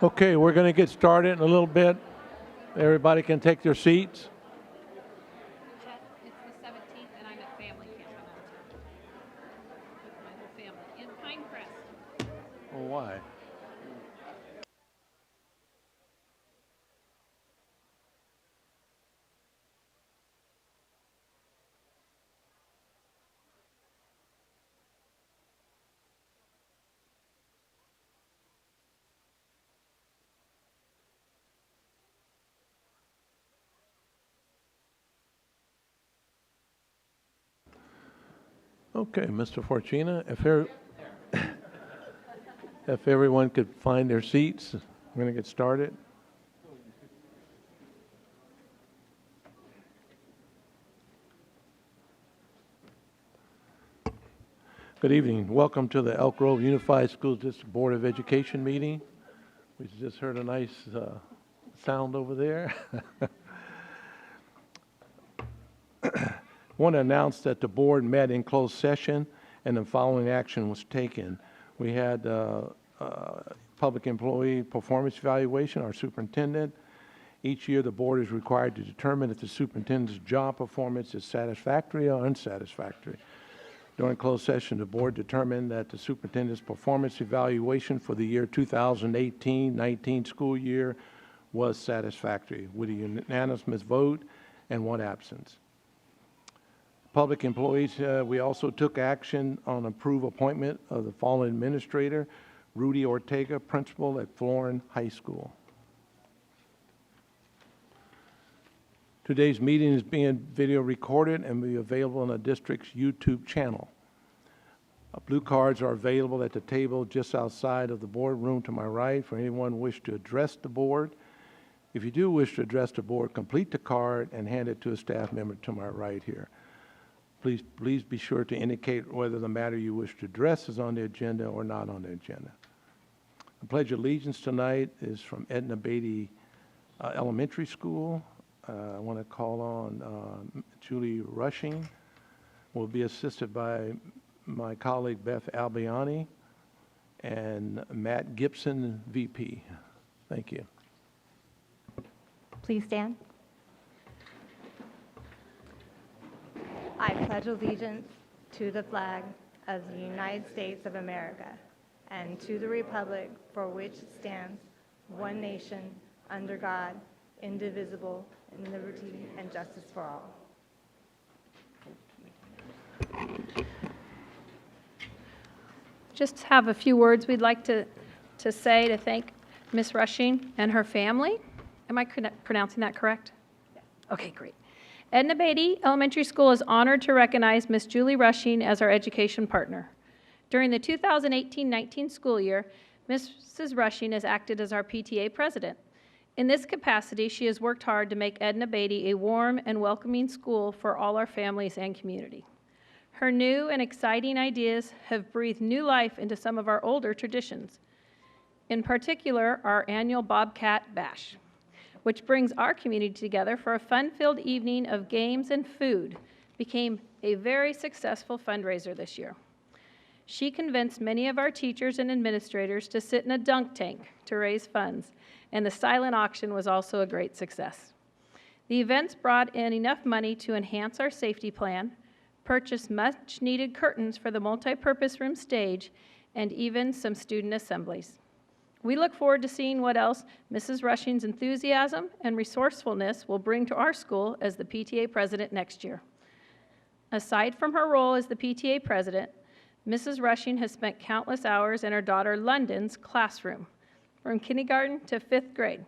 Okay, we're going to get started in a little bit. Everybody can take their seats. It's the 17th, and I'm at family camp on that time with my whole family in Pinecrest. Oh, why? Okay, Mr. Fortuna, if everyone could find their seats, we're going to get started. Good evening. Welcome to the Elk Grove Unified School District Board of Education meeting. We just heard a nice sound over there. I want to announce that the board met in closed session and the following action was taken. We had public employee performance evaluation, our superintendent. Each year the board is required to determine if the superintendent's job performance is satisfactory or unsatisfactory. During closed session, the board determined that the superintendent's performance evaluation for the year 2018-19 school year was satisfactory with a unanimous vote and one absence. Public employees, we also took action on approved appointment of the following administrator, Rudy Ortega, principal at Florin High School. Today's meeting is being video recorded and will be available on the district's YouTube channel. Blue cards are available at the table just outside of the boardroom to my right for anyone who wishes to address the board. If you do wish to address the board, complete the card and hand it to a staff member to my right here. Please be sure to indicate whether the matter you wish to address is on the agenda or not on the agenda. The Pledge of Allegiance tonight is from Edna Beatty Elementary School. I want to call on Julie Rushing. Will be assisted by my colleague Beth Albiani and Matt Gibson, VP. Thank you. Please stand. I pledge allegiance to the flag of the United States of America and to the republic for which it stands, one nation, under God, indivisible, in liberty and justice for all. Just have a few words we'd like to say to thank Miss Rushing and her family. Am I pronouncing that correct? Yes. Okay, great. Edna Beatty Elementary School is honored to recognize Miss Julie Rushing as our education partner. During the 2018-19 school year, Mrs. Rushing has acted as our PTA president. In this capacity, she has worked hard to make Edna Beatty a warm and welcoming school for all our families and community. Her new and exciting ideas have breathed new life into some of our older traditions. In particular, our annual Bobcat Bash, which brings our community together for a fun-filled evening of games and food, became a very successful fundraiser this year. She convinced many of our teachers and administrators to sit in a dunk tank to raise funds, and the silent auction was also a great success. The events brought in enough money to enhance our safety plan, purchase much-needed curtains for the multi-purpose room stage, and even some student assemblies. We look forward to seeing what else Mrs. Rushing's enthusiasm and resourcefulness will bring to our school as the PTA president next year. Aside from her role as the PTA president, Mrs. Rushing has spent countless hours in her daughter London's classroom, from kindergarten to 5th grade.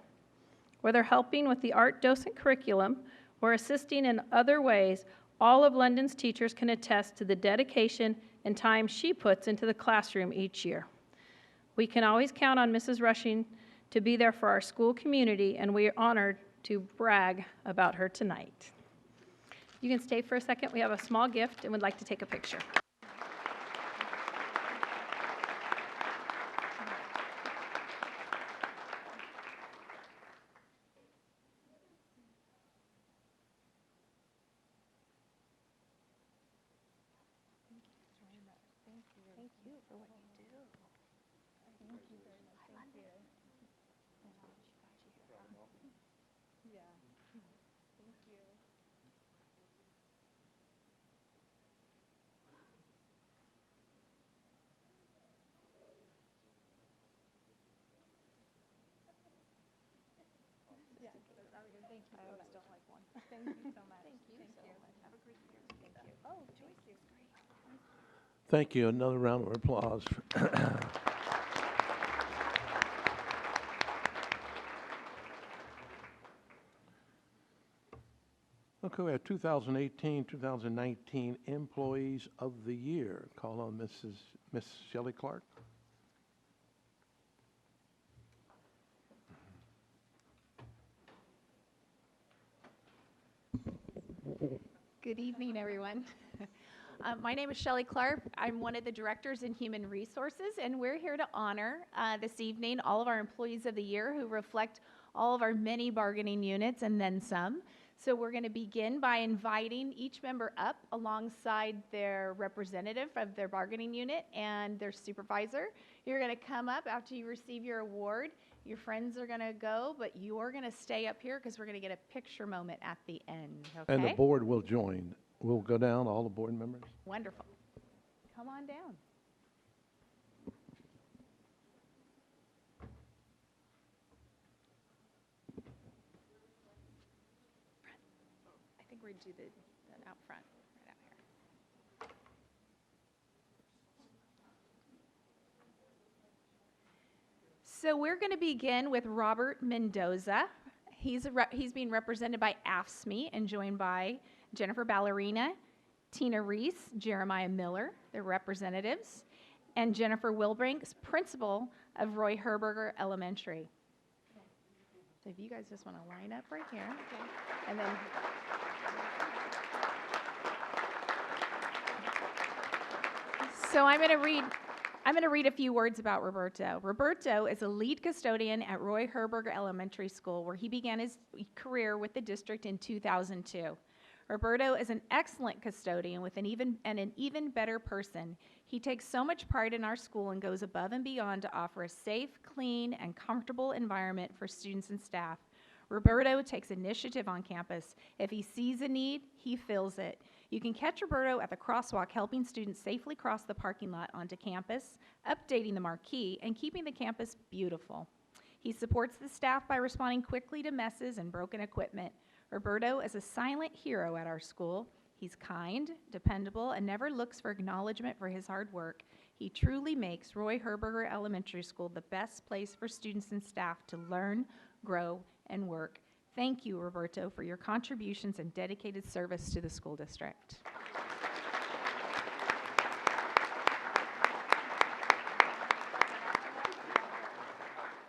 Whether helping with the art docent curriculum or assisting in other ways, all of London's teachers can attest to the dedication and time she puts into the classroom each year. We can always count on Mrs. Rushing to be there for our school community, and we are honored to brag about her tonight. You can stay for a second. We have a small gift and would like to take a picture. Thank you for what you do. Thank you very much. Thank you. Thank you. Another round of applause. Okay, we have 2018, 2019 Employees of the Year. Call on Miss Shelley Clark. Good evening, everyone. My name is Shelley Clark. I'm one of the directors in Human Resources, and we're here to honor this evening all of our Employees of the Year who reflect all of our many bargaining units and then some. So we're going to begin by inviting each member up alongside their representative of their bargaining unit and their supervisor. You're going to come up after you receive your award. Your friends are going to go, but you're going to stay up here because we're going to get a picture moment at the end. Okay? And the board will join. We'll go down, all the board members. Wonderful. Come on down. I think we're going to do the out front, right out here. So we're going to begin with Robert Mendoza. He's being represented by AFSCME and joined by Jennifer Ballerina, Tina Reese, Jeremiah Miller, their representatives, and Jennifer Wilbrinks, principal of Roy Herberger Elementary. So if you guys just want to line up right here, and then so I'm going to read a few words about Roberto. Roberto is a lead custodian at Roy Herberger Elementary School, where he began his career with the district in 2002. Roberto is an excellent custodian with an even better person. He takes so much pride in our school and goes above and beyond to offer a safe, clean, and comfortable environment for students and staff. Roberto takes initiative on campus. If he sees a need, he fills it. You can catch Roberto at the crosswalk helping students safely cross the parking lot onto campus, updating the marquee, and keeping the campus beautiful. He supports the staff by responding quickly to messes and broken equipment. Roberto is a silent hero at our school. He's kind, dependable, and never looks for acknowledgement for his hard work. He truly makes Roy Herberger Elementary School the best place for students and staff to learn, grow, and work. Thank you, Roberto, for your contributions and dedicated service to the school district.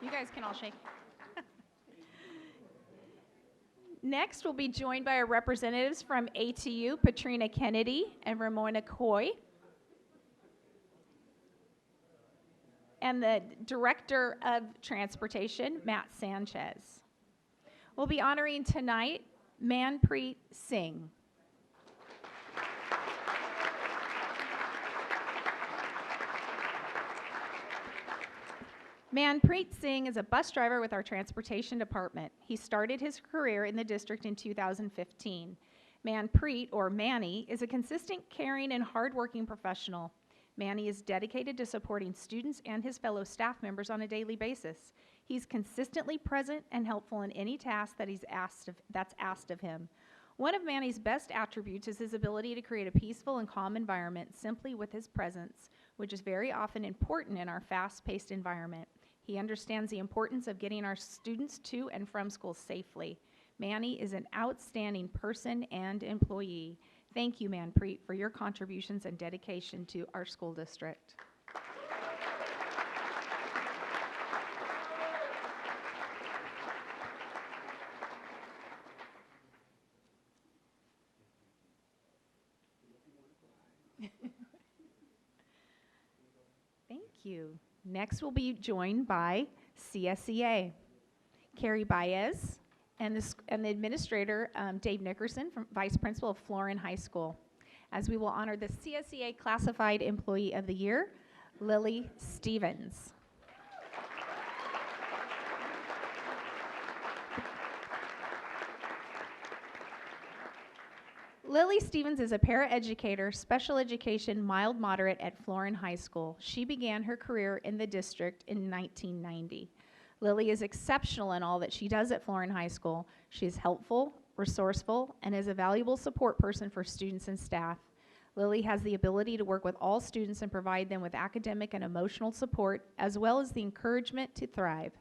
You guys can all shake. Next, we'll be joined by our representatives from ATU, Patrina Kennedy and Ramona Coy, and the Director of Transportation, Matt Sanchez. We'll be honoring tonight Manpreet Singh. Manpreet Singh is a bus driver with our transportation department. He started his career in the district in 2015. Manpreet, or Manny, is a consistent, caring, and hardworking professional. Manny is dedicated to supporting students and his fellow staff members on a daily basis. He's consistently present and helpful in any task that's asked of him. One of Manny's best attributes is his ability to create a peaceful and calm environment simply with his presence, which is very often important in our fast-paced environment. He understands the importance of getting our students to and from school safely. Manny is an outstanding person and employee. Thank you, Manpreet, for your contributions and dedication to our school district. Thank you. Next, we'll be joined by CSEA, Carrie Baez, and the administrator, Dave Nickerson, Vice Principal of Florin High School, as we will honor the CSEA Classified Employee of the Year, Lily Stevens. Lily Stevens is a paraeducator, special education, mild moderate at Florin High School. She began her career in the district in 1990. Lily is exceptional in all that she does at Florin High School. She is helpful, resourceful, and is a valuable support person for students and staff. Lily has the ability to work with all students and provide them with academic and emotional support, as well as the encouragement to thrive.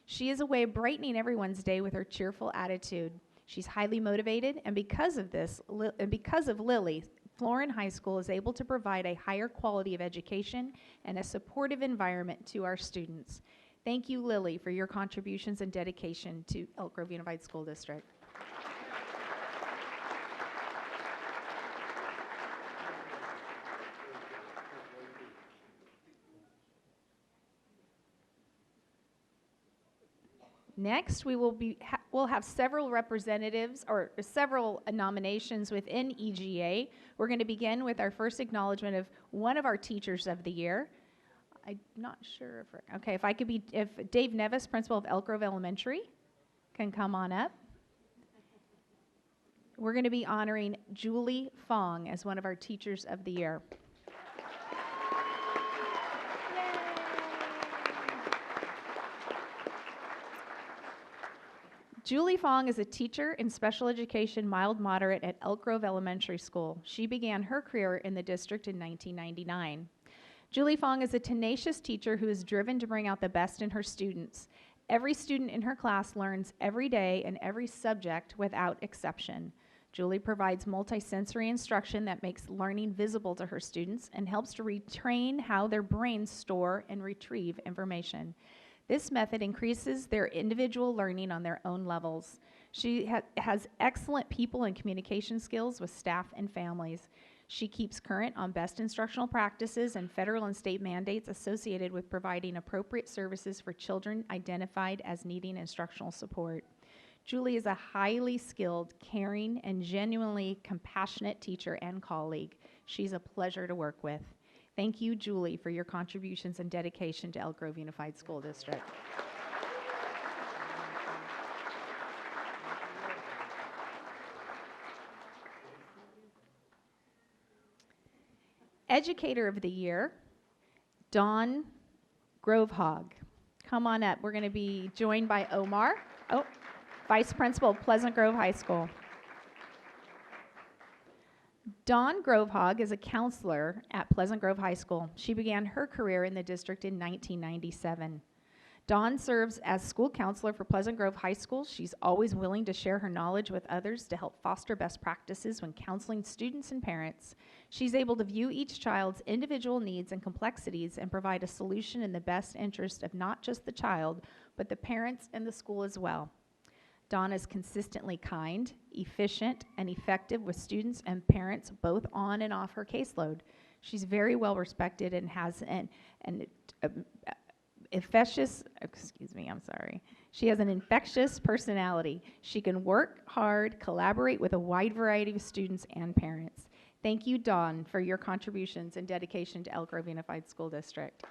She is a way of brightening everyone's day with her cheerful attitude. She's highly motivated, and because of Lily, Florin High School is able to provide a higher quality of education and a supportive environment to our students. Thank you, Lily, for your contributions and dedication to Elk Grove Unified School District. Next, we'll have several representatives or several nominations within EGA. We're going to begin with our first acknowledgement of one of our Teachers of the Year. I'm not sure if Dave Nevis, principal of Elk Grove Elementary, can come on up. We're going to be honoring Julie Fong as one of our Teachers of the Year. Julie Fong is a teacher in special education, mild moderate at Elk Grove Elementary School. She began her career in the district in 1999. Julie Fong is a tenacious teacher who is driven to bring out the best in her students. Every student in her class learns every day in every subject without exception. Julie provides multisensory instruction that makes learning visible to her students and helps to retrain how their brains store and retrieve information. This method increases their individual learning on their own levels. She has excellent people and communication skills with staff and families. She keeps current on best instructional practices and federal and state mandates associated with providing appropriate services for children identified as needing instructional support. Julie is a highly skilled, caring, and genuinely compassionate teacher and colleague. She's a pleasure to work with. Thank you, Julie, for your contributions and dedication to Elk Grove Unified School District. Educator of the Year, Dawn Grovehog. Come on up. We're going to be joined by Omar, Vice Principal of Pleasant Grove High School. Dawn Grovehog is a counselor at Pleasant Grove High School. She began her career in the district in 1997. Dawn serves as school counselor for Pleasant Grove High School. She's always willing to share her knowledge with others to help foster best practices when counseling students and parents. She's able to view each child's individual needs and complexities and provide a solution in the best interest of not just the child, but the parents and the school as well. Dawn is consistently kind, efficient, and effective with students and parents both on and off her caseload. She's very well respected and has She has an infectious personality. She can work hard, collaborate with a wide variety of students and parents. Thank you, Dawn, for your contributions and dedication to Elk Grove Unified School District.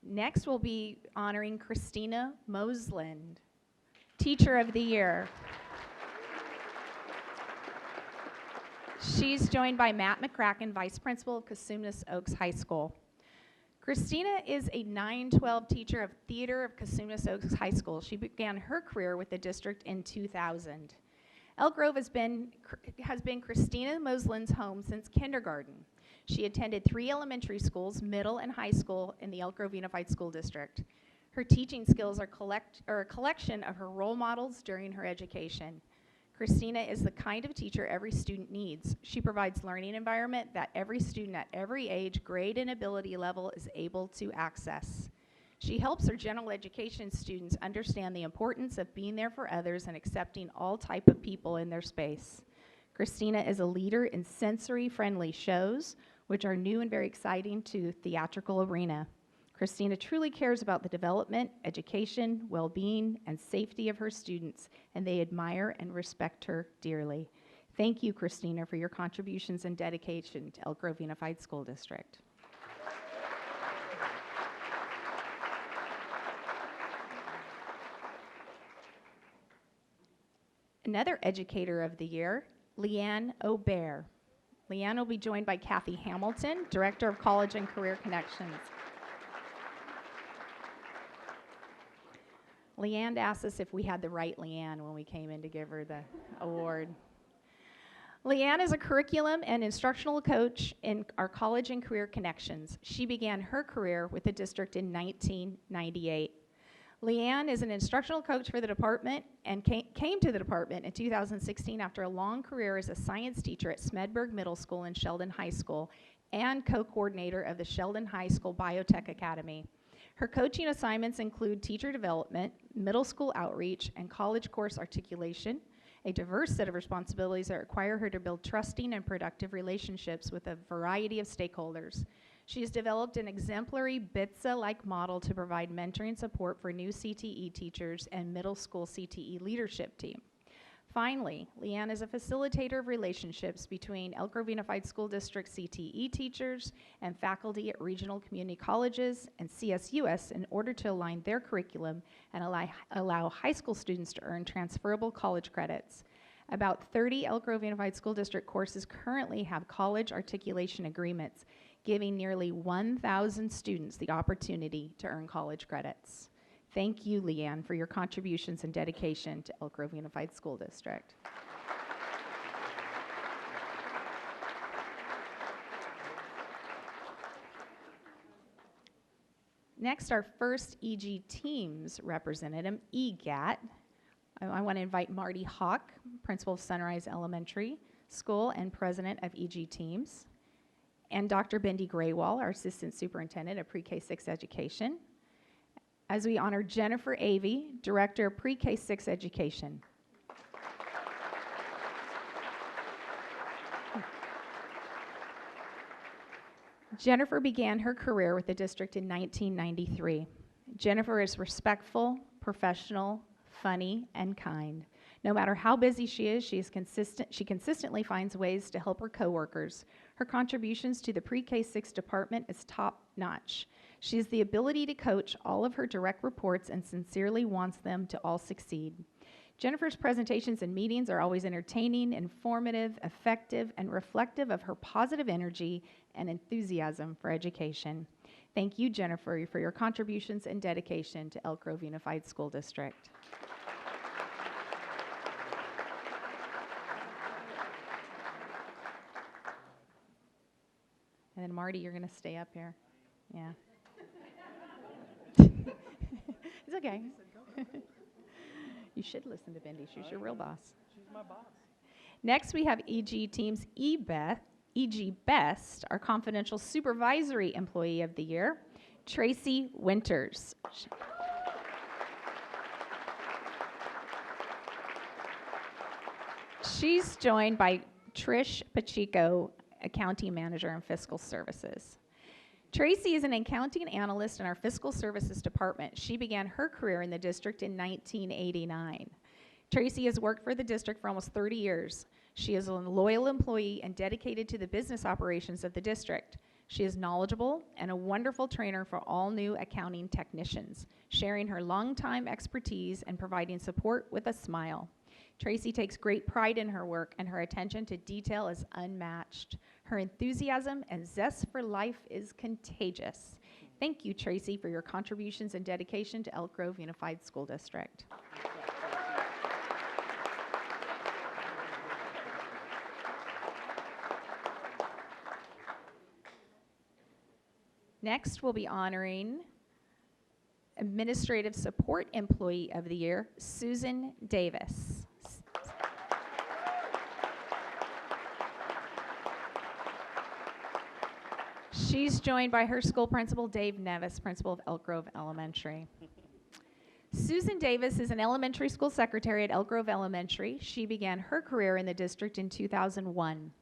Next, we'll be honoring Christina Mosland, Teacher of the Year. She's joined by Matt McCracken, Vice Principal of Cosumnes Oaks High School. Christina is a 9-12 teacher of theater of Cosumnes Oaks High School. She began her career with the district in 2000. Elk Grove has been Christina Mosland's home since kindergarten. She attended 3 elementary schools, middle and high school in the Elk Grove Unified School District. Her teaching skills are a collection of her role models during her education. Christina is the kind of teacher every student needs. She provides learning environment that every student at every age, grade, and ability level is able to access. She helps her general education students understand the importance of being there for others and accepting all type of people in their space. Christina is a leader in sensory-friendly shows, which are new and very exciting to the theatrical arena. Christina truly cares about the development, education, well-being, and safety of her students, and they admire and respect her dearly. Thank you, Christina, for your contributions and dedication to Elk Grove Unified School District. Another Educator of the Year, Leanne Aubert. Leanne will be joined by Kathy Hamilton, Director of College and Career Connections. Leanne asked us if we had the right Leanne when we came in to give her the award. Leanne is a curriculum and instructional coach in our College and Career Connections. She began her career with the district in 1998. Leanne is an instructional coach for the department and came to the department in 2016 after a long career as a science teacher at Smedberg Middle School and Sheldon High School and co-coordinator of the Sheldon High School Biotech Academy. Her coaching assignments include teacher development, middle school outreach, and college course articulation, a diverse set of responsibilities that require her to build trusting and productive relationships with a variety of stakeholders. She has developed an exemplary BITSA-like model to provide mentoring support for new CTE teachers and middle school CTE leadership team. Finally, Leanne is a facilitator of relationships between Elk Grove Unified School District CTE teachers and faculty at regional community colleges and CSUS in order to align their curriculum and allow high school students to earn transferable college credits. About 30 Elk Grove Unified School District courses currently have college articulation agreements, giving nearly 1,000 students the opportunity to earn college credits. Thank you, Leanne, for your contributions and dedication to Elk Grove Unified School District. Next, our first EG Teams representative, EGAT. I want to invite Marty Hawk, Principal of Sunrise Elementary School and President of EG Teams, and Dr. Bendy Graywall, our Assistant Superintendent of Pre-K-6 Education, as we honor Jennifer Avey, Director of Pre-K-6 Education. Jennifer began her career with the district in 1993. Jennifer is respectful, professional, funny, and kind. No matter how busy she is, she consistently finds ways to help her coworkers. Her contributions to the Pre-K-6 department is top-notch. She has the ability to coach all of her direct reports and sincerely wants them to all succeed. Jennifer's presentations and meetings are always entertaining, informative, effective, and reflective of her positive energy and enthusiasm for education. Thank you, Jennifer, for your contributions and dedication to Elk Grove Unified School District. And then Marty, you're going to stay up here. Yeah. It's okay. You should listen to Bendy. She's your real boss. She's my boss. Next, we have EG Teams EG Best, our confidential supervisory employee of the year, Tracy Winters. She's joined by Trish Pacheco, Accounting Manager in Fiscal Services. Tracy is an accounting analyst in our Fiscal Services Department. She began her career in the district in 1989. Tracy has worked for the district for almost 30 years. She is a loyal employee and dedicated to the business operations of the district. She is knowledgeable and a wonderful trainer for all new accounting technicians, sharing her longtime expertise and providing support with a smile. Tracy takes great pride in her work, and her attention to detail is unmatched. Her enthusiasm and zest for life is contagious. Thank you, Tracy, for your contributions and dedication to Elk Grove Unified School District. Next, we'll be honoring Administrative Support Employee of the Year, Susan Davis. She's joined by her school principal, Dave Nevis, principal of Elk Grove Elementary. Susan Davis is an elementary school secretary at Elk Grove Elementary. She began her career in the district in 2001.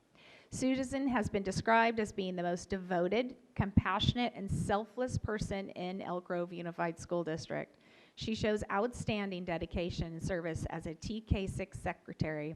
Susan has been described as being the most devoted, compassionate, and selfless person in Elk Grove Unified School District. She shows outstanding dedication and service as a TK6 secretary.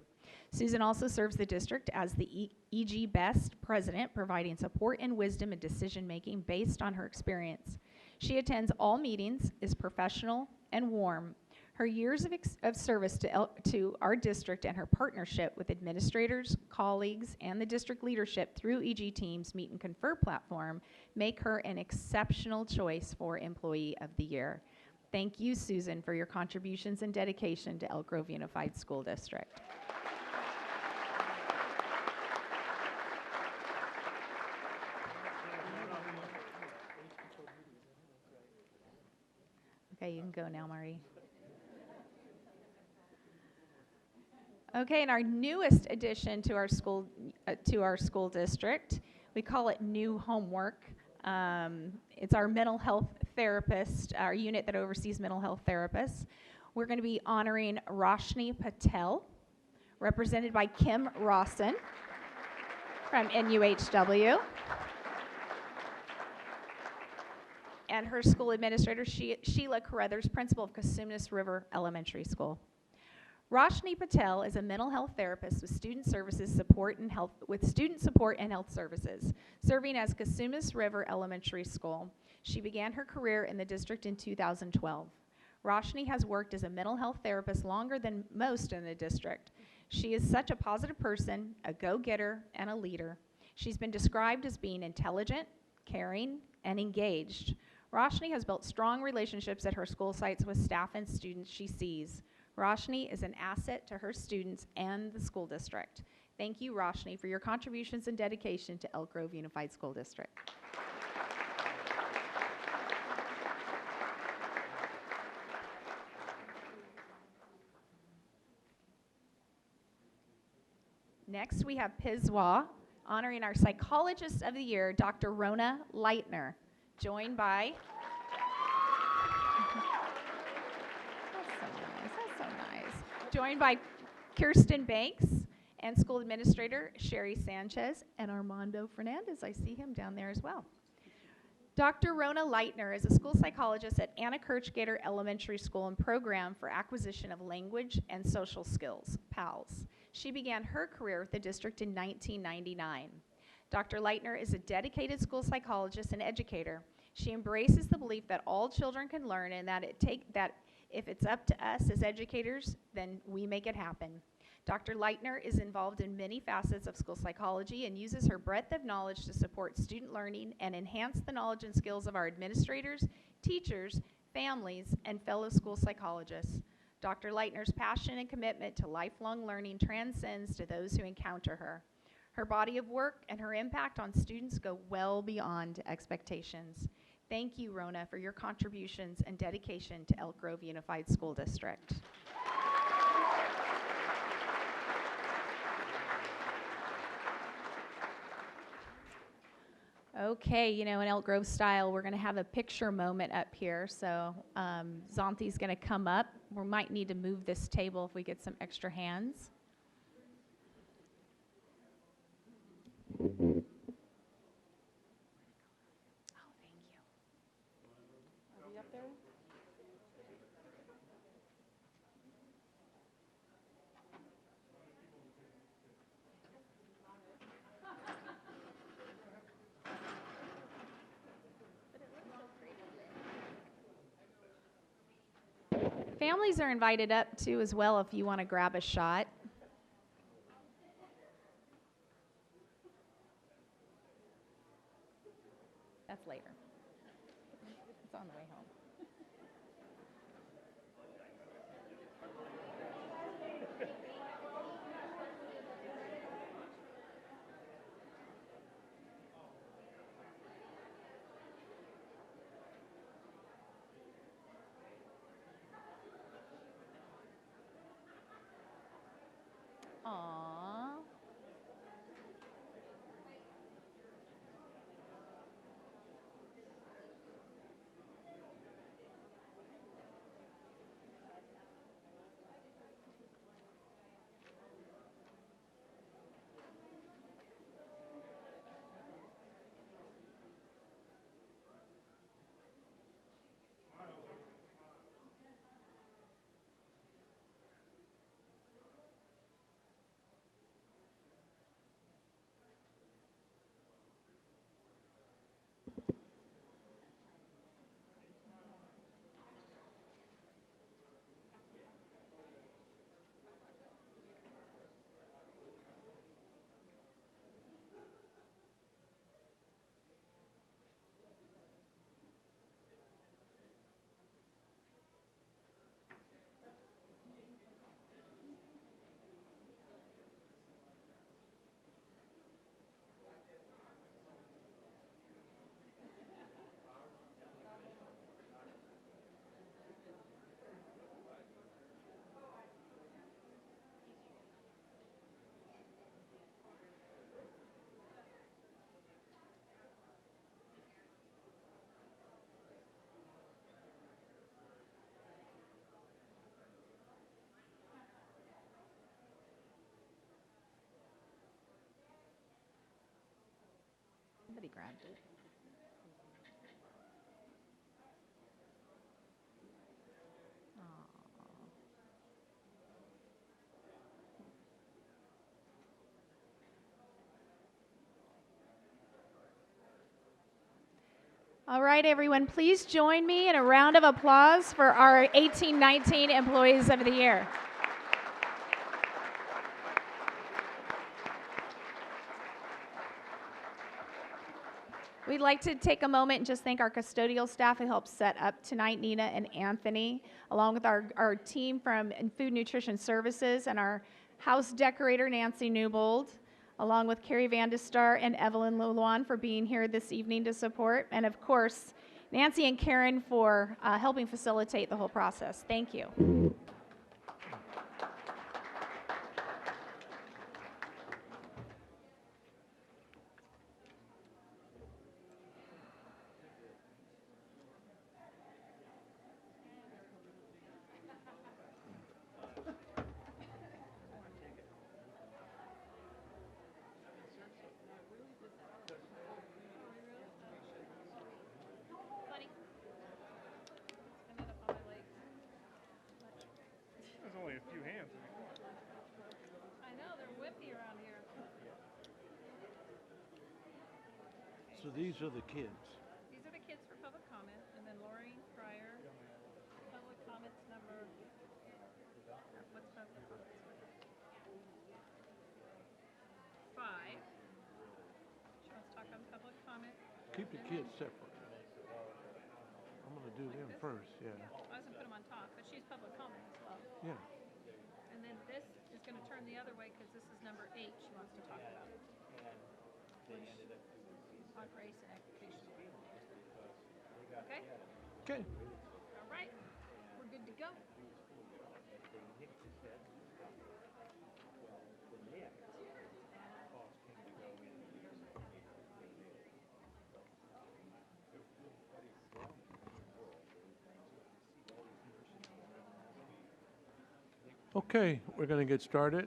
Susan also serves the district as the EG Best president, providing support and wisdom in decision-making based on her experience. She attends all meetings, is professional and warm. Her years of service to our district and her partnership with administrators, colleagues, and the district leadership through EG Team's Meet and Confer platform make her an exceptional choice for Employee of the Year. Thank you, Susan, for your contributions and dedication to Elk Grove Unified School District. Okay, you can go now, Marie. Okay, and our newest addition to our school district, we call it New Homework. It's our mental health therapist, our unit that oversees mental health therapists. We're going to be honoring Roshni Patel, represented by Kim Rawson from NUHW, and her school administrator, Sheila Carruthers, principal of Cosumnes River Elementary School. Roshni Patel is a mental health therapist with student support and health services, serving as Cosumnes River Elementary School. She began her career in the district in 2012. Roshni has worked as a mental health therapist longer than most in the district. She is such a positive person, a go-getter, and a leader. She's been described as being intelligent, caring, and engaged. Roshni has built strong relationships at her school sites with staff and students she sees. Roshni is an asset to her students and the school district. Thank you, Roshni, for your contributions and dedication to Elk Grove Unified School District. Next, we have PISWA, honoring our Psychologist of the Year, Dr. Rona Leitner, joined by joined by Kirsten Banks and School Administrator Sherry Sanchez and Armando Fernandez. I see him down there as well. Dr. Rona Leitner is a school psychologist at Anna Kirchgater Elementary School and Program for Acquisition of Language and Social Skills, PALS. She began her career with the district in 1999. Dr. Leitner is a dedicated school psychologist and educator. She embraces the belief that all children can learn and that if it's up to us as educators, then we make it happen. Dr. Leitner is involved in many facets of school psychology and uses her breadth of knowledge to support student learning and enhance the knowledge and skills of our administrators, teachers, families, and fellow school psychologists. Dr. Leitner's passion and commitment to lifelong learning transcends to those who encounter her. Her body of work and her impact on students go well beyond expectations. Thank you, Rona, for your contributions and dedication to Elk Grove Unified School District. Okay, you know, in Elk Grove style, we're going to have a picture moment up here. So Zonti's going to come up. We might need to move this table if we get some extra hands. Oh, thank you. Are we up there? Families are invited up too as well if you want to grab a shot. That's later. It's on the way home. Aww. Somebody grabbed it. All right, everyone, please join me in a round of applause for our 1819 Employees of the Year. We'd like to take a moment and just thank our custodial staff who helped set up tonight, Nina and Anthony, along with our team from Food Nutrition Services and our house decorator, Nancy Newbold, along with Carrie Vandestar and Evelyn Luluan for being here this evening to support, and of course, Nancy and Karen for helping facilitate the whole process. Thank you. There's only a few hands. I know, they're whippy around here. So these are the kids. These are the kids for public comment, and then Lori Fryer, public comments number, what's public comments? 5. She wants to talk on public comment. Keep the kids separate. I'm going to do them first, yeah. I was gonna put them on top, but she's public comment as well. Yeah. And then this is gonna turn the other way, because this is number 8 she wants to talk about. On race and education. Okay? Okay. All right, we're good to go. Okay, we're going to get started.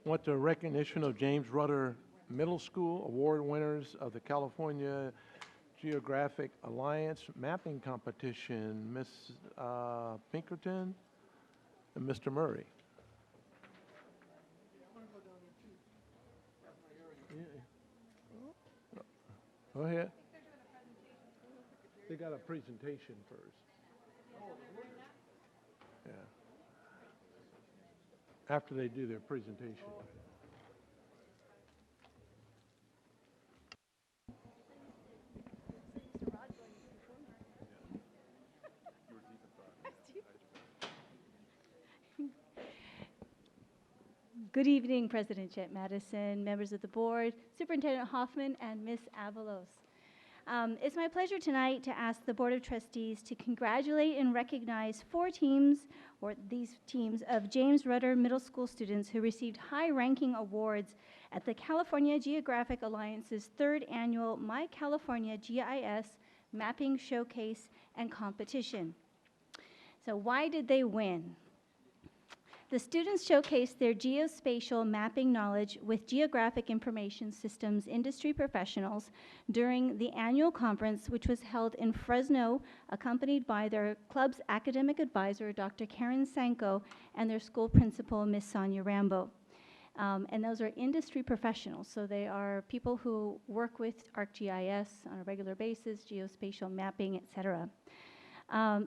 Want the recognition of James Rutter Middle School award winners of the California Geographic Alliance Mapping Competition, Miss Pinkerton and Mr. Murray. Yeah. Go ahead. They got a presentation first. Yeah. After they do their presentation. Good evening, President Chet Madison, members of the board, Superintendent Hoffman, and Ms. Avalos. It's my pleasure tonight to ask the Board of Trustees to congratulate and recognize 4 teams, or these teams, of James Rutter Middle School students who received high-ranking awards at the California Geographic Alliance's 3rd annual My California GIS Mapping Showcase and Competition. So why did they win? The students showcased their geospatial mapping knowledge with geographic information systems industry professionals during the annual conference, which was held in Fresno, accompanied by their club's academic advisor, Dr. Karen Sanko, and their school principal, Ms. Sonia Rambo. And those are industry professionals, so they are people who work with ArcGIS on a regular basis, geospatial mapping, et cetera.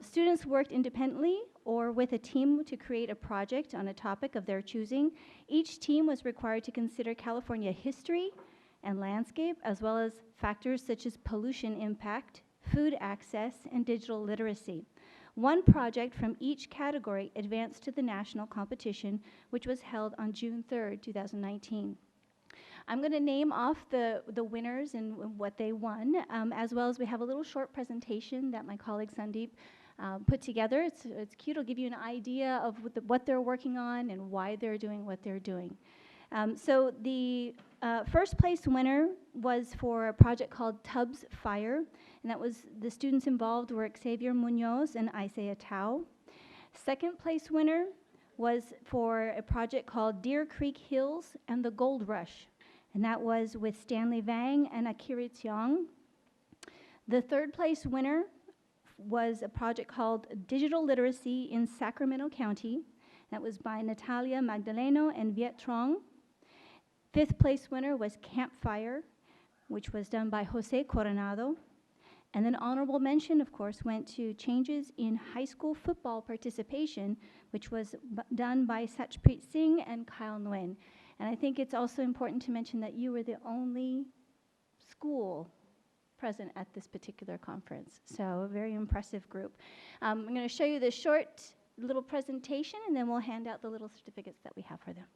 Students worked independently or with a team to create a project on a topic of their choosing. Each team was required to consider California history and landscape, as well as factors such as pollution impact, food access, and digital literacy. One project from each category advanced to the national competition, which was held on June 3rd, 2019. I'm going to name off the winners and what they won, as well as we have a little short presentation that my colleague Sandeep put together. It's cute. It'll give you an idea of what they're working on and why they're doing what they're doing. So the first place winner was for a project called Tubbs Fire, and that was the students involved were Xavier Munoz and Isaiah Tao. Second place winner was for a project called Deer Creek Hills and the Gold Rush. and that was with Stanley Vang and Akiri Tiong. The third place winner was a project called Digital Literacy in Sacramento County. That was by Natalia Magdaleno and Viet Trong. Fifth place winner was Campfire, which was done by Jose Coronado. And then honorable mention, of course, went to Changes in High School Football Participation, which was done by Satchpreet Singh and Kyle Nguyen. And I think it's also important to mention that you were the only school present at this particular conference. So a very impressive group. I'm going to show you this short little presentation, and then we'll hand out the little certificates that we have for them.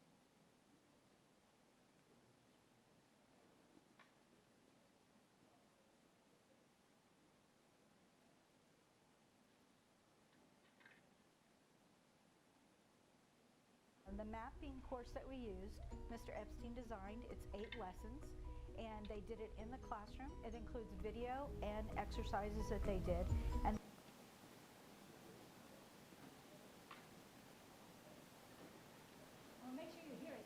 The mapping course that we used, Mr. Epstein designed. It's 8 lessons, and they did it in the classroom. It includes video and exercises that they did. And Make sure you hear it.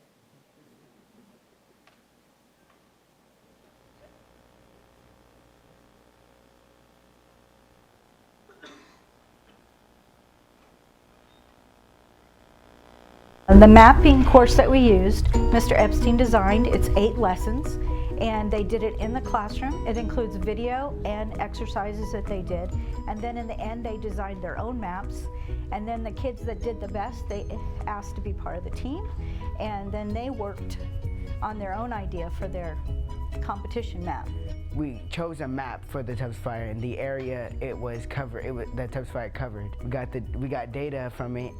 the mapping course that we used, Mr. Epstein designed. It's 8 lessons, and they did it in the classroom. It includes video and exercises that they did. And then in the end, they designed their own maps. And then the kids that did the best, they asked to be part of the team. And then they worked on their own idea for their competition map. We chose a map for the Tubbs Fire, and the area it was covered, that Tubbs Fire covered. We got data from it,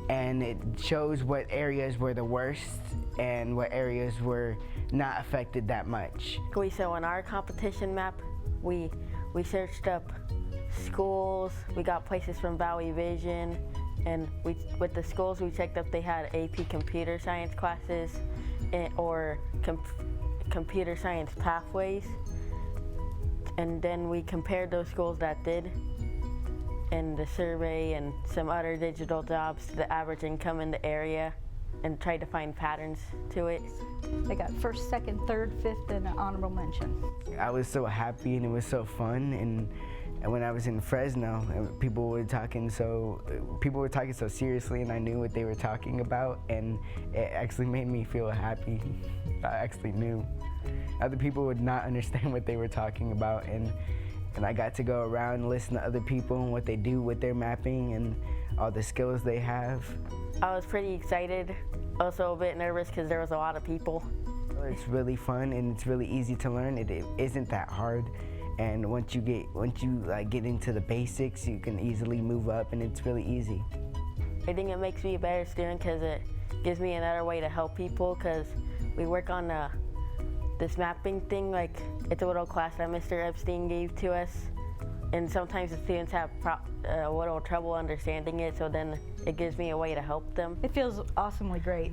and it shows what areas were the worst and what areas were not affected that much. So on our competition map, we searched up schools. We got places from Valley Vision, and with the schools we checked if they had AP computer science classes or computer science pathways. And then we compared those schools that did in the survey and some other digital jobs to the average income in the area and tried to find patterns to it. They got first, second, third, fifth, and an honorable mention. I was so happy and it was so fun, and when I was in Fresno, people were talking so seriously, and I knew what they were talking about, and it actually made me feel happy. I actually knew. Other people would not understand what they were talking about, and I got to go around and listen to other people and what they do with their mapping and all the skills they have. I was pretty excited, also a bit nervous because there was a lot of people. It's really fun and it's really easy to learn. It isn't that hard, and once you get into the basics, you can easily move up, and it's really easy. I think it makes me a better student because it gives me another way to help people, because we work on this mapping thing, like it's a little class that Mr. Epstein gave to us, and sometimes the students have a little trouble understanding it, so then it gives me a way to help them. It feels awesomely great.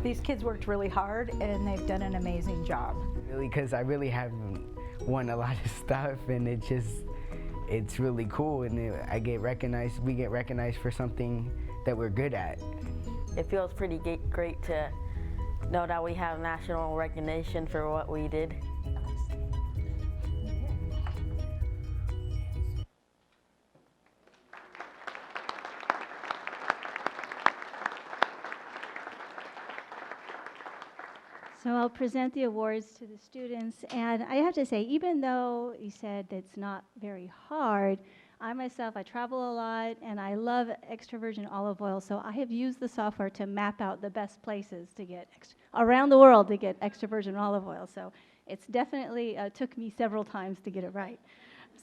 These kids worked really hard, and they've done an amazing job. Really, because I really haven't won a lot of stuff, and it's really cool, and we get recognized for something that we're good at. It feels pretty great to know that we have national recognition for what we did. So I'll present the awards to the students, and I have to say, even though you said it's not very hard, I myself, I travel a lot, and I love extra virgin olive oil, so I have used the software to map out the best places to get around the world to get extra virgin olive oil. So it's definitely took me several times to get it right.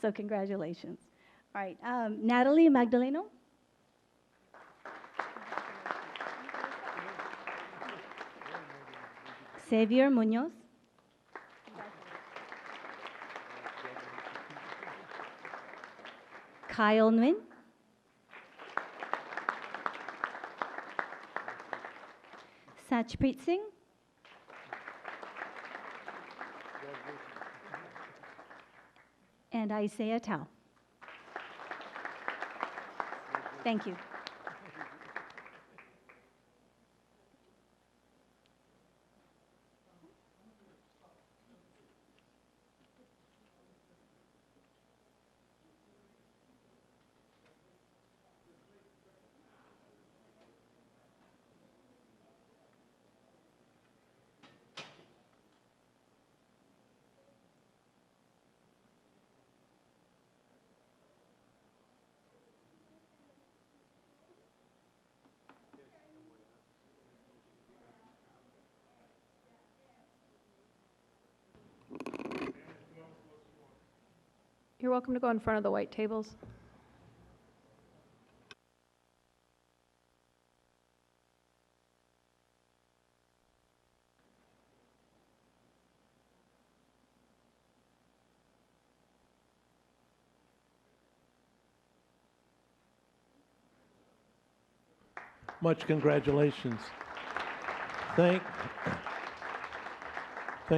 So congratulations. All right, Natalie Magdaleno. Xavier Munoz. Kyle Nguyen. Satchpreet Singh. And Isaiah Tao. Thank you. You're welcome to go in front of the white tables. Much congratulations. Thanks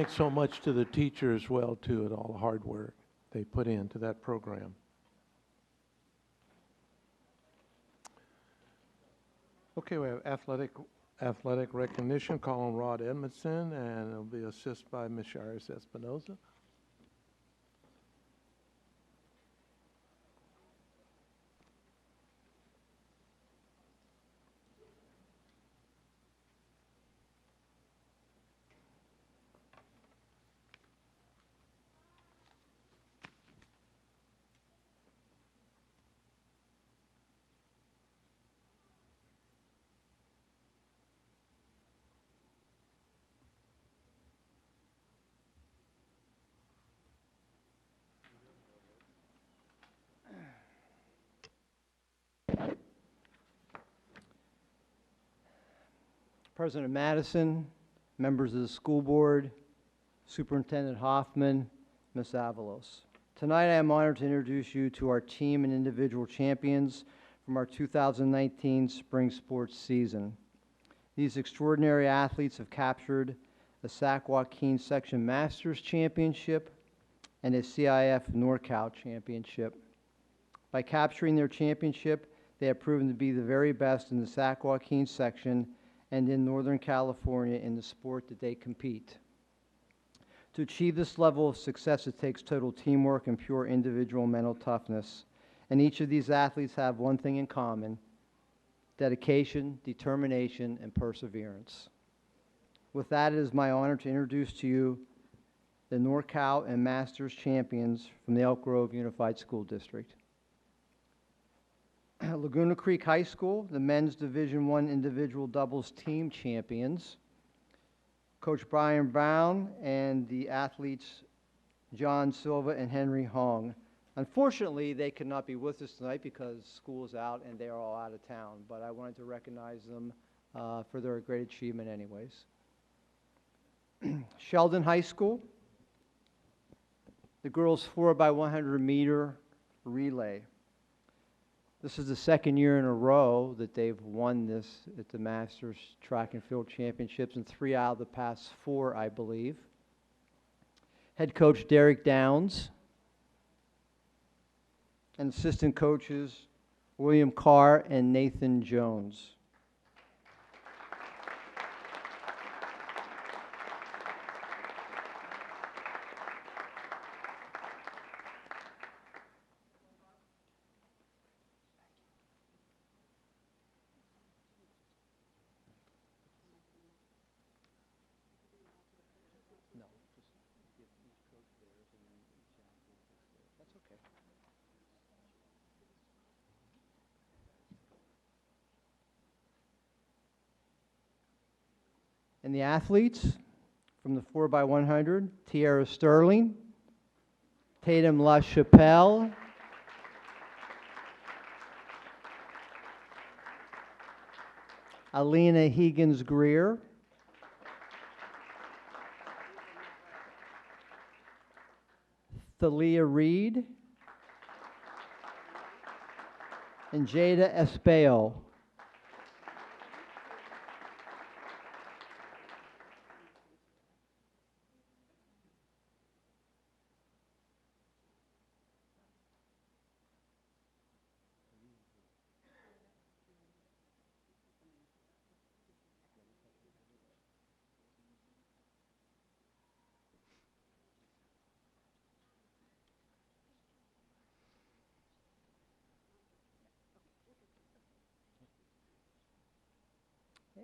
so much to the teacher as well, too, and all the hard work they put into that program. Okay, we have athletic recognition. Call on Rod Edmondson, and it'll be assisted by Ms. Shires Espinoza. President Madison, members of the school board, Superintendent Hoffman, Ms. Avalos. Tonight I am honored to introduce you to our team and individual champions from our 2019 spring sports season. These extraordinary athletes have captured a Sac Joaquin Section Masters Championship and a CIF NorCal Championship. By capturing their championship, they have proven to be the very best in the Sac Joaquin section and in Northern California in the sport that they compete. To achieve this level of success, it takes total teamwork and pure individual mental toughness. And each of these athletes have one thing in common: dedication, determination, and perseverance. With that, it is my honor to introduce to you the NorCal and Masters champions from the Elk Grove Unified School District. Laguna Creek High School, the men's Division I individual doubles team champions. Coach Brian Brown and the athletes John Silva and Henry Hong. Unfortunately, they could not be with us tonight because school is out and they are all out of town, but I wanted to recognize them for their great achievement anyways. Sheldon High School, the girls 4x100 meter relay. This is the second year in a row that they've won this at the Masters Track and Field Championships, and 3 out of the past 4, I believe. Head coach Derek Downs and assistant coaches William Carr and Nathan Jones. And the athletes from the 4x100, Tiara Sterling, Tatum LaChapelle, Alina Higgins-Greer, Thalia Reed, and Jada Espejo.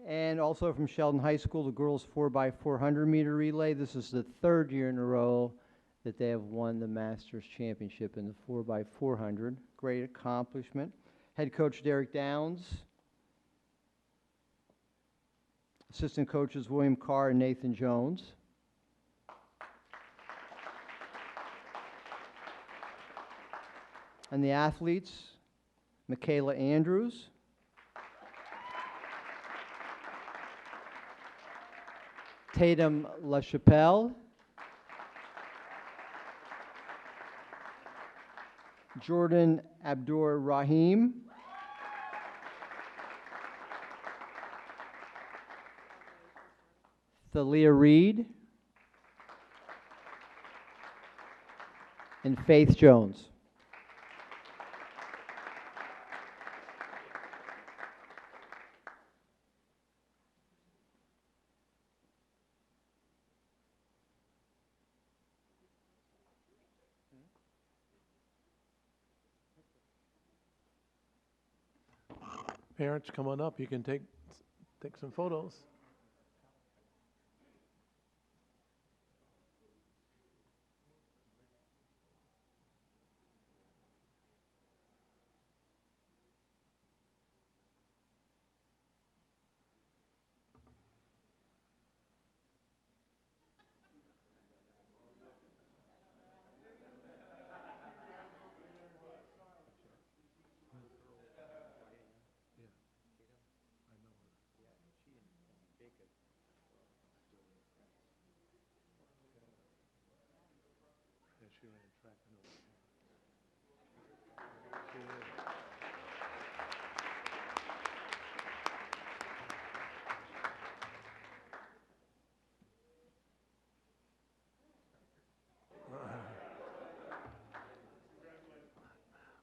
And also from Sheldon High School, the girls 4x400 meter relay. This is the 3rd year in a row that they have won the Masters Championship in the 4x400. Great accomplishment. Head coach Derek Downs. Assistant coaches William Carr and Nathan Jones. And the athletes, Michaela Andrews, Tatum LaChapelle, Jordan Abdur Rahim, Thalia Reed, and Faith Jones. Parents, come on up. You can take some photos.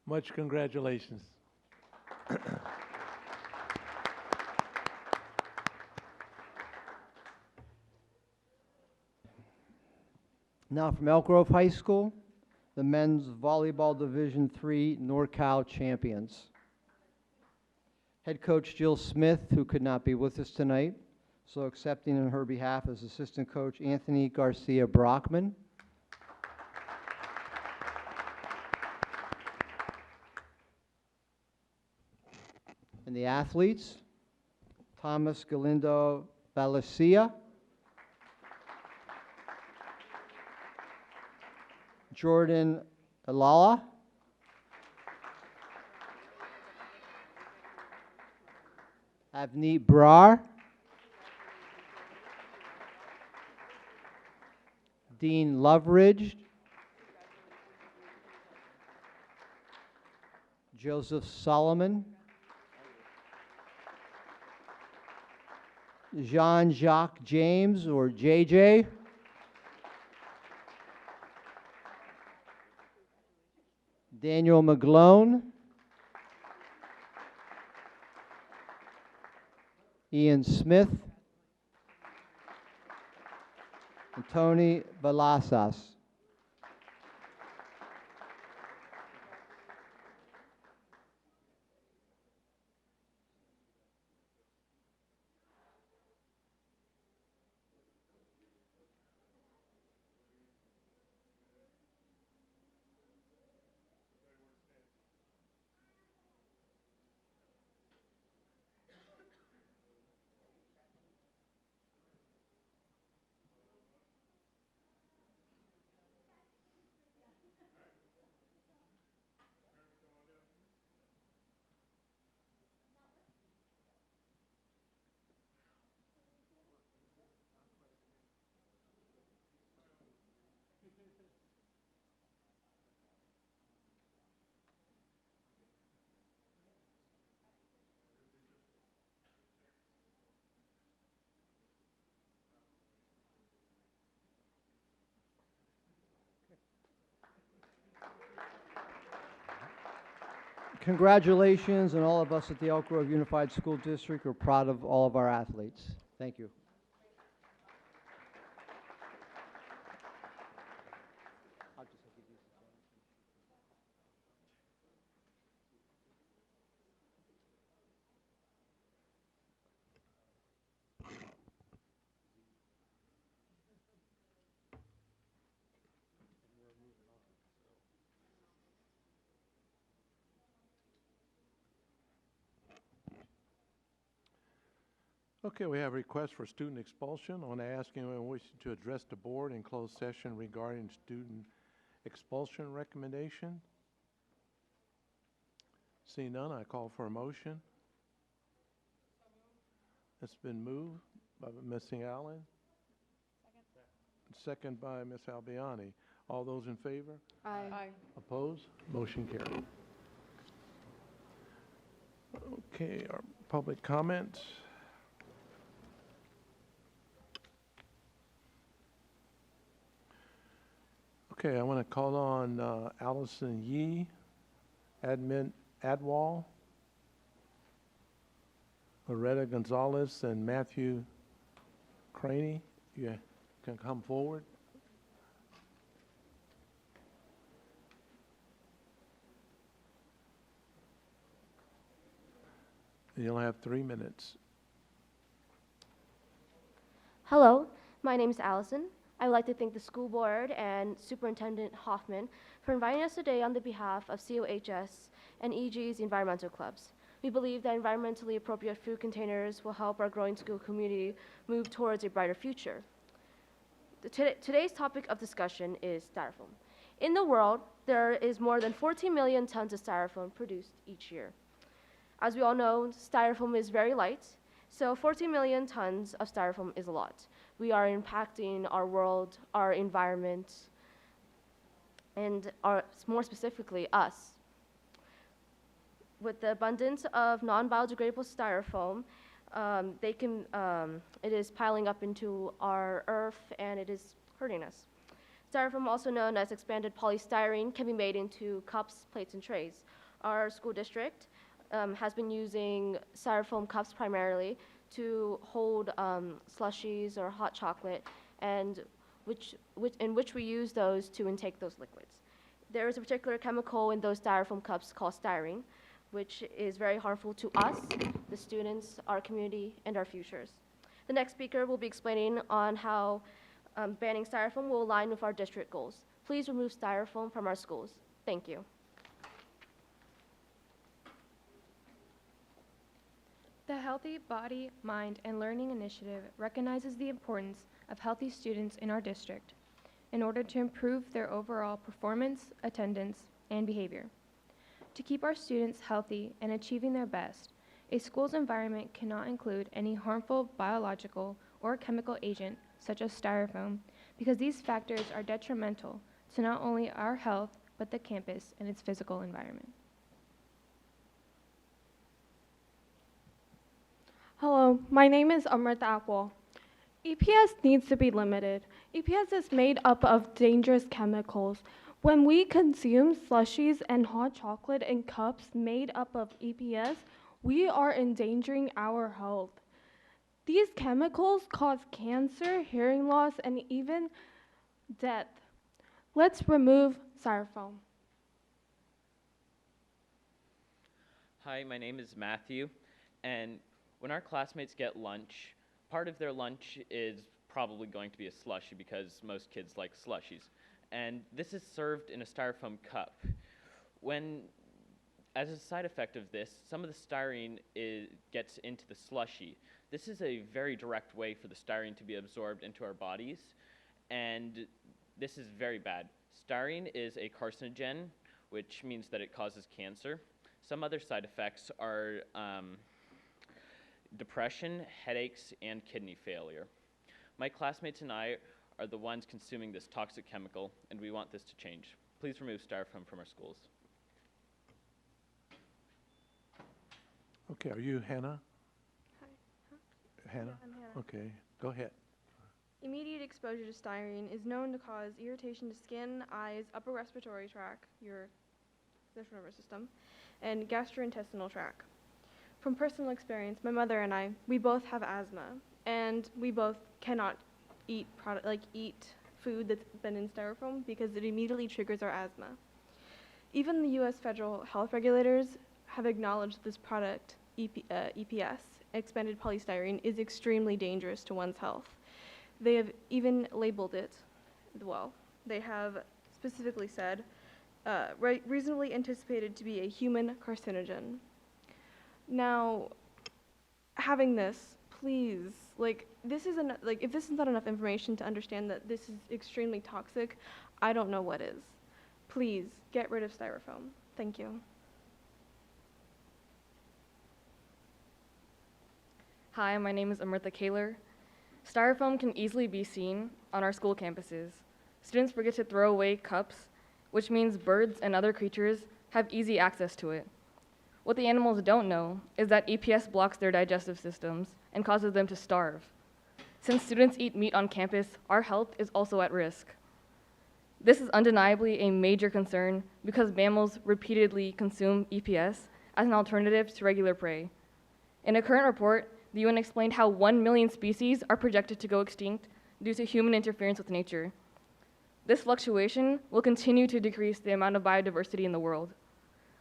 Much congratulations. Now from Elk Grove High School, the men's volleyball Division III NorCal champions. Head coach Jill Smith, who could not be with us tonight, so accepting on her behalf is assistant coach Anthony Garcia Brockman. And the athletes, Thomas Galindo Valencia, Jordan Alala, Avneet Brar, Dean Loveridge, Joseph Solomon, Jean-Jacques James, or JJ, Daniel McGlone, Ian Smith, and Tony Balasas. Congratulations, and all of us at the Elk Grove Unified School District are proud of all of our athletes. Thank you. Okay, we have a request for student expulsion. I want to ask anyone wishing to address the board in closed session regarding student expulsion recommendation. Seeing none, I call for a motion. It's been moved by Ms. Allen. Second by Ms. Albiani. All those in favor? Aye. Opposed? Motion carried. Okay, our public comments. Okay, I want to call on Allison Yee, Admin Adwal, Loretta Gonzalez, and Matthew Craney. You can come forward. You'll have 3 minutes. Hello, my name is Allison. I would like to thank the school board and Superintendent Hoffman for inviting us today on the behalf of COHS and EG's environmental clubs. We believe that environmentally appropriate food containers will help our growing school community move towards a brighter future. Today's topic of discussion is styrofoam. In the world, there is more than 14 million tons of styrofoam produced each year. As we all know, styrofoam is very light, so 14 million tons of styrofoam is a lot. We are impacting our world, our environment, and more specifically, us. With the abundance of non-biodegradable styrofoam, it is piling up into our earth and it is hurting us. Styrofoam, also known as expanded polystyrene, can be made into cups, plates, and trays. Our school district has been using styrofoam cups primarily to hold slushies or hot chocolate, and in which we use those to intake those liquids. There is a particular chemical in those styrofoam cups called styrene, which is very harmful to us, the students, our community, and our futures. The next speaker will be explaining on how banning styrofoam will align with our district goals. Please remove styrofoam from our schools. Thank you. The Healthy Body, Mind, and Learning Initiative recognizes the importance of healthy students in our district in order to improve their overall performance, attendance, and behavior. To keep our students healthy and achieving their best, a school's environment cannot include any harmful biological or chemical agent such as styrofoam, because these factors are detrimental to not only our health, but the campus and its physical environment. Hello, my name is Amrita Apple. EPS needs to be limited. EPS is made up of dangerous chemicals. When we consume slushies and hot chocolate in cups made up of EPS, we are endangering our health. These chemicals cause cancer, hearing loss, and even death. Let's remove styrofoam. Hi, my name is Matthew, and when our classmates get lunch, part of their lunch is probably going to be a slushie because most kids like slushies. And this is served in a styrofoam cup. As a side effect of this, some of the styrene gets into the slushie. This is a very direct way for the styrene to be absorbed into our bodies, and this is very bad. Styrene is a carcinogen, which means that it causes cancer. Some other side effects are depression, headaches, and kidney failure. My classmates and I are the ones consuming this toxic chemical, and we want this to change. Please remove styrofoam from our schools. Okay, are you Hannah? Hi. Hannah? Yeah, I'm Hannah. Okay, go ahead. Immediate exposure to styrene is known to cause irritation to skin, eyes, upper respiratory tract, your central nervous system, and gastrointestinal tract. From personal experience, my mother and I, we both have asthma, and we both cannot eat food that's been in styrofoam because it immediately triggers our asthma. Even the U.S. federal health regulators have acknowledged this product, EPS, expanded polystyrene, is extremely dangerous to one's health. They have even labeled it well. They have specifically said, reasonably anticipated to be a human carcinogen. Now, having this, please, if this is not enough information to understand that this is extremely toxic, I don't know what is. Please, get rid of styrofoam. Thank you. Hi, my name is Amrita Kaler. Styrofoam can easily be seen on our school campuses. Students forget to throw away cups, which means birds and other creatures have easy access to it. What the animals don't know is that EPS blocks their digestive systems and causes them to starve. Since students eat meat on campus, our health is also at risk. This is undeniably a major concern because mammals repeatedly consume EPS as an alternative to regular prey. In a current report, the UN explained how 1 million species are projected to go extinct due to human interference with nature. This fluctuation will continue to decrease the amount of biodiversity in the world.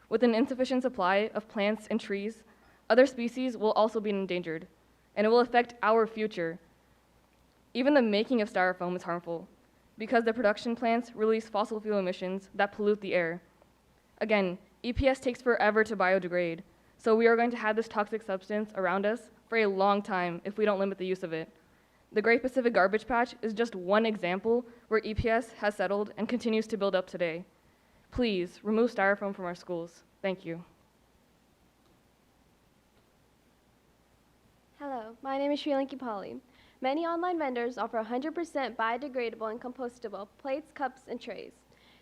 With an insufficient supply of plants and trees, other species will also be endangered, and it will affect our future. Even the making of styrofoam is harmful because the production plants release fossil fuel emissions that pollute the air. Again, EPS takes forever to biodegrade, so we are going to have this toxic substance around us for a long time if we don't limit the use of it. The Great Pacific Garbage Patch is just one example where EPS has settled and continues to build up today. Please remove styrofoam from our schools. Thank you. Hello, my name is Srilanki Pali. Many online vendors offer 100% biodegradable and compostable plates, cups, and trays.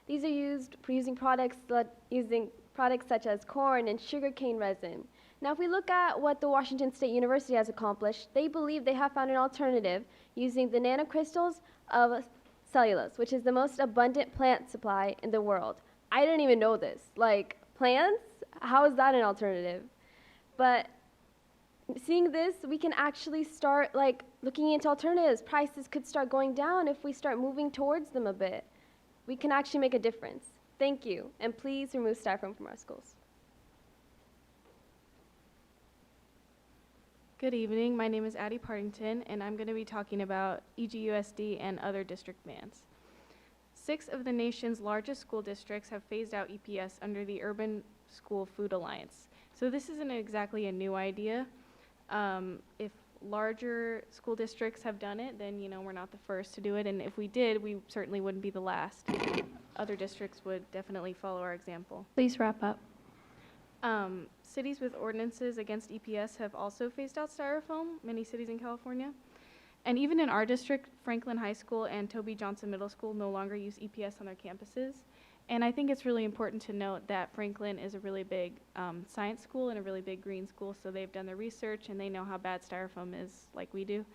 These are used for using products such as corn and sugarcane resin. Now, if we look at what the Washington State University has accomplished, they believe they have found an alternative using the nanocrystals of cellulose, which is the most abundant plant supply in the world. I didn't even know this. Like, plants? How is that an alternative? But seeing this, we can actually start looking into alternatives. Prices could start going down if we start moving towards them a bit. We can actually make a difference. Thank you, and please remove styrofoam from our schools. Good evening, my name is Addie Partington, and I'm going to be talking about EGUSD and other district bans. 6 of the nation's largest school districts have phased out EPS under the Urban School Food Alliance. So this isn't exactly a new idea. If larger school districts have done it, then we're not the first to do it, and if we did, we certainly wouldn't be the last. Other districts would definitely follow our example. Please wrap up. Cities with ordinances against EPS have also phased out styrofoam, many cities in California. And even in our district, Franklin High School and Toby Johnson Middle School no longer use EPS on their campuses. And I think it's really important to note that Franklin is a really big science school and a really big green school, so they've done their research and they know how bad styrofoam is, like we do.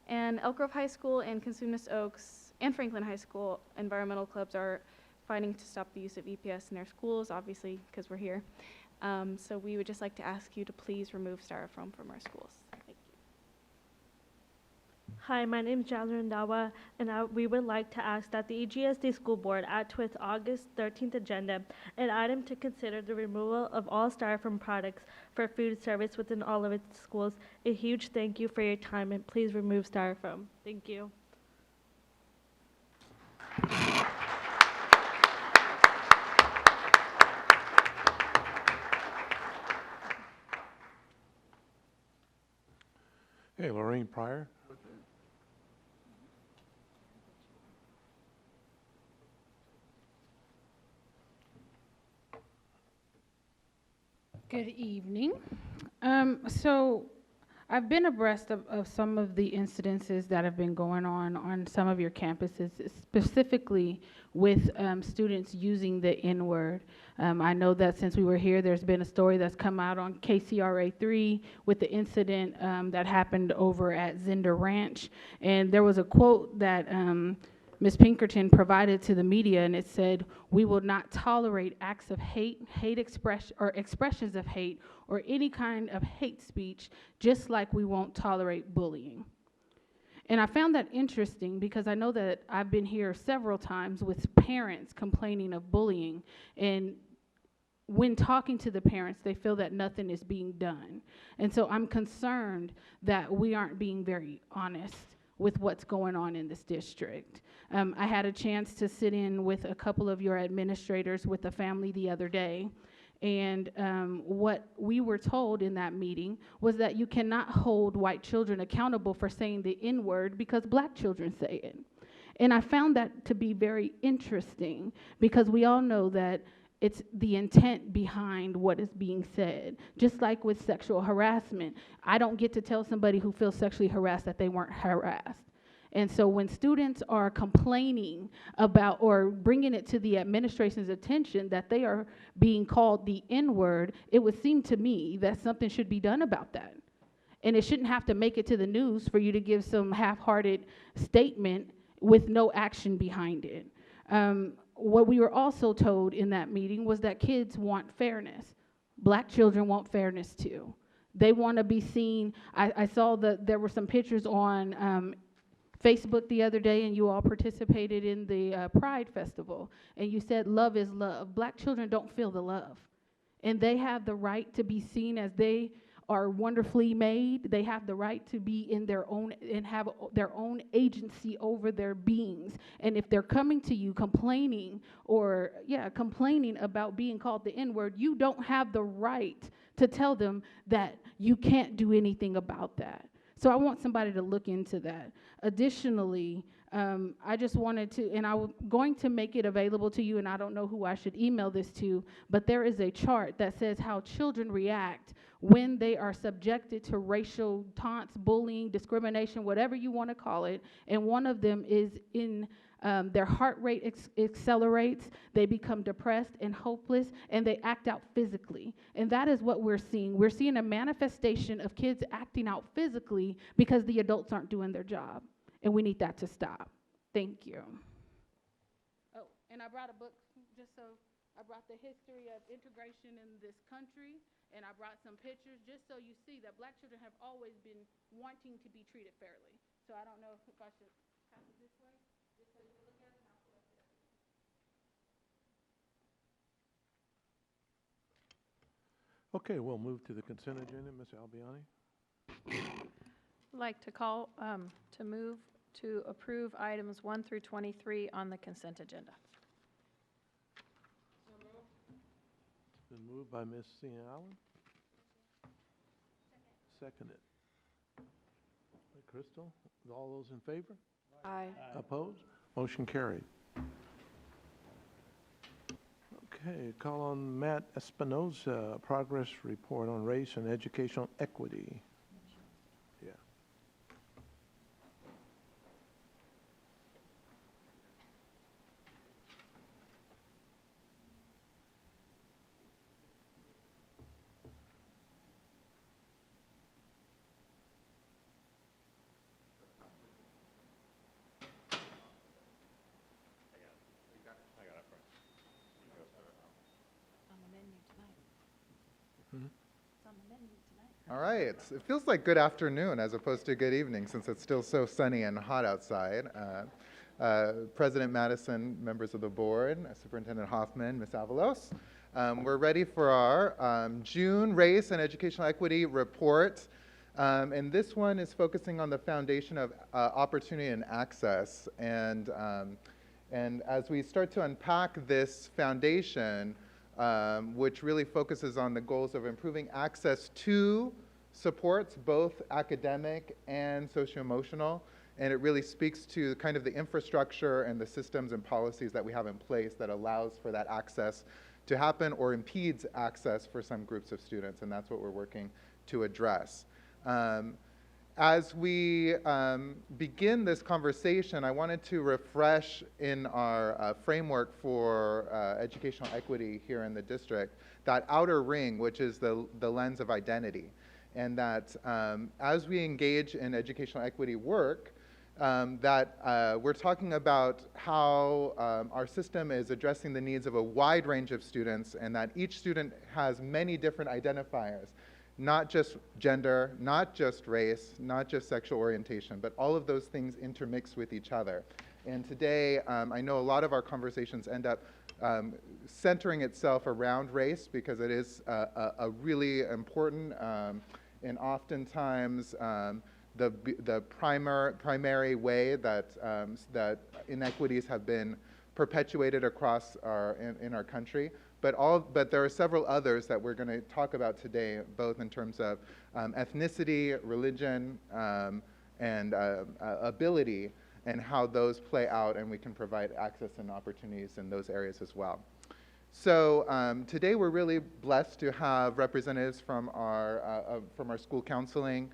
And Elk Grove High School and Cosumnes Oaks and Franklin High School environmental clubs are fighting to stop the use of EPS in their schools, obviously, because we're here. So we would just like to ask you to please remove styrofoam from our schools. Thank you. Hi, my name is Jasmine Dawa, and we would like to ask that the EGSD School Board add to its August 13th agenda an item to consider the removal of all styrofoam products for food service within all of its schools. A huge thank you for your time, and please remove styrofoam. Thank you. Okay, Lorraine Pryor. Good evening. So I've been abreast of some of the incidences that have been going on some of your campuses, specifically with students using the N-word. I know that since we were here, there's been a story that's come out on KCRA 3 with the incident that happened over at Zinder Ranch. And there was a quote that Ms. Pinkerton provided to the media, and it said, "We will not tolerate acts of hate, expressions of hate, or any kind of hate speech, just like we won't tolerate bullying." And I found that interesting because I know that I've been here several times with parents complaining of bullying, and when talking to the parents, they feel that nothing is being done. And so I'm concerned that we aren't being very honest with what's going on in this district. I had a chance to sit in with a couple of your administrators with a family the other day, and what we were told in that meeting was that you cannot hold white children accountable for saying the N-word because black children say it. And I found that to be very interesting because we all know that It's the intent behind what is being said. Just like with sexual harassment, I don't get to tell somebody who feels sexually harassed that they weren't harassed. And so when students are complaining about or bringing it to the administration's attention that they are being called the N-word, it would seem to me that something should be done about that. And it shouldn't have to make it to the news for you to give some half-hearted statement with no action behind it. What we were also told in that meeting was that kids want fairness. Black children want fairness too. They want to be seen. I saw that there were some pictures on Facebook the other day, and you all participated in the Pride Festival, and you said love is love. Black children don't feel the love, and they have the right to be seen as they are wonderfully made. They have the right to be in their own and have their own agency over their beings. And if they're coming to you complaining complaining about being called the N-word, you don't have the right to tell them that you can't do anything about that. So I want somebody to look into that. Additionally, I just wanted to, and I'm going to make it available to you, and I don't know who I should email this to, but there is a chart that says how children react when they are subjected to racial taunts, bullying, discrimination, whatever you want to call it. And one of them is in their heart rate accelerates, they become depressed and hopeless, and they act out physically. And that is what we're seeing. We're seeing a manifestation of kids acting out physically because the adults aren't doing their job. And we need that to stop. Thank you. Oh, and I brought a book just so I brought the history of integration in this country, and I brought some pictures just so you see that black children have always been wanting to be treated fairly. So I don't know if I should pass it this way, just so you can look at it, and I'll put it there. Okay, we'll move to the consent agenda. Ms. Albiani? I'd like to call, to move to approve items 1 through 23 on the consent agenda. Been moved by Ms. Cena Allen. Seconded. By Crystal. All those in favor? Aye. Opposed? Motion carried. Okay, call on Matt Espinoza, progress report on race and educational equity. Yeah. All right, it feels like good afternoon as opposed to good evening since it's still so sunny and hot outside. President Madison, members of the board, Superintendent Hoffman, Ms. Avalos. We're ready for our June Race and Educational Equity report. And this one is focusing on the foundation of opportunity and access. And as we start to unpack this foundation, which really focuses on the goals of improving access to supports, both academic and socio-emotional, and it really speaks to kind of the infrastructure and the systems and policies that we have in place that allows for that access to happen or impedes access for some groups of students, and that's what we're working to address. As we begin this conversation, I wanted to refresh in our framework for educational equity here in the district, that outer ring, which is the lens of identity. And that as we engage in educational equity work, we're talking about how our system is addressing the needs of a wide range of students, and that each student has many different identifiers. Not just gender, not just race, not just sexual orientation, but all of those things intermix with each other. And today, I know a lot of our conversations end up centering itself around race because it is a really important and oftentimes the primary way that inequities have been perpetuated across in our country. But there are several others that we're going to talk about today, both in terms of ethnicity, religion, and ability, and how those play out, and we can provide access and opportunities in those areas as well. So today we're really blessed to have representatives from our school counseling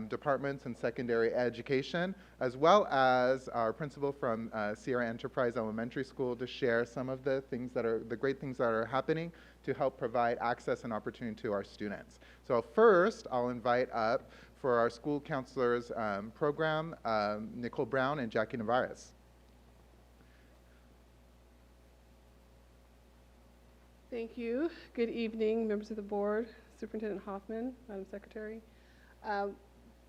departments and secondary education, as well as our principal from Sierra Enterprise Elementary School to share some of the things that are, the great things that are happening to help provide access and opportunity to our students. So first, I'll invite up for our school counselors program, Nicole Brown and Jackie Navarez. Thank you. Good evening, members of the board, Superintendent Hoffman, Madam Secretary.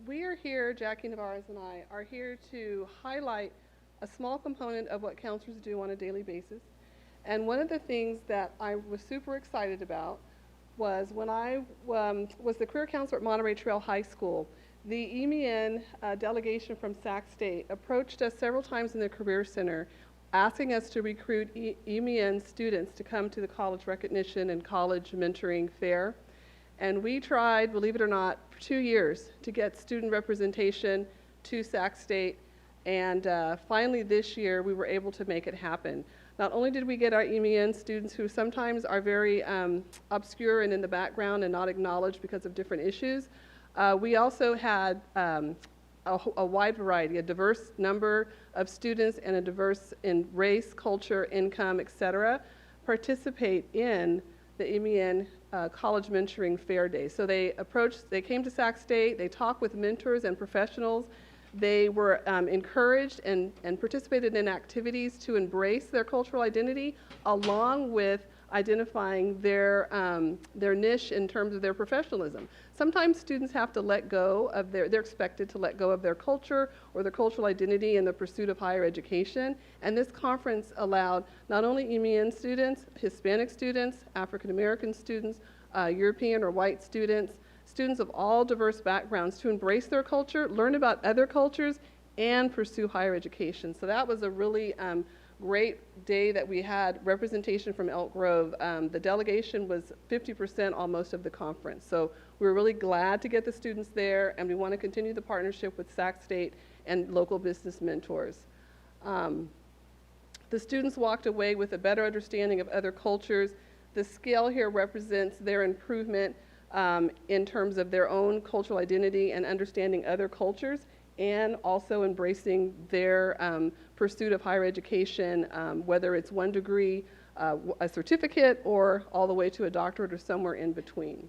We are here, Jackie Navarez and I, are here to highlight a small component of what counselors do on a daily basis. And one of the things that I was super excited about was when I was the career counselor at Monterey Trail High School, the EMEN delegation from Sac State approached us several times in the Career Center asking us to recruit EMEN students to come to the College Recognition and College Mentoring Fair. And we tried, believe it or not, for 2 years to get student representation to Sac State. And finally this year, we were able to make it happen. Not only did we get our EMEN students who sometimes are very obscure and in the background and not acknowledged because of different issues, we also had a wide variety, a diverse number of students and a diverse in race, culture, income, etc., participate in the EMEN College Mentoring Fair Day. So they came to Sac State, they talked with mentors and professionals. They were encouraged and participated in activities to embrace their cultural identity, along with identifying their niche in terms of their professionalism. Sometimes students have to let go of they're expected to let go of their culture or their cultural identity in the pursuit of higher education. And this conference allowed not only EMEN students, Hispanic students, African American students, European or white students, students of all diverse backgrounds to embrace their culture, learn about other cultures, and pursue higher education. So that was a really great day that we had representation from Elk Grove. The delegation was 50% almost of the conference. So we were really glad to get the students there, and we want to continue the partnership with Sac State and local business mentors. The students walked away with a better understanding of other cultures. The scale here represents their improvement in terms of their own cultural identity and understanding other cultures, and also embracing their pursuit of higher education, whether it's 1 degree, a certificate, or all the way to a doctorate or somewhere in between.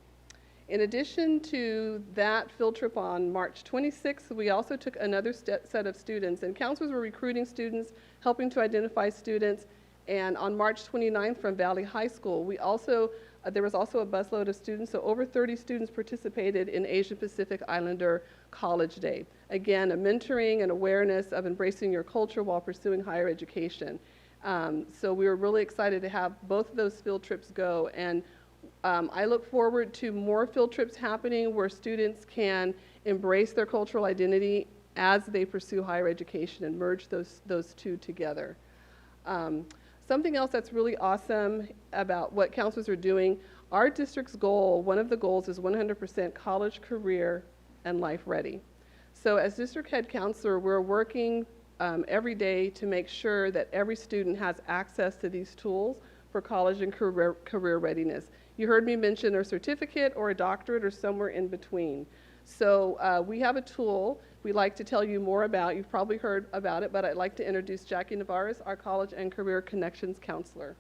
In addition to that field trip on March 26th, we also took another set of students, and counselors were recruiting students, helping to identify students. And on March 29th from Valley High School, we also there was also a busload of students, so over 30 students participated in Asian Pacific Islander College Day. Again, a mentoring and awareness of embracing your culture while pursuing higher education. So we were really excited to have both of those field trips go, and I look forward to more field trips happening where students can embrace their cultural identity as they pursue higher education and merge those two together. Something else that's really awesome about what counselors are doing, our district's goal, one of the goals is 100% college, career, and life ready. So as district head counselor, we're working every day to make sure that every student has access to these tools for college and career readiness. You heard me mention a certificate or a doctorate or somewhere in between. So we have a tool we'd like to tell you more about. You've probably heard about it, but I'd like to introduce Jackie Navarez, our College and Career Connections Counselor.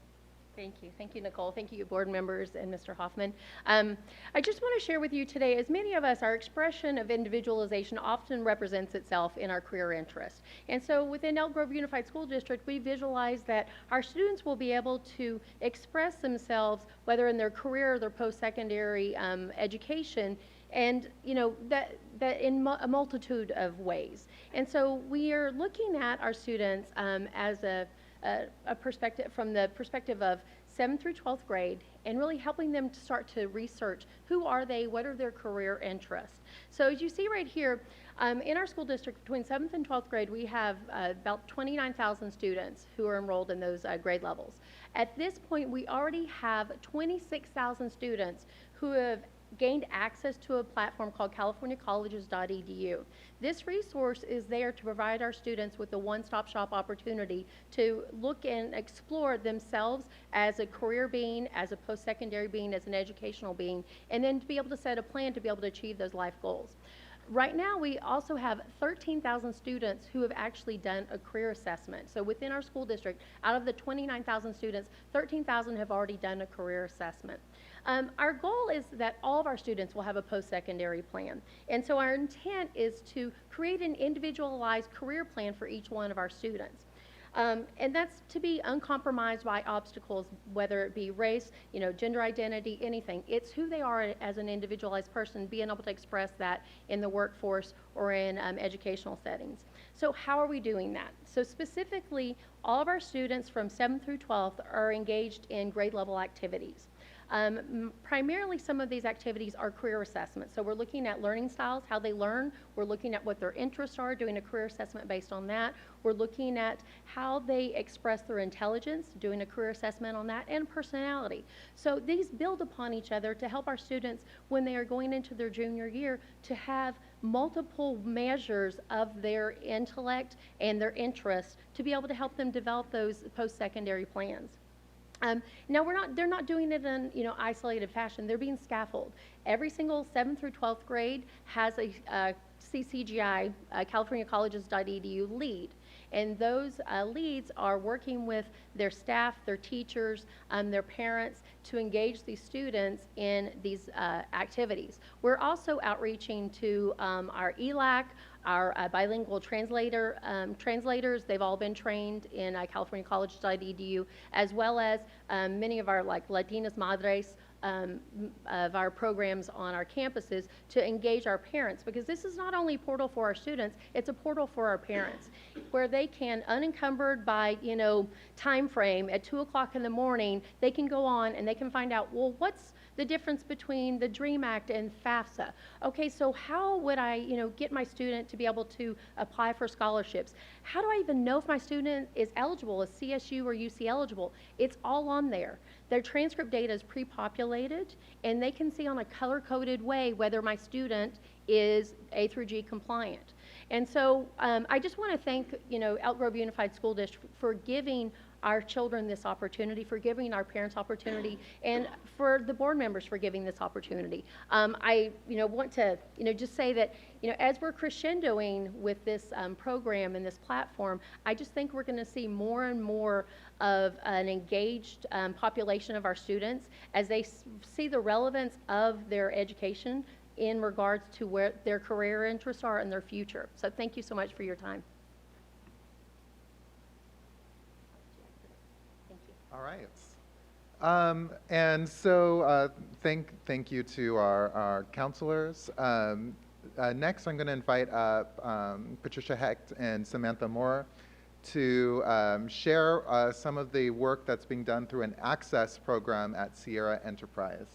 Thank you. Thank you, Nicole. Thank you, board members and Mr. Hoffman. I just want to share with you today, as many of us, our expression of individualization often represents itself in our career interest. And so within Elk Grove Unified School District, we visualize that our students will be able to express themselves, whether in their career or their post-secondary education, and that in a multitude of ways. And so we are looking at our students as a perspective, from the perspective of 7th through 12th grade, and really helping them to start to research who are they, what are their career interests. So as you see right here, in our school district between 7th and 12th grade, we have about 29,000 students who are enrolled in those grade levels. At this point, we already have 26,000 students who have gained access to a platform called californiacolleges.edu. This resource is there to provide our students with a one-stop shop opportunity to look and explore themselves as a career being, as a post-secondary being, as an educational being, and then to be able to set a plan to be able to achieve those life goals. Right now, we also have 13,000 students who have actually done a career assessment. So within our school district, out of the 29,000 students, 13,000 have already done a career assessment. Our goal is that all of our students will have a post-secondary plan. And so our intent is to create an individualized career plan for each one of our students. And that's to be uncompromised by obstacles, whether it be race, gender identity, anything. It's who they are as an individualized person, being able to express that in the workforce or in educational settings. So how are we doing that? So specifically, all of our students from 7th through 12th are engaged in grade level activities. Primarily, some of these activities are career assessments. So we're looking at learning styles, how they learn. We're looking at what their interests are, doing a career assessment based on that. We're looking at how they express their intelligence, doing a career assessment on that, and personality. So these build upon each other to help our students when they are going into their junior year to have multiple measures of their intellect and their interests to be able to help them develop those post-secondary plans. Now they're not doing it in isolated fashion. They're being scaffolded. Every single 7th through 12th grade has a CCGI, californiacolleges.edu lead. And those leads are working with their staff, their teachers, their parents to engage these students in these activities. We're also outreaching to our ELAC, our bilingual translators. They've all been trained in californiacolleges.edu, as well as many of our Latinas Madres of our programs on our campuses to engage our parents, because this is not only a portal for our students, it's a portal for our parents, where they can, unencumbered by time frame, at 2 o'clock in the morning, they can go on and they can find out, well, what's the difference between the DREAM Act and FAFSA? Okay, so how would I, get my student to be able to apply for scholarships? How do I even know if my student is eligible, is CSU or UC eligible? It's all on there. Their transcript data is pre-populated, and they can see on a color-coded way whether my student is A through G compliant. And so I just want to thank, Elk Grove Unified School District for giving our children this opportunity, for giving our parents opportunity, and for the board members for giving this opportunity. I want to just say that as we're crescendoing with this program and this platform, I just think we're going to see more and more of an engaged population of our students as they see the relevance of their education in regards to where their career interests are and their future. So thank you so much for your time. All right. And so thank you to our counselors. Next, I'm going to invite up Patricia Hecht and Samantha Moore to share some of the work that's being done through an access program at Sierra Enterprise.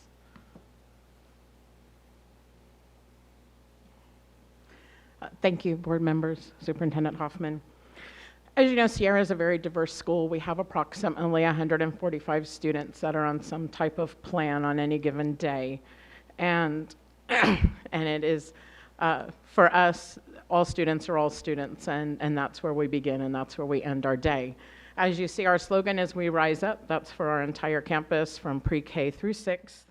Thank you, board members, Superintendent Hoffman. As you know, Sierra is a very diverse school. We have approximately 145 students that are on some type of plan on any given day. And it is, for us, all students are all students, and that's where we begin and that's where we end our day. As you see, our slogan is "We Rise Up." That's for our entire campus from pre-K through 6th.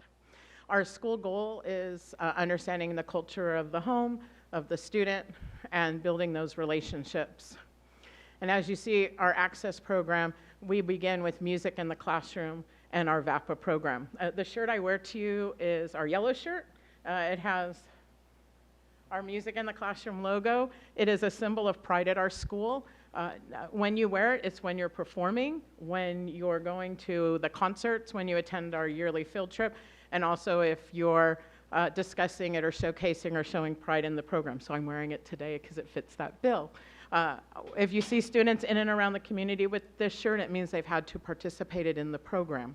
Our school goal is understanding the culture of the home, of the student, and building those relationships. And as you see, our access program, we begin with music in the classroom and our VAPA program. The shirt I wear to you is our yellow shirt. It has our music in the classroom logo. It is a symbol of pride at our school. When you wear it, it's when you're performing, when you're going to the concerts, when you attend our yearly field trip, and also if you're discussing it or showcasing or showing pride in the program. So I'm wearing it today because it fits that bill. If you see students in and around the community with this shirt, it means they've had to participate in the program.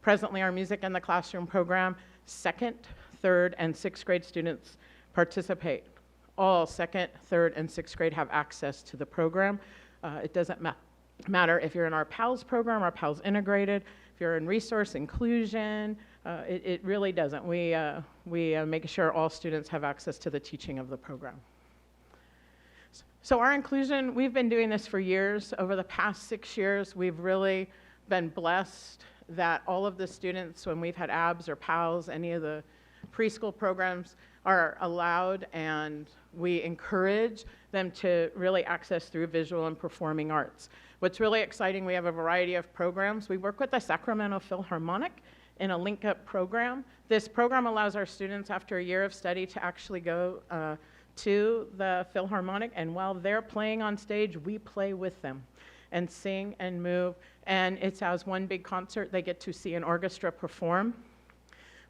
Presently, our Music in the Classroom program, 2nd, 3rd, and 6th grade students participate. All 2nd, 3rd, and 6th grade have access to the program. It doesn't matter if you're in our PALS program, our PALS integrated, if you're in resource inclusion, it really doesn't. We make sure all students have access to the teaching of the program. So our inclusion, we've been doing this for years. Over the past 6 years, we've really been blessed that all of the students, when we've had ABS or PALS, any of the preschool programs, are allowed, and we encourage them to really access through visual and performing arts. What's really exciting, we have a variety of programs. We work with the Sacramento Philharmonic in a link-up program. This program allows our students, after a year of study, to actually go to the Philharmonic, and while they're playing on stage, we play with them and sing and move, and it's as one big concert. They get to see an orchestra perform.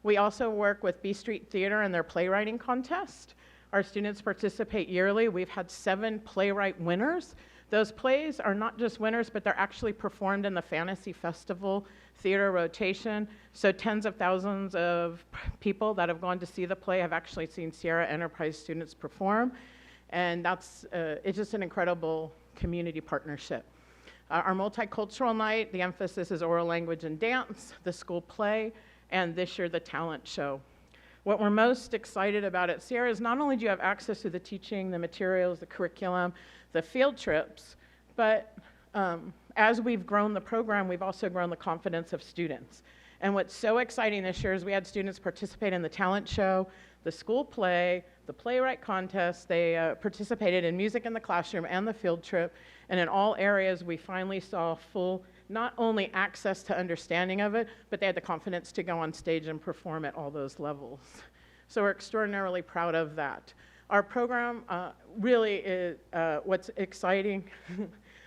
We also work with B Street Theater and their playwriting contest. Our students participate yearly. We've had 7 playwright winners. Those plays are not just winners, but they're actually performed in the Fantasy Festival theater rotation. So tens of thousands of people that have gone to see the play have actually seen Sierra Enterprise students perform. And that's, it's just an incredible community partnership. Our multicultural night, the emphasis is oral language and dance, the school play, and this year the talent show. What we're most excited about at Sierra is not only do you have access to the teaching, the materials, the curriculum, the field trips, but as we've grown the program, we've also grown the confidence of students. And what's so exciting this year is we had students participate in the talent show, the school play, the playwright contest. They participated in music in the classroom and the field trip. And in all areas, we finally saw full, not only access to understanding of it, but they had the confidence to go on stage and perform at all those levels. So we're extraordinarily proud of that. Our program really is what's exciting.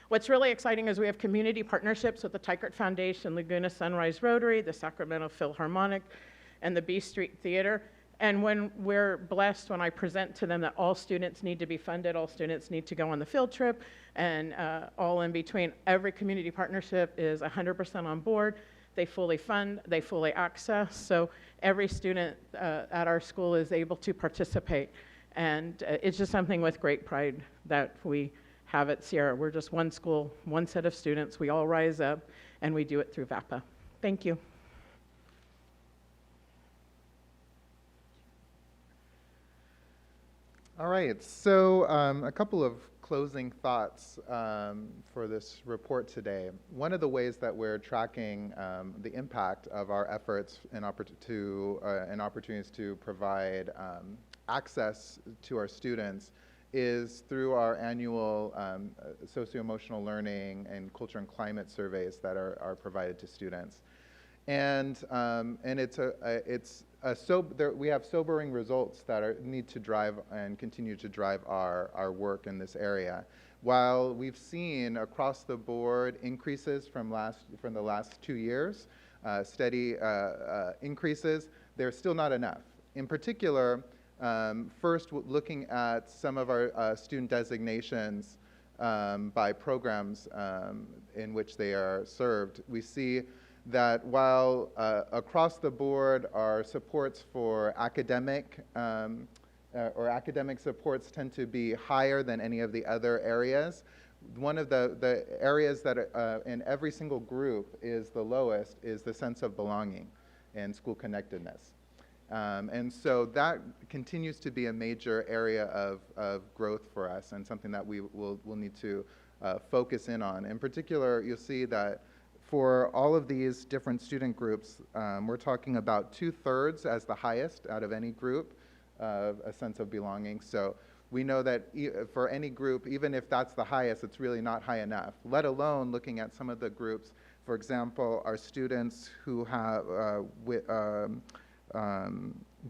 What's really exciting is we have community partnerships with the Tykert Foundation, Laguna Sunrise Rotary, the Sacramento Philharmonic, and the B Street Theater. And when we're blessed, when I present to them that all students need to be funded, all students need to go on the field trip, and all in between, every community partnership is 100% on board. They fully fund, they fully access, so every student at our school is able to participate. And it's just something with great pride that we have at Sierra. We're just one school, one set of students. We all rise up, and we do it through VAPA. Thank you. All right, so a couple of closing thoughts for this report today. One of the ways that we're tracking the impact of our efforts and opportunities to provide access to our students is through our annual socio-emotional learning and culture and climate surveys that are provided to students. And we have sobering results that need to drive and continue to drive our work in this area. While we've seen across the board increases from the last 2 years, steady increases, they're still not enough. In particular, first looking at some of our student designations by programs in which they are served, we see that while across the board our supports for academic supports tend to be higher than any of the other areas, one of the areas that in every single group is the lowest is the sense of belonging and school connectedness. And so that continues to be a major area of growth for us and something that we'll need to focus in on. In particular, you'll see that for all of these different student groups, we're talking about 2/3 as the highest out of any group of a sense of belonging. So we know that for any group, even if that's the highest, it's really not high enough, let alone looking at some of the groups. For example, our students who have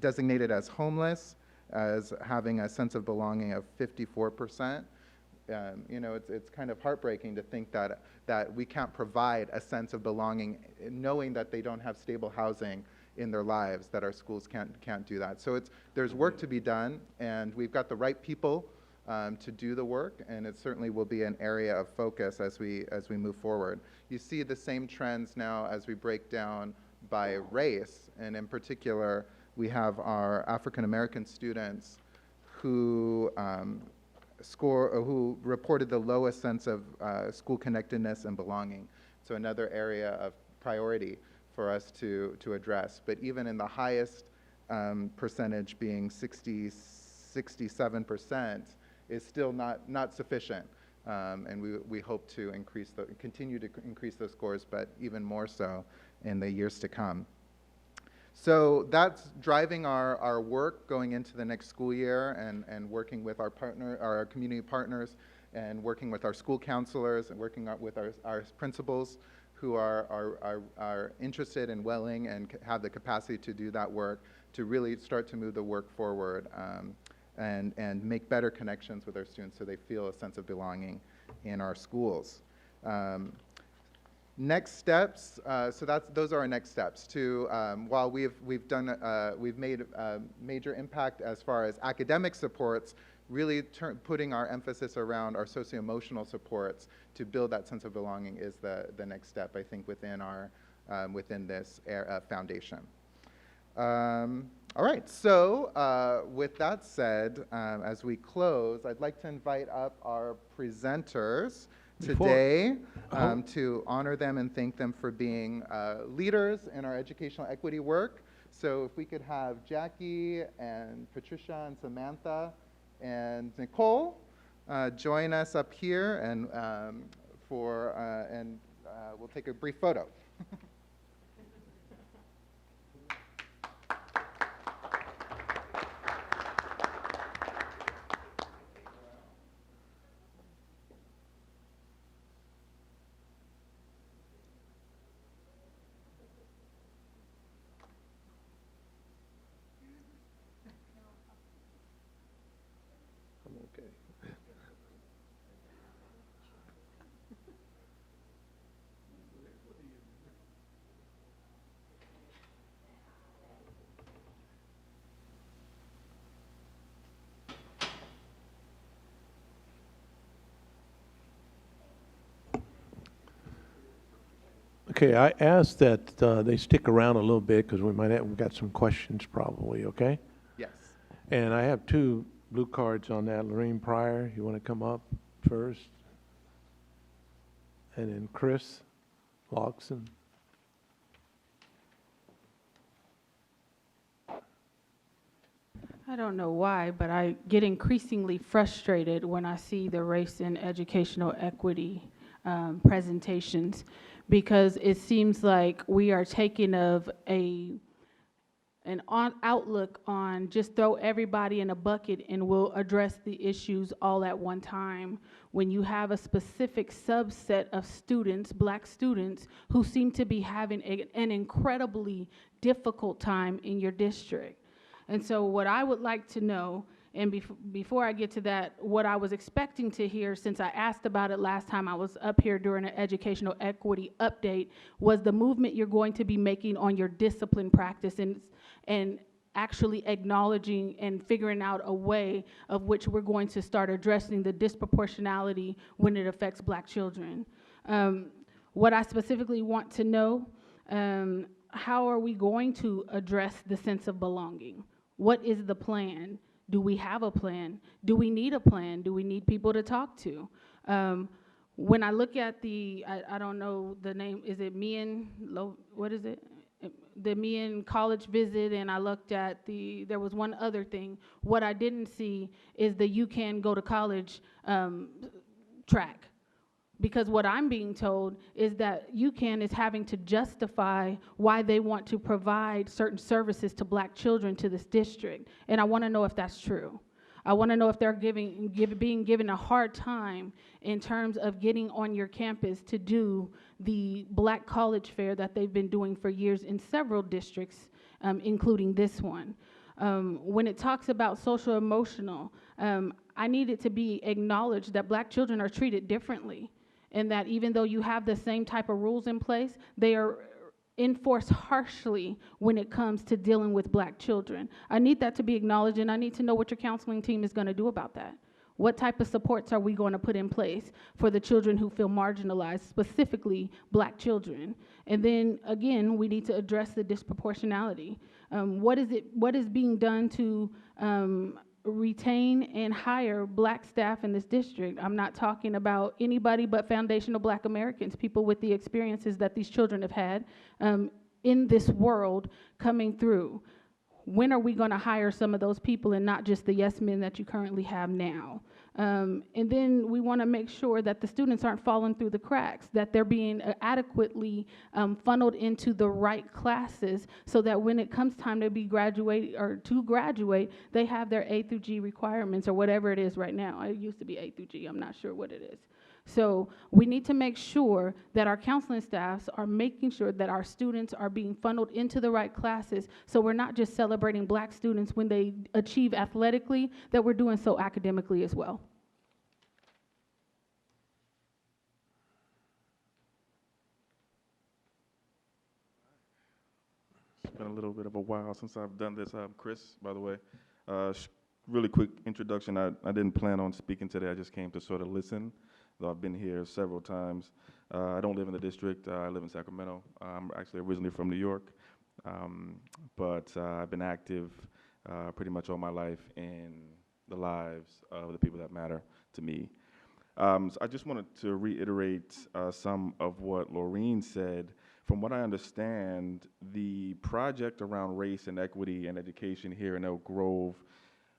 designated as homeless as having a sense of belonging of 54%. You know, it's kind of heartbreaking to think that we can't provide a sense of belonging, knowing that they don't have stable housing in their lives, that our schools can't do that. So there's work to be done, and we've got the right people to do the work, and it certainly will be an area of focus as we move forward. You see the same trends now as we break down by race, and in particular, we have our African American students who who reported the lowest sense of school connectedness and belonging. So another area of priority for us to address. But even in the highest percentage, being 67%, is still not sufficient. And we hope to continue to increase those scores, but even more so in the years to come. So that's driving our work going into the next school year, and working with our community partners, and working with our school counselors, and working with our principals who are interested and willing and have the capacity to do that work, to really start to move the work forward, and make better connections with our students so they feel a sense of belonging in our schools. Next steps, so those are our next steps. While we've made a major impact as far as academic supports, really putting our emphasis around our socio-emotional supports to build that sense of belonging is the next step, I think, within this foundation. All right, so with that said, as we close, I'd like to invite up our presenters today to honor them and thank them for being leaders in our educational equity work. So if we could have Jackie and Patricia and Samantha and Nicole join us up here, and we'll take a brief photo. Okay, I asked that they stick around a little bit because we've got some questions probably, okay? Yes. And I have 2 blue cards on that. Lorraine Pryor, you want to come up first? And then Chris Loxon. I don't know why, but I get increasingly frustrated when I see the race and educational equity presentations, because it seems like we are taking of an outlook on just throw everybody in a bucket and we'll address the issues all at one time, when you have a specific subset of students, Black students, who seem to be having an incredibly difficult time in your district. And so what I would like to know, and before I get to that, what I was expecting to hear, since I asked about it last time I was up here during an educational equity update, was the movement you're going to be making on your discipline practice, and actually acknowledging and figuring out a way of which we're going to start addressing the disproportionality when it affects Black children. What I specifically want to know, how are we going to address the sense of belonging? What is the plan? Do we have a plan? Do we need a plan? Do we need people to talk to? When I look at I don't know the name, is it what is it? The Meehan College visit, and I looked at there was one other thing. What I didn't see is the You Can Go to College track. Because what I'm being told is that UCAN is having to justify why they want to provide certain services to Black children to this district. And I want to know if that's true. I want to know if they're being given a hard time in terms of getting on your campus to do the Black college fair that they've been doing for years in several districts, including this one. When it talks about social emotional, I need it to be acknowledged that Black children are treated differently. And that even though you have the same type of rules in place, they are enforced harshly when it comes to dealing with Black children. I need that to be acknowledged, and I need to know what your counseling team is going to do about that. What type of supports are we going to put in place for the children who feel marginalized, specifically Black children? And then, again, we need to address the disproportionality. What is being done to retain and hire black staff in this district. I'm not talking about anybody but foundational black Americans, people with the experiences that these children have had in this world coming through. When are we going to hire some of those people and not just the yes men that you currently have now? And then we want to make sure that the students aren't falling through the cracks, that they're being adequately funneled into the right classes so that when it comes time to graduate, they have their A through G requirements or whatever it is right now. It used to be A through G. I'm not sure what it is. So we need to make sure that our counseling staffs are making sure that our students are being funneled into the right classes, so we're not just celebrating black students when they achieve athletically, that we're doing so academically as well. It's been a little bit of a while since I've done this. Chris, by the way. Really quick introduction. I didn't plan on speaking today. I just came to sort of listen, though I've been here several times. I don't live in the district. I live in Sacramento. I'm actually originally from New York, but I've been active pretty much all my life in the lives of the people that matter to me. So I just wanted to reiterate some of what Laureen said. From what I understand, the project around race and equity and education here in Elk Grove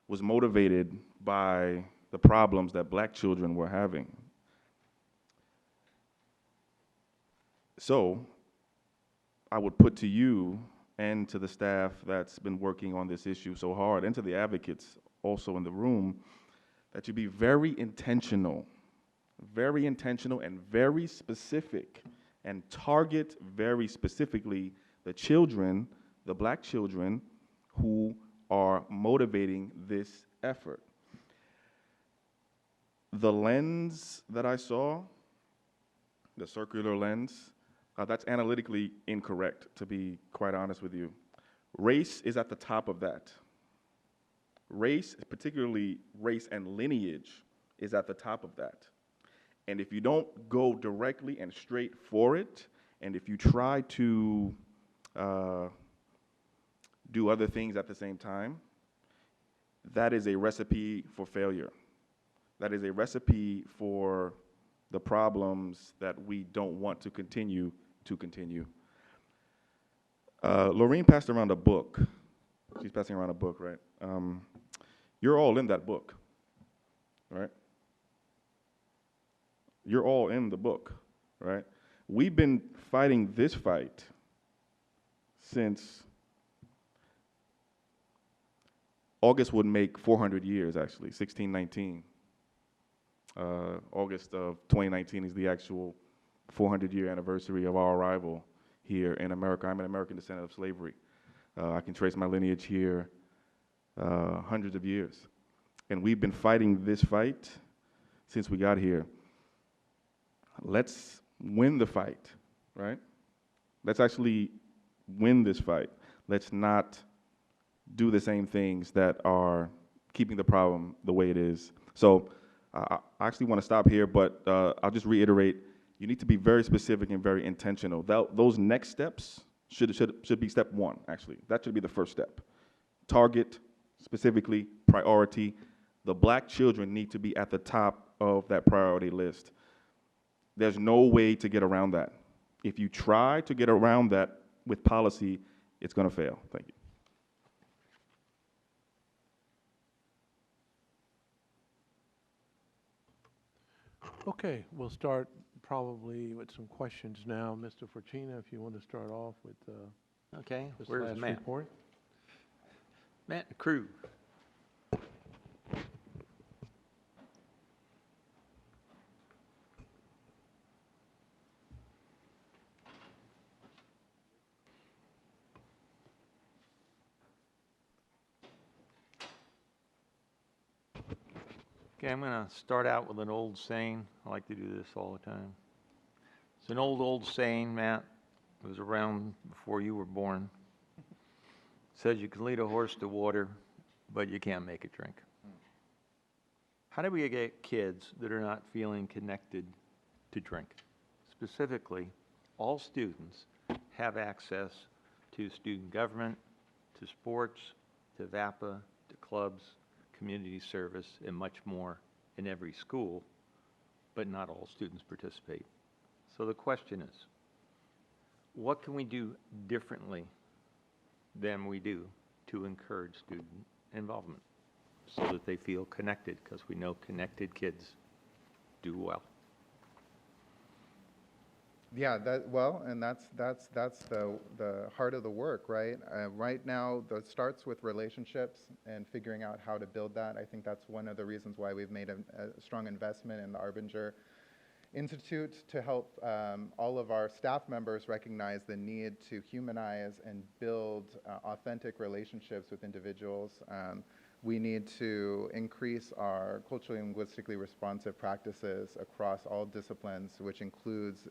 was motivated by the problems that black children were having. So I would put to you and to the staff that's been working on this issue so hard, and to the advocates also in the room, that you be very intentional and very specific, and target very specifically the children, the black children, who are motivating this effort. The lens that I saw, the circular lens, that's analytically incorrect, to be quite honest with you. Race is at the top of that. Race, particularly race and lineage, is at the top of that. And if you don't go directly and straight for it, and if you try to do other things at the same time, that is a recipe for failure. That is a recipe for the problems that we don't want to continue. Laureen passed around a book. She's passing around a book, right? You're all in that book, right? You're all in the book, right? We've been fighting this fight since August would make 400 years, actually, 1619. August of 2019 is the actual 400-year anniversary of our arrival here in America. I'm an American descendant of slavery. I can trace my lineage here hundreds of years. And we've been fighting this fight since we got here. Let's win the fight, right? Let's actually win this fight. Let's not do the same things that are keeping the problem the way it is. So I actually want to stop here, but I'll just reiterate, you need to be very specific and very intentional. Those next steps should be step one, actually. That should be the first step. Target, specifically, priority. The black children need to be at the top of that priority list. There's no way to get around that. If you try to get around that with policy, it's going to fail. Thank you. Okay, we'll start probably with some questions now. Mr. Fortuna, if you want to start off with okay, this where's last Matt? report. Matt and crew. Okay, I'm going to start out with an old saying. I like to do this all the time. It's an old saying, Matt. It was around before you were born. It says you can lead a horse to water, but you can't make it drink. How do we get kids that are not feeling connected to drink? Specifically, all students have access to student government, to sports, to VAPA, to clubs, community service, and much more in every school, but not all students participate. So the question is, what can we do differently than we do to encourage student involvement so that they feel connected? Because we know connected kids do well. Yeah, and that's the heart of the work, right? Right now, it starts with relationships and figuring out how to build that. I think that's one of the reasons why we've made a strong investment in the Arbinger Institute to help all of our staff members recognize the need to humanize and build authentic relationships with individuals. We need to increase our culturally and linguistically responsive practices across all disciplines, which includes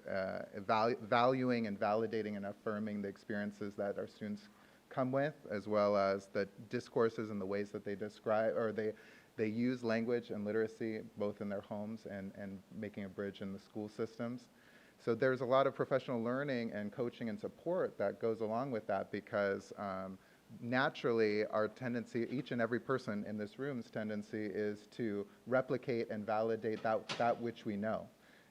valuing and validating and affirming the experiences that our students come with, as well as the discourses and the ways that they describe, or they use language and literacy both in their homes and making a bridge in the school systems. So there's a lot of professional learning and coaching and support that goes along with that, because naturally our tendency, each and every person in this room's tendency, is to replicate and validate that which we know.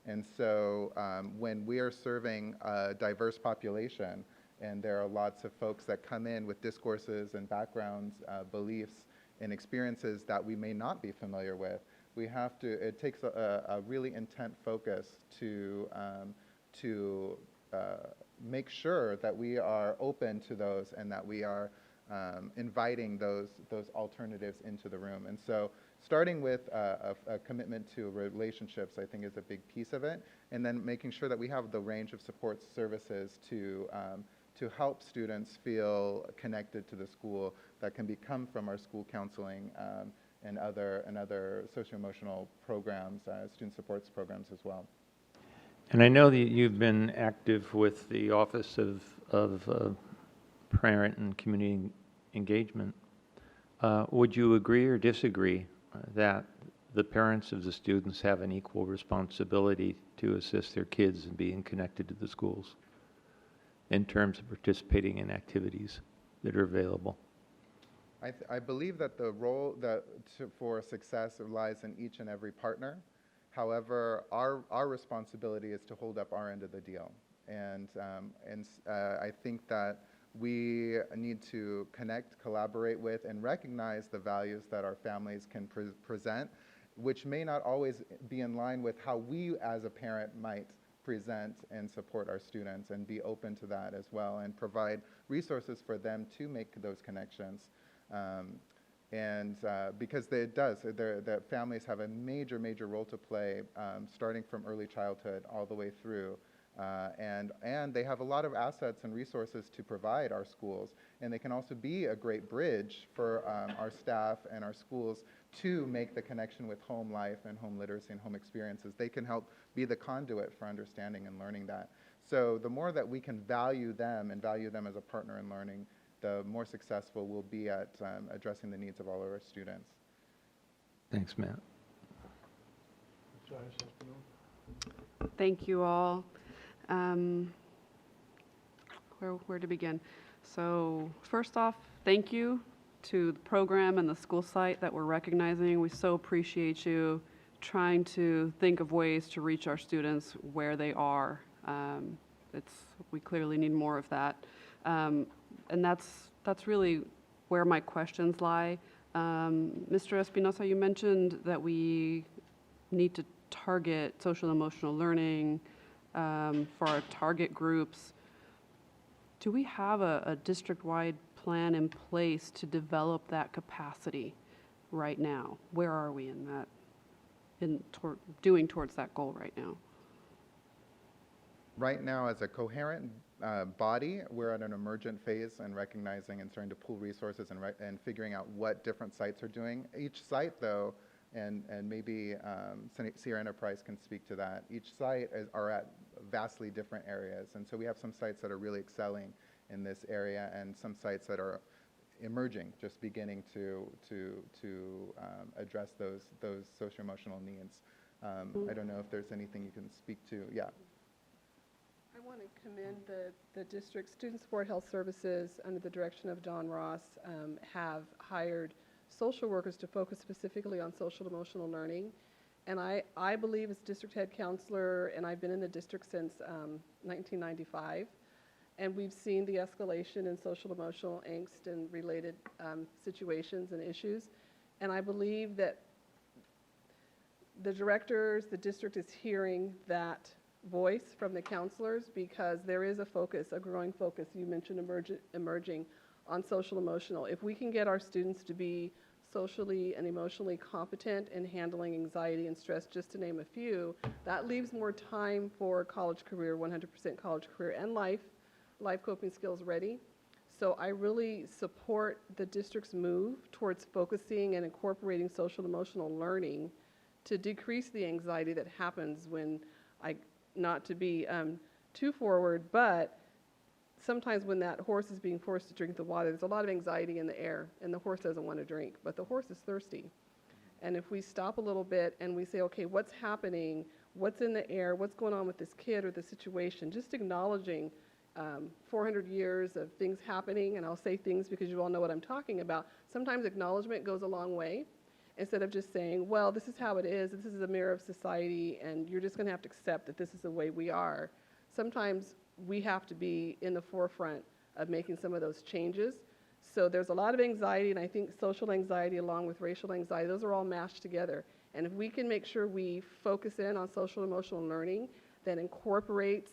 And so when we are serving a diverse population, and there are lots of folks that come in with discourses and backgrounds, beliefs, and experiences that we may not be familiar with, we have to, it takes a really intent focus to make sure that we are open to those and that we are inviting those alternatives into the room. And so starting with a commitment to relationships, I think, is a big piece of it, and then making sure that we have the range of support services to help students feel connected to the school that can come from our school counseling and other socio-emotional programs, student supports programs as well. And I know that you've been active with the Office of Parent and Community Engagement. Would you agree or disagree that the parents of the students have an equal responsibility to assist their kids in being connected to the schools in terms of participating in activities that are available? I believe that the role for success lies in each and every partner. However, our responsibility is to hold up our end of the deal. And I think that we need to connect, collaborate with, and recognize the values that our families can present, which may not always be in line with how we as a parent might present and support our students, and be open to that as well, and provide resources for them to make those connections. Because the families have a major role to play, starting from early childhood all the way through. And they have a lot of assets and resources to provide our schools, and they can also be a great bridge for our staff and our schools to make the connection with home life and home literacy and home experiences. They can help be the conduit for understanding and learning that. So the more that we can value them and value them as a partner in learning, the more successful we'll be at addressing the needs of all of our students. Thanks, Matt. Thank you all. Where to begin? So first off, thank you to the program and the school site that we're recognizing. We so appreciate you trying to think of ways to reach our students where they are. We clearly need more of that. And that's really where my questions lie. Mr. Espinosa, you mentioned that we need to target social and emotional learning for our target groups. Do we have a district-wide plan in place to develop that capacity right now? Where are we in that, doing towards that goal right now? Right now, as a coherent body, we're at an emergent phase and recognizing and starting to pool resources and figuring out what different sites are doing. Each site, though, and maybe Sierra Enterprise can speak to that, each site are at vastly different areas. And so we have some sites that are really excelling in this area, and some sites that are emerging, just beginning to address those socio-emotional needs. I don't know if there's anything you can speak to. Yeah. I want to commend the district Student Support Health Services under the direction of Don Ross have hired social workers to focus specifically on social emotional learning. And I believe as district head counselor, and I've been in the district since 1995, and we've seen the escalation in social emotional angst and related situations and issues. And I believe that the directors, the district is hearing that voice from the counselors, because there is a focus, a growing focus, you mentioned emerging on social emotional. If we can get our students to be socially and emotionally competent in handling anxiety and stress, just to name a few, that leaves more time for college career, 100% college career, and life coping skills ready. So I really support the district's move towards focusing and incorporating social emotional learning to decrease the anxiety that happens when, not to be too forward, but sometimes when that horse is being forced to drink the water, there's a lot of anxiety in the air, and the horse doesn't want to drink, but the horse is thirsty. And if we stop a little bit and we say, okay, what's happening, what's in the air, what's going on with this kid or the situation, just acknowledging 400 years of things happening, and I'll say things because you all know what I'm talking about. Sometimes acknowledgement goes a long way, instead of just saying, well, this is how it is, this is a mirror of society, and you're just going to have to accept that this is the way we are. Sometimes we have to be in the forefront of making some of those changes. So there's a lot of anxiety, and I think social anxiety along with racial anxiety, those are all mashed together. And if we can make sure we focus in on social emotional learning that incorporates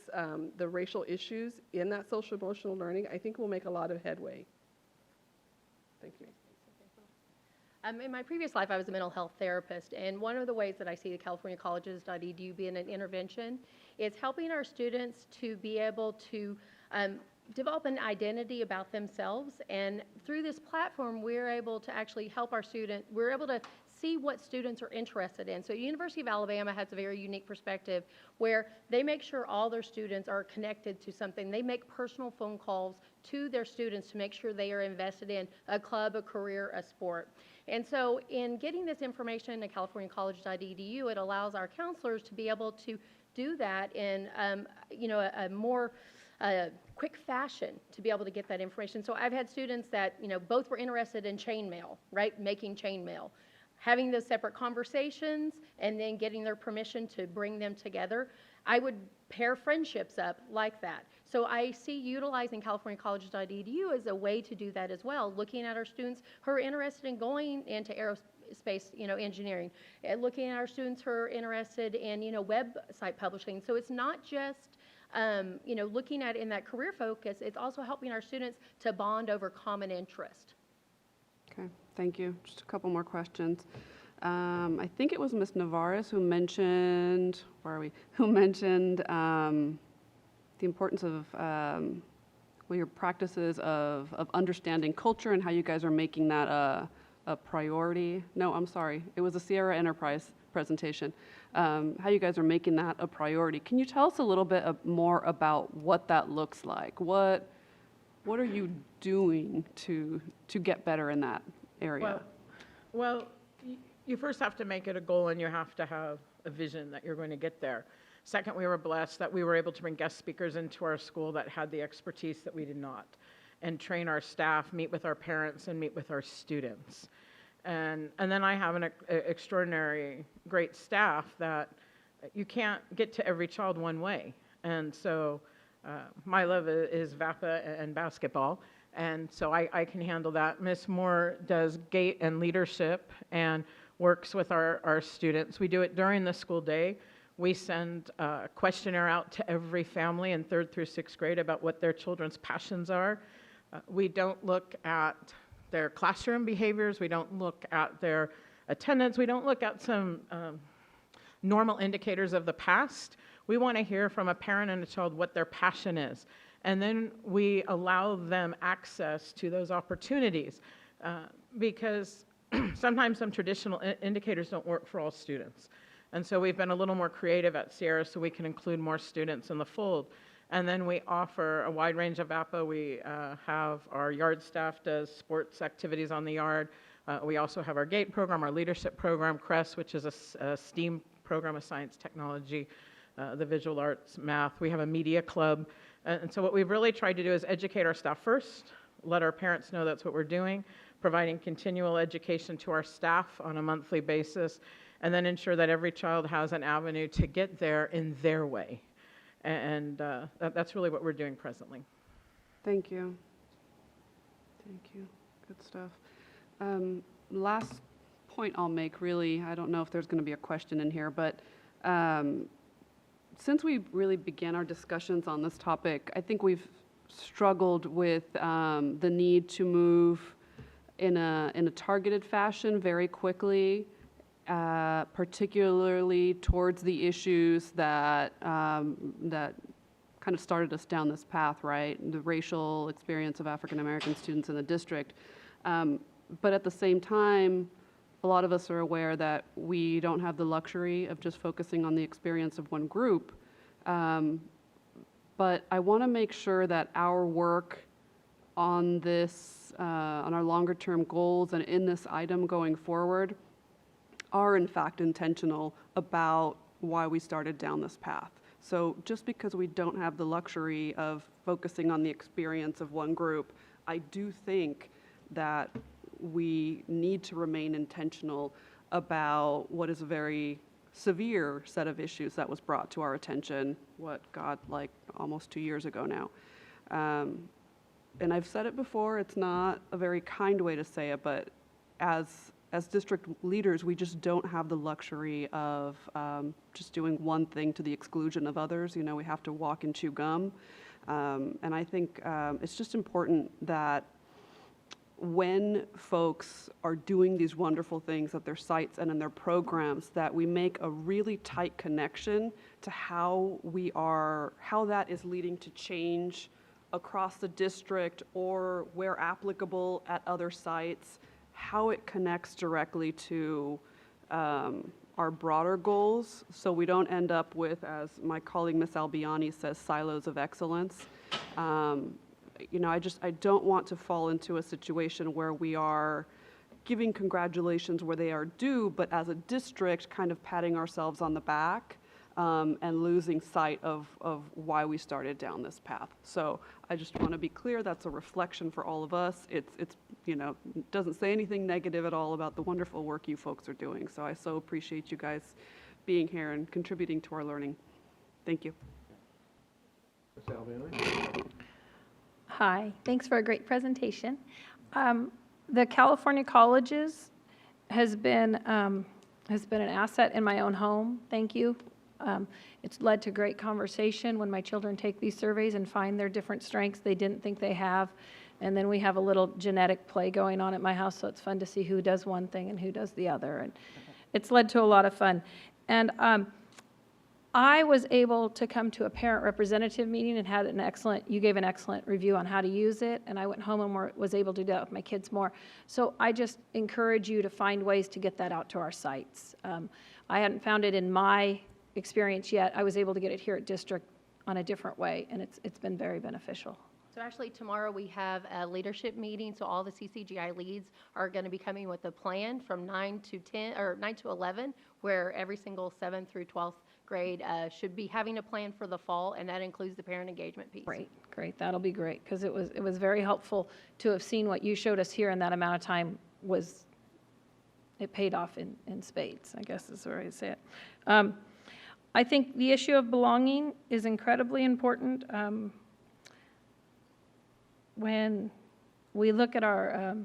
the racial issues in that social emotional learning, I think we'll make a lot of headway. Thank you. In my previous life, I was a mental health therapist, and one of the ways that I see the California Colleges.edu being an intervention is helping our students to be able to develop an identity about themselves. And through this platform, we're able to actually help our students. We're able to see what students are interested in. So University of Alabama has a very unique perspective where they make sure all their students are connected to something. They make personal phone calls to their students to make sure they are invested in a club, a career, a sport. And so in getting this information at CaliforniaCollege.edu, it allows our counselors to be able to do that in a more quick fashion to be able to get that information. So I've had students that both were interested in chainmail, right? Making chainmail. Having those separate conversations and then getting their permission to bring them together. I would pair friendships up like that. So I see utilizing CaliforniaCollege.edu as a way to do that as well, looking at our students who are interested in going into aerospace, engineering, looking at our students who are interested in, website publishing. So it's not just, looking at in that career focus, it's also helping our students to bond over common interest. Okay, thank you. Just a couple more questions. I think it was Ms. Navarez who mentioned, Who mentioned the importance of your practices of understanding culture and how you guys are making that a priority. No, I'm sorry. It was a Sierra Enterprise presentation. How you guys are making that a priority. Can you tell us a little bit more about what that looks like? What are you doing to get better in that area? Well, you first have to make it a goal, and you have to have a vision that you're going to get there. Second, we were blessed that we were able to bring guest speakers into our school that had the expertise that we did not, and train our staff, meet with our parents, and meet with our students. And then I have an extraordinary, great staff that you can't get to every child one way. And so my love is VAPA and basketball, and so I can handle that. Ms. Moore does GATE and leadership and works with our students. We do it during the school day. We send a questionnaire out to every family in 3rd through 6th grade about what their children's passions are. We don't look at their classroom behaviors. We don't look at their attendance. We don't look at some normal indicators of the past. We want to hear from a parent and a child what their passion is. And then we allow them access to those opportunities because sometimes some traditional indicators don't work for all students. And so we've been a little more creative at Sierra so we can include more students in the fold. And then we offer a wide range of APA. We have our yard staff does sports activities on the yard. We also have our GATE program, our leadership program, CRESS, which is a STEAM program of science, technology, the visual arts, math. We have a media club. And so what we've really tried to do is educate our staff first, let our parents know that's what we're doing, providing continual education to our staff on a monthly basis, and then ensure that every child has an avenue to get there in their way. And that's really what we're doing presently. Thank you. Thank you. Good stuff. Last point I'll make, really, I don't know if there's going to be a question in here, but since we really began our discussions on this topic, I think we've struggled with the need to move in a targeted fashion very quickly, particularly towards the issues that that kind of started us down this path, right? The racial experience of African American students in the district. But at the same time, a lot of us are aware that we don't have the luxury of just focusing on the experience of one group. But I want to make sure that our work on this, on our longer term goals and in this item going forward are in fact intentional about why we started down this path. So just because we don't have the luxury of focusing on the experience of one group, I do think that we need to remain intentional about what is a very severe set of issues that was brought to our attention, like almost 2 years ago now. And I've said it before, it's not a very kind way to say it, but as district leaders, we just don't have the luxury of just doing one thing to the exclusion of others. You know, we have to walk and chew gum. And I think it's just important that when folks are doing these wonderful things at their sites and in their programs, that we make a really tight connection to how that is leading to change across the district or where applicable at other sites, how it connects directly to our broader goals, so we don't end up with, as my colleague Ms. Albiani says, silos of excellence. You know, I don't want to fall into a situation where we are giving congratulations where they are due, but as a district kind of patting ourselves on the back and losing sight of why we started down this path. So I just want to be clear, that's a reflection for all of us. It's you know, doesn't say anything negative at all about the wonderful work you folks are doing. So I so appreciate you guys being here and contributing to our learning. Thank you. Ms. Albiani? Hi, thanks for a great presentation. The California Colleges has been an asset in my own home. Thank you. It's led to great conversation when my children take these surveys and find their different strengths they didn't think they have. And then we have a little genetic play going on at my house, so it's fun to see who does one thing and who does the other. And it's led to a lot of fun. And I was able to come to a parent representative meeting and had you gave an excellent review on how to use it, and I went home and was able to do that with my kids more. So I just encourage you to find ways to get that out to our sites. I hadn't found it in my experience yet. I was able to get it here at district on a different way, and it's been very beneficial. So actually tomorrow we have a leadership meeting, so all the CCGI leads are going to be coming with a plan from 9 to 11, where every single 7th through 12th grade should be having a plan for the fall, and that includes the parent engagement piece. Great, that'll be great, because it was very helpful to have seen what you showed us here in that amount of time. It paid off in spades, I guess is the way to say it. I think the issue of belonging is incredibly important. When we look at our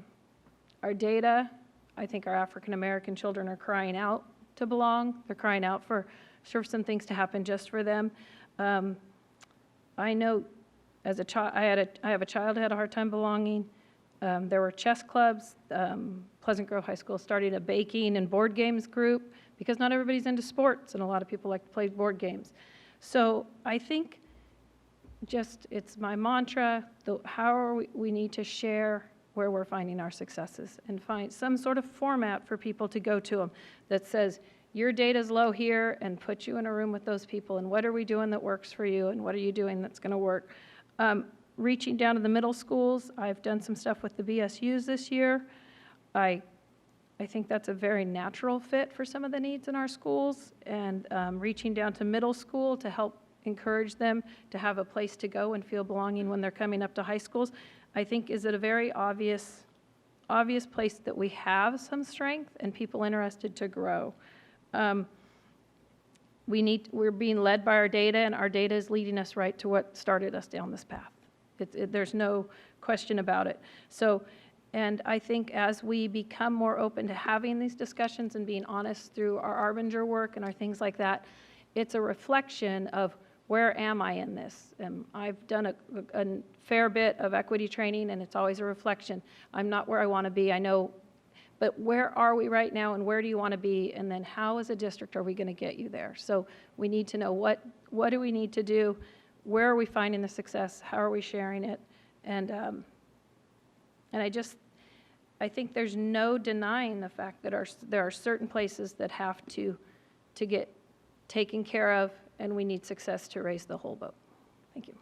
data, I think our African American children are crying out to belong. They're crying out for some things to happen just for them. I know as a child, I have a child who had a hard time belonging. There were chess clubs. Pleasant Grove High School started a baking and board games group because not everybody's into sports and a lot of people like to play board games. So I think it's my mantra, we need to share where we're finding our successes and find some sort of format for people to go to them that says, your data's low here, and put you in a room with those people, and what are we doing that works for you, and what are you doing that's going to work? Reaching down to the middle schools, I've done some stuff with the BSUs this year. I think that's a very natural fit for some of the needs in our schools, and reaching down to middle school to help encourage them to have a place to go and feel belonging when they're coming up to high schools, I think is it a very obvious place that we have some strength and people interested to grow. We're being led by our data, and our data is leading us right to what started us down this path. There's no question about it. So, and I think as we become more open to having these discussions and being honest through our Arbinger work and our things like that, it's a reflection of where am I in this? I've done a fair bit of equity training, and it's always a reflection. I'm not where I want to be, I know, but where are we right now, and where do you want to be? And then how, as a district, are we going to get you there? So we need to know what do we need to do? Where are we finding the success? How are we sharing it? And I think there's no denying the fact that there are certain places that have to get taken care of, and we need success to raise the whole boat. Thank you.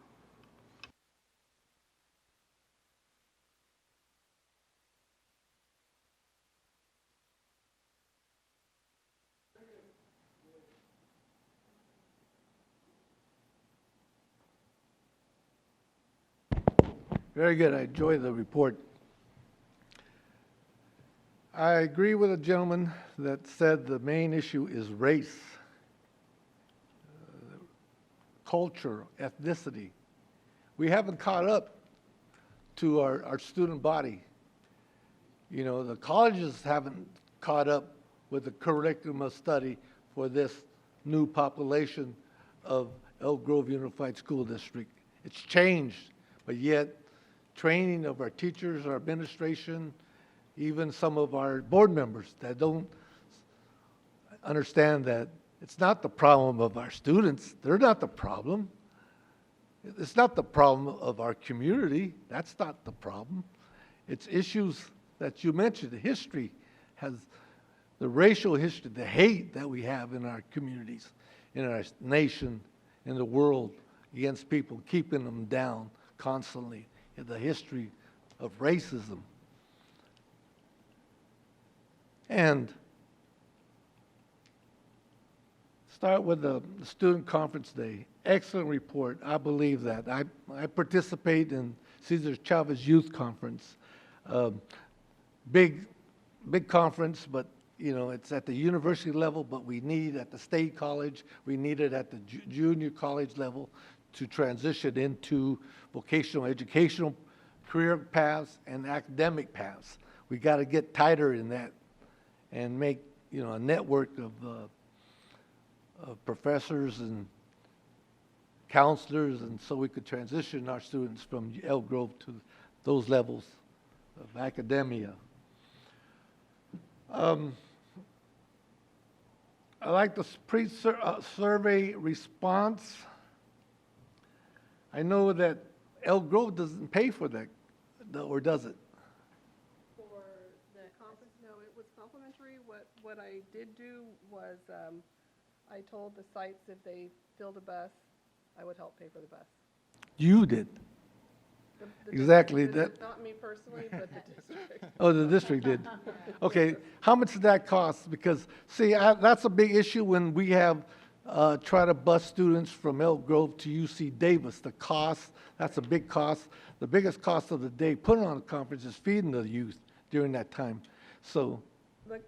Very good. I enjoy the report. I agree with a gentleman that said the main issue is race, culture, ethnicity. We haven't caught up to our student body. You know, the colleges haven't caught up with the curriculum of study for this new population of Elk Grove Unified School District. It's changed, but yet training of our teachers, our administration, even some of our board members that don't understand that it's not the problem of our students. They're not the problem. It's not the problem of our community. That's not the problem. It's issues that you mentioned. The history has the racial history, the hate that we have in our communities, in our nation, in the world against people, keeping them down constantly. The history of racism. And start with the Student Conference Day. Excellent report. I believe that. I participate in Cesar Chavez Youth Conference. Big conference, but you know, it's at the university level, but we need at the state college, we need it at the junior college level to transition into vocational educational career paths and academic paths. We got to get tighter in that and make, you know, a network of professors and counselors, and so we could transition our students from Elk Grove to those levels of academia. I like the pre-survey response. I know that Elk Grove doesn't pay for that, or does it? For the conference, no, it was complimentary. What I did do was I told the sites if they filled a bus, I would help pay for the bus. You did. Exactly. That. Not me personally, but the district. Oh, the district did. Okay. How much did that cost? Because, see, that's a big issue when we have try to bus students from Elk Grove to UC Davis. The cost, that's a big cost. The biggest cost of the day putting on a conference is feeding the youth during that time. So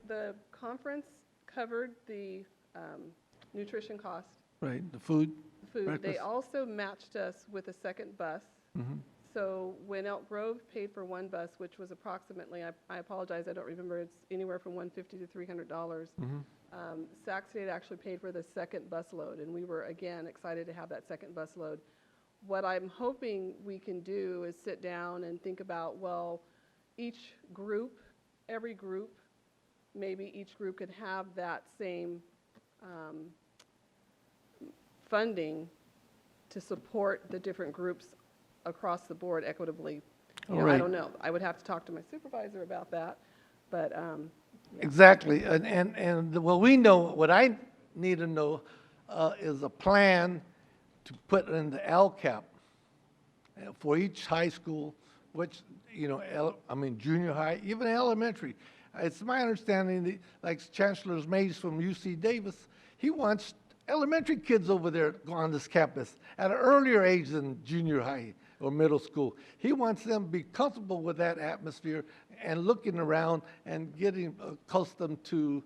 the conference covered the nutrition cost. Right, the food. Food. They also matched us with a second bus. Mm-hmm. So when Elk Grove paid for one bus, which was approximately, I apologize, I don't remember, it's anywhere from $150 to $300. Mm-hmm. Sac State actually paid for the second bus load, and we were, again, excited to have that second bus load. What I'm hoping we can do is sit down and think about, well, each group, every group, maybe each group could have that same funding to support the different groups across the board equitably. You know, right. I don't know. I would have to talk to my supervisor about that, but yeah. Exactly, and well, we know what I need to know is a plan to put in the LCAP for each high school, which, you know, junior high, even elementary. It's my understanding that, like Chancellor Mays from UC Davis, he wants elementary kids over there on this campus at an earlier age than junior high or middle school. He wants them to be comfortable with that atmosphere and looking around and getting accustomed to,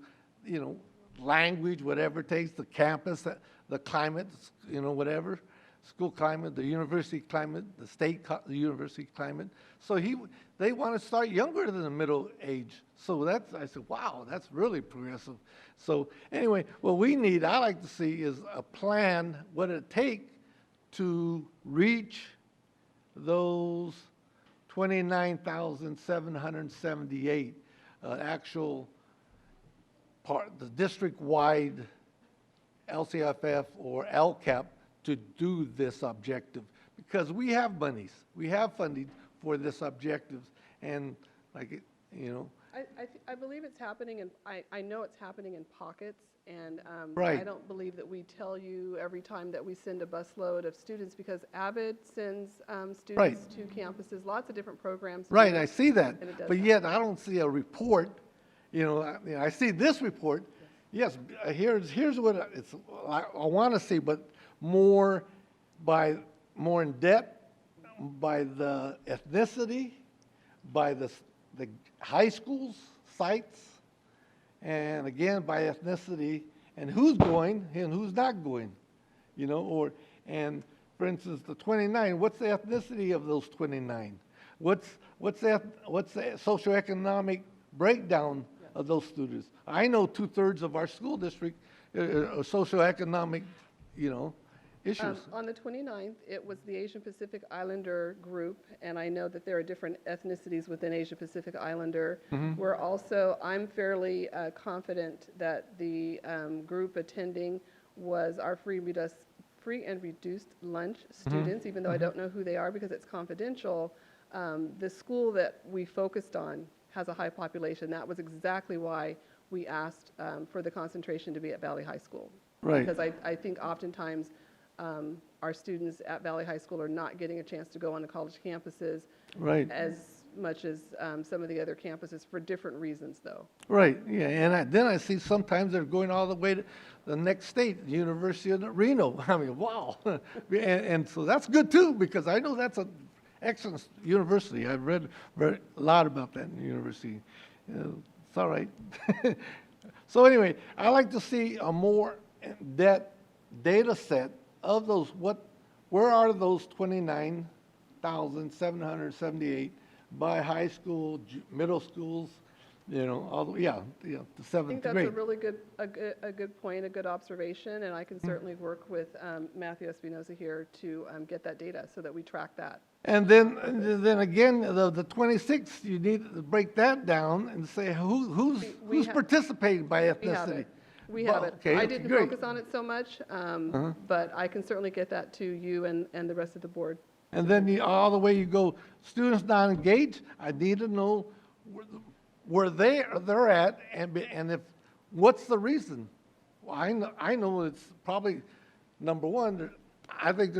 you know, language, whatever it takes, the campus, the climate, you know, whatever, school climate, the university climate, the university climate. So they want to start younger than the middle age. So I said, wow, that's really progressive. So anyway, what I like to see is a plan, what it take to reach those 29,778 actual the district-wide LCFF or LCAP to do this objective, because we have monies, we have funding for this objectives, and like, you know. I believe it's happening, and I know it's happening in pockets, and Right. I don't believe that we tell you every time that we send a busload of students, because Avid sends students Right. to campuses, lots of different programs. Right, do I it, see that, and it does but happen. yet I don't see a report, you know, I see this report, yes, here's what I want to see, but more in depth, by the ethnicity, by the high schools, sites, and again, by ethnicity, and who's going and who's not going, you know, and for instance, the 29, what's the ethnicity of those 29? What's the socioeconomic breakdown of those students? I know 2/3 of our school district are socioeconomic, you know, issues. On the 29th, it was the Asian Pacific Islander group, and I know that there are different ethnicities within Asia Pacific Islander. I'm fairly confident that the group attending was our free and reduced lunch students, even though I don't know who they are because it's confidential. The school that we focused on has a high population. That was exactly why we asked for the concentration to be at Valley High School. Right. Because I think oftentimes our students at Valley High School are not getting a chance to go on to college campuses Right. as much as some of the other campuses for different reasons, though. Right, yeah, and then I see sometimes they're going all the way to the next state, the University of Reno. I mean, wow. and so that's good too, because I know that's an excellent university. I've read a lot about that university. It's all right. So anyway, I like to see a more data set of those, where are those 29,778 by high school, middle schools, you know, all the, the I think seventh that's grade. a really good point, a good observation, and I can certainly work with Matthew Espinoza here to get that data so that we track that. And then again, the 26th, you need to break that down and say who's participating by ethnicity. We have it. Okay, I didn't great. focus on it so much, but I can certainly get that to you and the rest of the board. And then all the way you go, students not engaged, I need to know where they're at, and if, what's the reason? Well, I know it's probably, number one, I think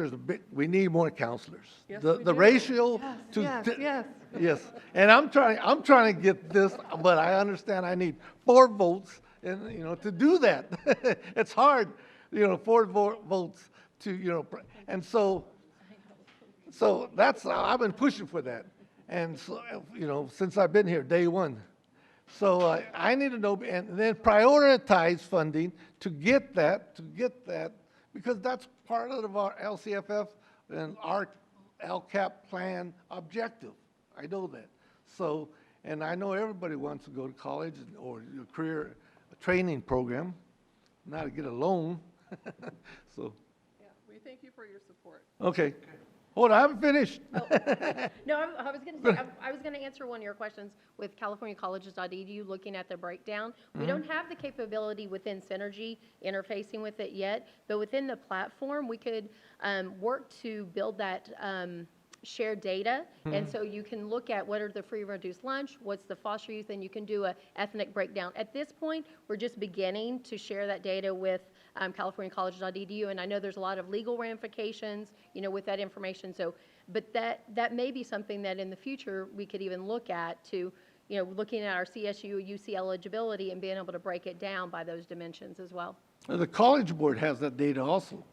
we need more counselors. Yes, The we do. ratio to. Yes. Yes, and I'm trying to get this, but I understand I need 4 votes, and, you know, to do that. It's hard, you know, 4 votes to, you know, and so that's, I've been pushing for that. And so, you know, since I've been here, day one. So I need to know, and then prioritize funding to get that, because that's part of our LCFF and our LCAP plan objective. I know that. So, and I know everybody wants to go to college or a career training program, not to get a loan. So. Yeah, we thank you for your support. Okay. Hold on, I haven't finished. No, I was going to say, I was going to answer one of your questions with CaliforniaColleges.edu, looking at the breakdown. We don't have the capability within Synergy interfacing with it yet, but within the platform, we could work to build that shared data. And so you can look at what are the free and reduced lunch, what's the foster youth, and you can do a ethnic breakdown. At this point, we're just beginning to share that data with CaliforniaColleges.edu, and I know there's a lot of legal ramifications, you know, with that information. So, but that may be something that in the future we could even look at to, you know, looking at our CSU, UC eligibility and being able to break it down by those dimensions as well. The College Board has that data also.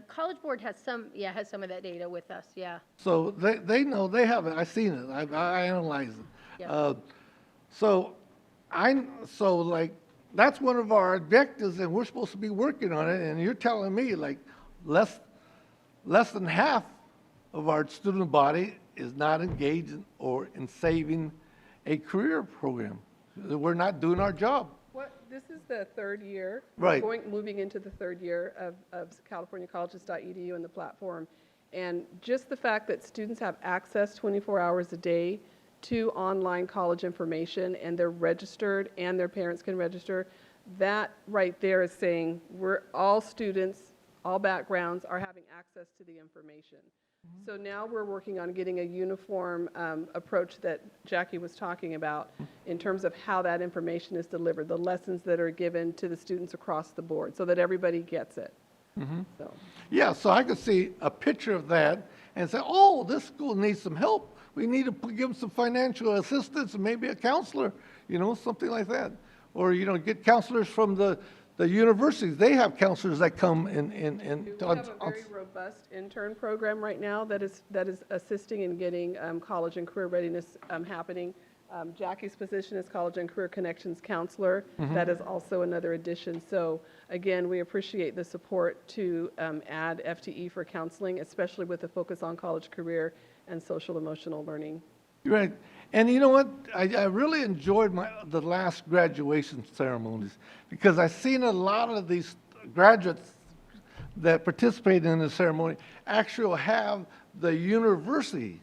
College Board has some of that data with us, yeah. So they know, they have it, I've seen it, I analyze it. Yeah. So like, that's one of our objectives, and we're supposed to be working on it, and you're telling me like less than half of our student body is not engaged in saving a career program. We're not doing our job. This is the third year. Right. Moving into the third year of CaliforniaColleges.edu and the platform. And just the fact that students have access 24 hours a day to online college information, and they're registered and their parents can register, that right there is saying all students, all backgrounds are having access to the information. So now we're working on getting a uniform approach that Jackie was talking about in terms of how that information is delivered, the lessons that are given to the students across the board so that everybody gets it. So. Yeah, so I could see a picture of that and say, oh, this school needs some help. We need to give them some financial assistance and maybe a counselor, something like that. Or, get counselors from the universities. They have counselors that come in. We have a very robust intern program right now that is assisting in getting college and career readiness happening. Jackie's position is College and Career Connections Counselor. That is also another addition. So again, we appreciate the support to add FTE for counseling, especially with the focus on college career and social emotional learning. Right. And you know what? I really enjoyed the last graduation ceremonies because I've seen a lot of these graduates that participated in the ceremony actually have the university,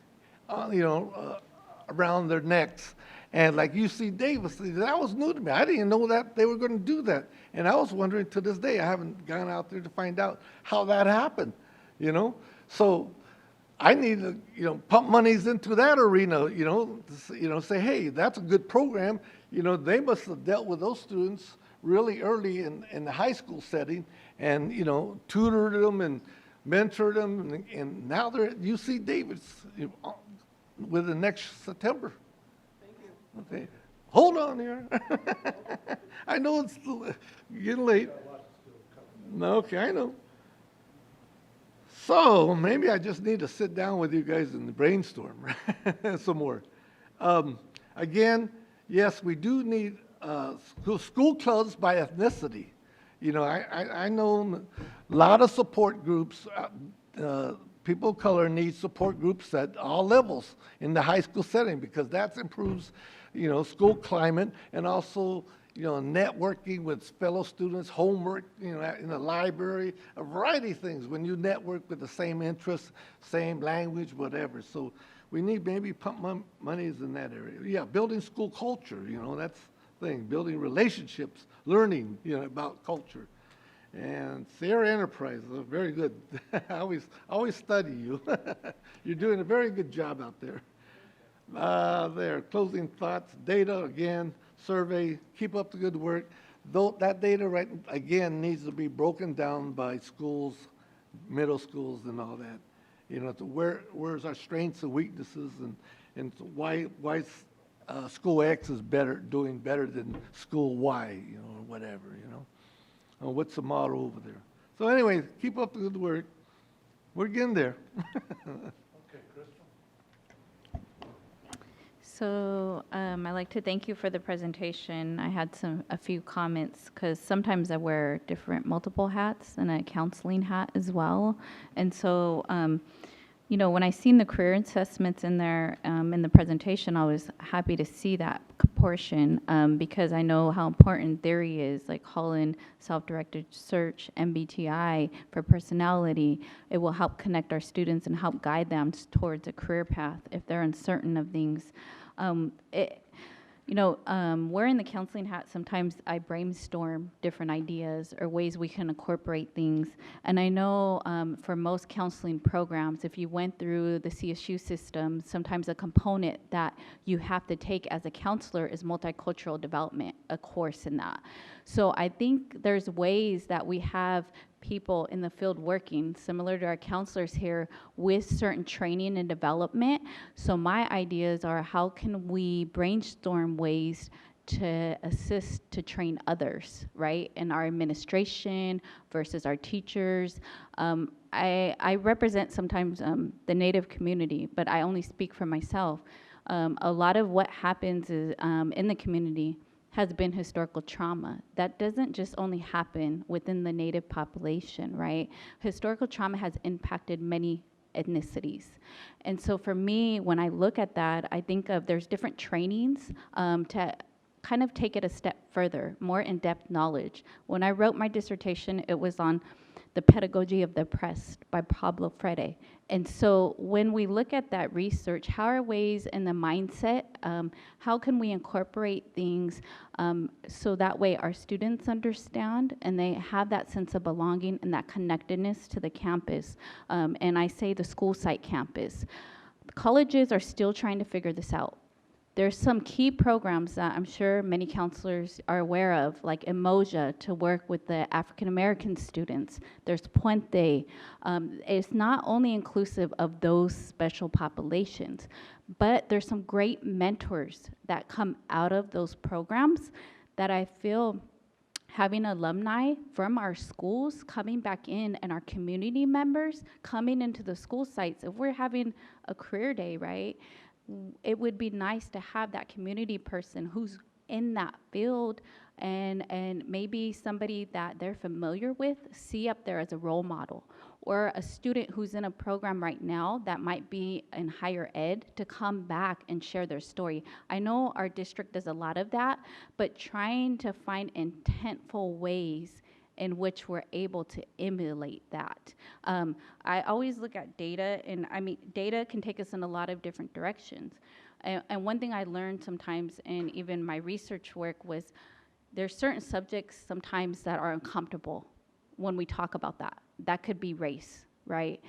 around their necks. And like UC Davis, that was new to me. I didn't know that they were going to do that. And I was wondering to this day, I haven't gone out there to find out how that happened, So I need to, pump monies into that arena, say, hey, that's a good program. They must have dealt with those students really early in the high school setting and, tutored them and mentored them. And now they're at UC Davis with the next September. Thank you. Okay. Hold on here. I know it's getting late. Okay, I know. So maybe I just need to sit down with you guys and brainstorm some more. Again, yes, we do need school clubs by ethnicity. I know a lot of support groups. People of color need support groups at all levels in the high school setting because that improves, school climate and also networking with fellow students, homework, in the library, a variety of things when you network with the same interests, same language, whatever. So we need maybe pump monies in that area. Yeah, building school culture, that's the thing. Building relationships, learning, about culture. And Sierra Enterprise, very good. I always study you. You're doing a very good job out there. There, closing thoughts, data again, survey, keep up the good work. Though that data, again, needs to be broken down by schools, middle schools and all that. Where's our strengths and weaknesses and why school X is doing better than school Y, or whatever, what's the model over there. So anyway, keep up the good work. We're getting there. So I'd like to thank you for the presentation. I had a few comments because sometimes I wear multiple hats and a counseling hat as well. And so, when I seen the career assessments in there in the presentation, I was happy to see that portion because I know how important theory is, like Holland, self-directed search, MBTI for personality. It will help connect our students and help guide them towards a career path if they're uncertain of things. Wearing the counseling hat, sometimes I brainstorm different ideas or ways we can incorporate things. And I know for most counseling programs, if you went through the CSU system, sometimes a component that you have to take as a counselor is multicultural development, a course in that. So I think there's ways that we have people in the field working, similar to our counselors here, with certain training and development. So my ideas are, how can we brainstorm ways to assist to train others, right? In our administration versus our teachers. I represent sometimes the Native community, but I only speak for myself. A lot of what happens is in the community has been historical trauma. That doesn't just only happen within the Native population, right? Historical trauma has impacted many ethnicities. And so for me, when I look at that, I think of there's different trainings to kind of take it a step further, more in-depth knowledge. When I wrote my dissertation, it was on The Pedagogy of the Oppressed by Pablo Freire. And so when we look at that research, how are ways in the mindset, how can we incorporate things so that way our students understand and they have that sense of belonging and that connectedness to the campus. And I say the school site campus. Colleges are still trying to figure this out. There's some key programs that I'm sure many counselors are aware of, like Emoja, to work with the African American students. There's Puente. It's not only inclusive of those special populations, but there's some great mentors that come out of those programs that I feel having alumni from our schools coming back in and our community members coming into the school sites. If we're having a career day, right? It would be nice to have that community person who's in that field and maybe somebody that they're familiar with see up there as a role model, or a student who's in a program right now that might be in higher ed to come back and share their story. I know our district does a lot of that, but trying to find intentful ways in which we're able to emulate that. I always look at data, and I mean, data can take us in a lot of different directions. And one thing I learned sometimes in even my research work was there's certain subjects sometimes that are uncomfortable when we talk about that. That could be race, right?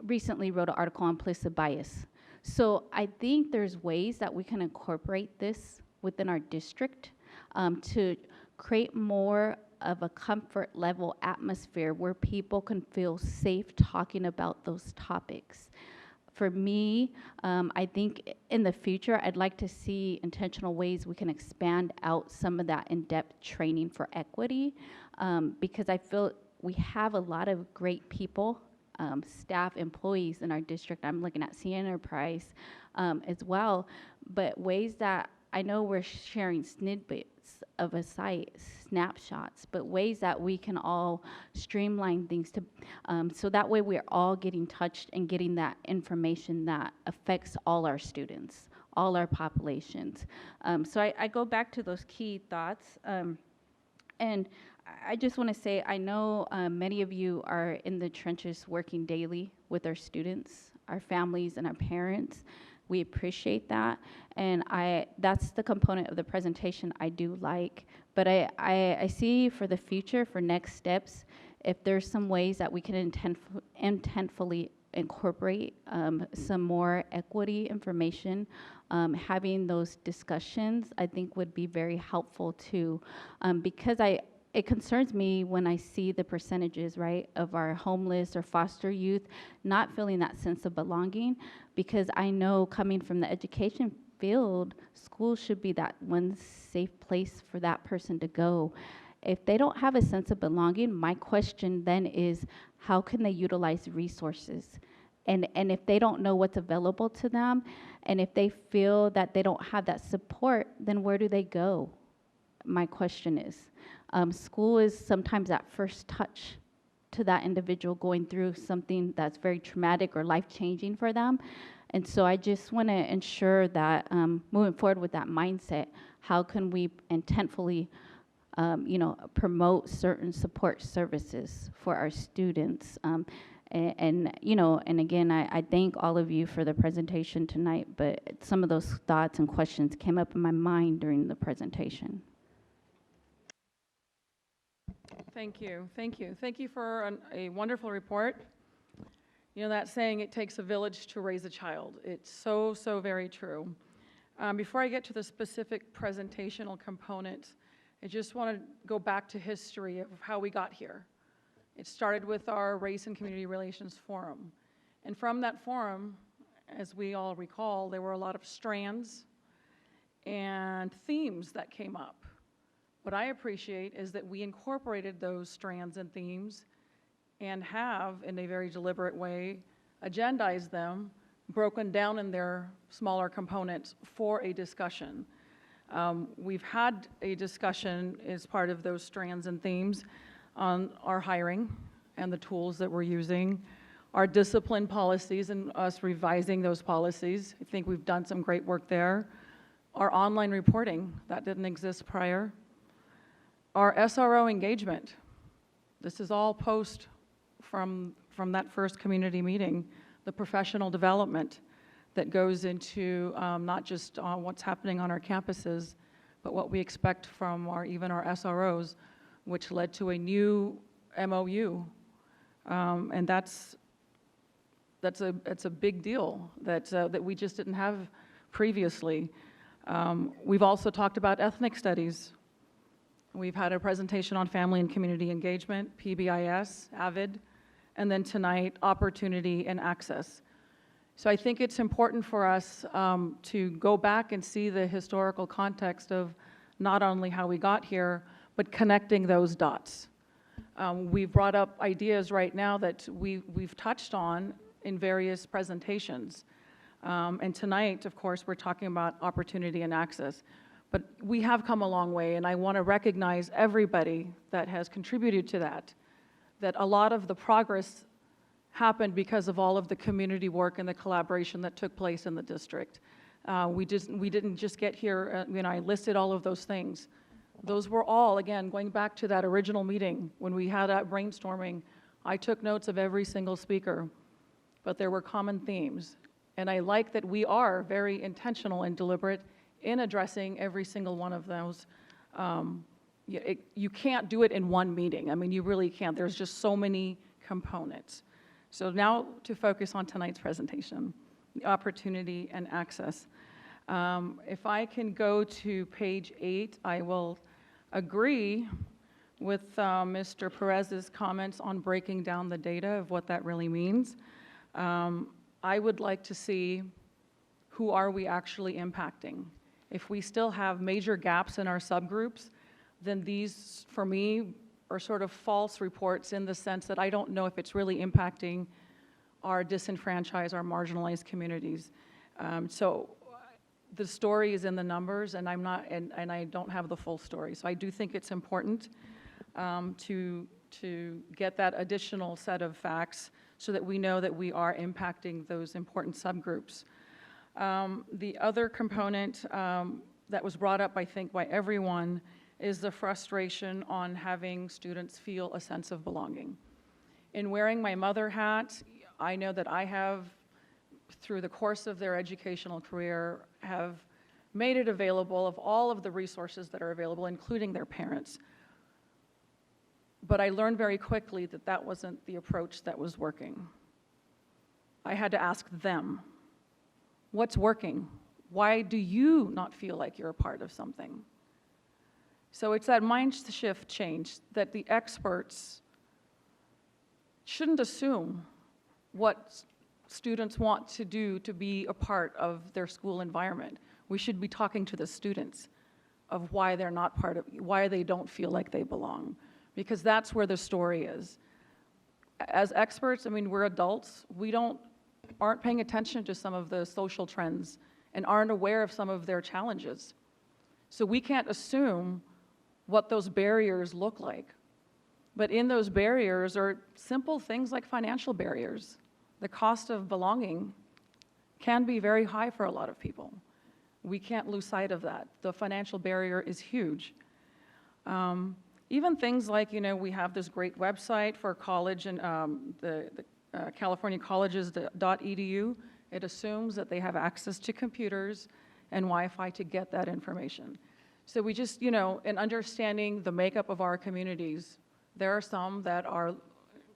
Recently wrote an article on implicit bias. So I think there's ways that we can incorporate this within our district to create more of a comfort level atmosphere where people can feel safe talking about those topics. For me, I think in the future, I'd like to see intentional ways we can expand out some of that in-depth training for equity, because I feel we have a lot of great people, staff, employees in our district. I'm looking at C Enterprise as well, but ways that I know we're sharing snippets of a site, snapshots, but ways that we can all streamline things to, so that way we're all getting touched and getting that information that affects all our students, all our populations. So I go back to those key thoughts. And I just want to say, I know many of you are in the trenches working daily with our students, our families, and our parents. We appreciate that, and that's the component of the presentation I do like. But I see for the future, for next steps, if there's some ways that we can intentfully incorporate some more equity information, having those discussions, I think would be very helpful too, because it concerns me when I see the percentages, right, of our homeless or foster youth not feeling that sense of belonging, because I know coming from the education field, school should be that one safe place for that person to go. If they don't have a sense of belonging, my question then is, how can they utilize resources? And if they don't know what's available to them, and if they feel that they don't have that support, then where do they go? My question is. School is sometimes that first touch to that individual going through something that's very traumatic or life-changing for them. And so I just want to ensure that moving forward with that mindset, how can we intentfully promote certain support services for our students? And again, I thank all of you for the presentation tonight, but some of those thoughts and questions came up in my mind during the presentation. Thank you. Thank you. Thank you for a wonderful report. You know that saying, it takes a village to raise a child. It's so, so very true. Before I get to the specific presentational component, I just want to go back to history of how we got here. It started with our Race and Community Relations Forum. And from that forum, as we all recall, there were a lot of strands, and themes that came up. What I appreciate is that we incorporated those strands and themes and have, in a very deliberate way, agendized them, broken down in their smaller components for a discussion. We've had a discussion as part of those strands and themes on our hiring and the tools that we're using, our discipline policies and us revising those policies. I think we've done some great work there. Our online reporting, that didn't exist prior. Our SRO engagement, this is all post from that first community meeting, the professional development that goes into not just what's happening on our campuses, but what we expect from even our SROs, which led to a new MOU. And that's a big deal that we just didn't have previously. We've also talked about ethnic studies. We've had a presentation on family and community engagement, PBIS, AVID, and then tonight, opportunity and access. So I think it's important for us to go back and see the historical context of not only how we got here, but connecting those dots. We've brought up ideas right now that we've touched on in various presentations. And tonight, of course, we're talking about opportunity and access. But we have come a long way, and I want to recognize everybody that has contributed to that a lot of the progress happened because of all of the community work and the collaboration that took place in the district. We didn't just get here, I listed all of those things. Those were all, again, going back to that original meeting when we had that brainstorming, I took notes of every single speaker, but there were common themes. And I like that we are very intentional and deliberate in addressing every single one of those. You can't do it in one meeting. I mean, you really can't. There's just so many components. So now to focus on tonight's presentation, the opportunity and access. If I can go to page 8, I will agree with Mr. Perez's comments on breaking down the data of what that really means. I would like to see who are we actually impacting. If we still have major gaps in our subgroups, then these, for me, are sort of false reports in the sense that I don't know if it's really impacting our disenfranchised, our marginalized communities. So the story is in the numbers, and and I don't have the full story. So I do think it's important to get that additional set of facts so that we know that we are impacting those important subgroups. The other component that was brought up, I think, by everyone is the frustration on having students feel a sense of belonging. In wearing my mother hat, I know that I have, through the course of their educational career, have made it available of all of the resources that are available, including their parents. But I learned very quickly that that wasn't the approach that was working. I had to ask them, what's working? Why do you not feel like you're a part of something? So it's that mind shift change that the experts shouldn't assume what students want to do to be a part of their school environment. We should be talking to the students of why they're not part of, why they don't feel like they belong, because that's where the story is. As experts, I mean, we're adults. We aren't paying attention to some of the social trends and aren't aware of some of their challenges. So we can't assume what those barriers look like. But in those barriers are simple things like financial barriers. The cost of belonging can be very high for a lot of people. We can't lose sight of that. The financial barrier is huge. Even things like, we have this great website for college and the California Colleges.edu. It assumes that they have access to computers and Wi-Fi to get that information. So we just, in understanding the makeup of our communities, there are some that are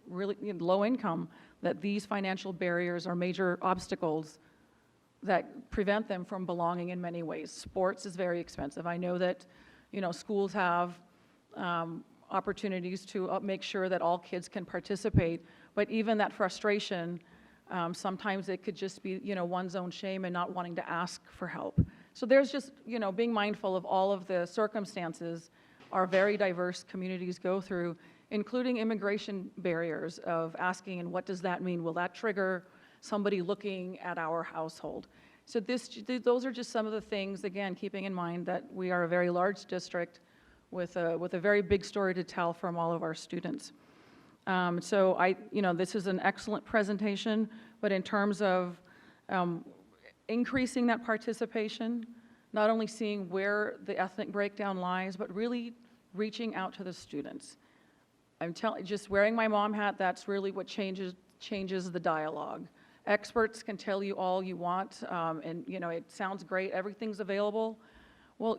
really low income, that these financial barriers are major obstacles that prevent them from belonging in many ways. Sports is very expensive. I know that, schools have opportunities to make sure that all kids can participate, but even that frustration, sometimes it could just be, one's own shame and not wanting to ask for help. So there's just, being mindful of all of the circumstances our very diverse communities go through, including immigration barriers of asking, and what does that mean? Will that trigger somebody looking at our household? So those are just some of the things, again, keeping in mind that we are a very large district with a very big story to tell from all of our students. So this is an excellent presentation, but in terms of increasing that participation, not only seeing where the ethnic breakdown lies, but really reaching out to the students. Just wearing my mom hat, that's really what changes the dialogue. Experts can tell you all you want, and it sounds great, everything's available. Well,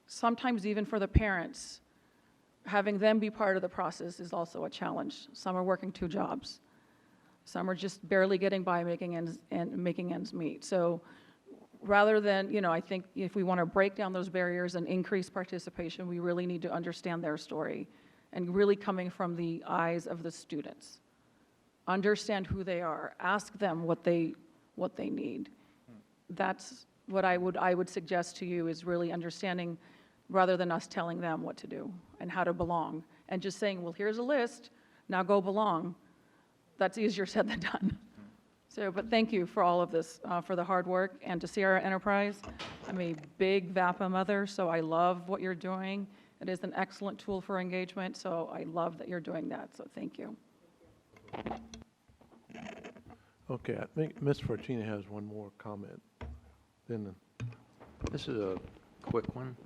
sometimes even for the parents, having them be part of the process is also a challenge. Some are working 2 jobs. Some are just barely getting by, making ends meet. So rather than, I think if we want to break down those barriers and increase participation, we really need to understand their story and really coming from the eyes of the students. Understand who they are, ask them what they need. That's what I would suggest to you, is really understanding rather than us telling them what to do and how to belong and just saying, well, here's a list, now go belong. That's easier said than done. So, but thank you for all of this, for the hard work, and to Sierra Enterprise. I'm a big VAPA mother, so I love what you're doing. It is an excellent tool for engagement, so I love that you're doing that, so thank you. Okay, I think Ms. Fortuna has one more comment. Then This is a quick one.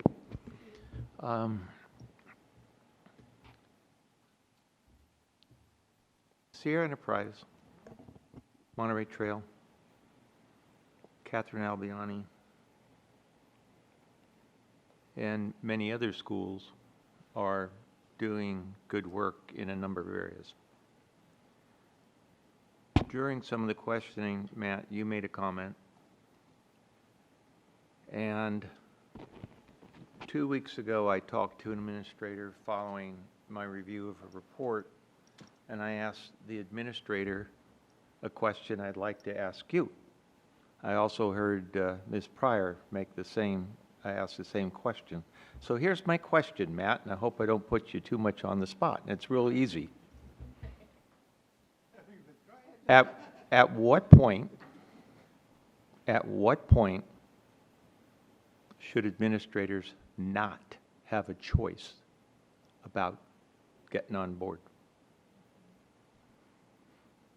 Sierra Enterprise, Monterey Trail, Catherine Albiani, and many other schools are doing good work in a number of areas. During some of the questioning, Matt, you made a comment, and 2 weeks ago I talked to an administrator following my review of a report, and I asked the administrator a question I'd like to ask you. I also heard Ms. Pryor make I asked the same question. So here's my question, Matt, and I hope I don't put you too much on the spot. And it's real easy. At what point should administrators not have a choice about getting on board?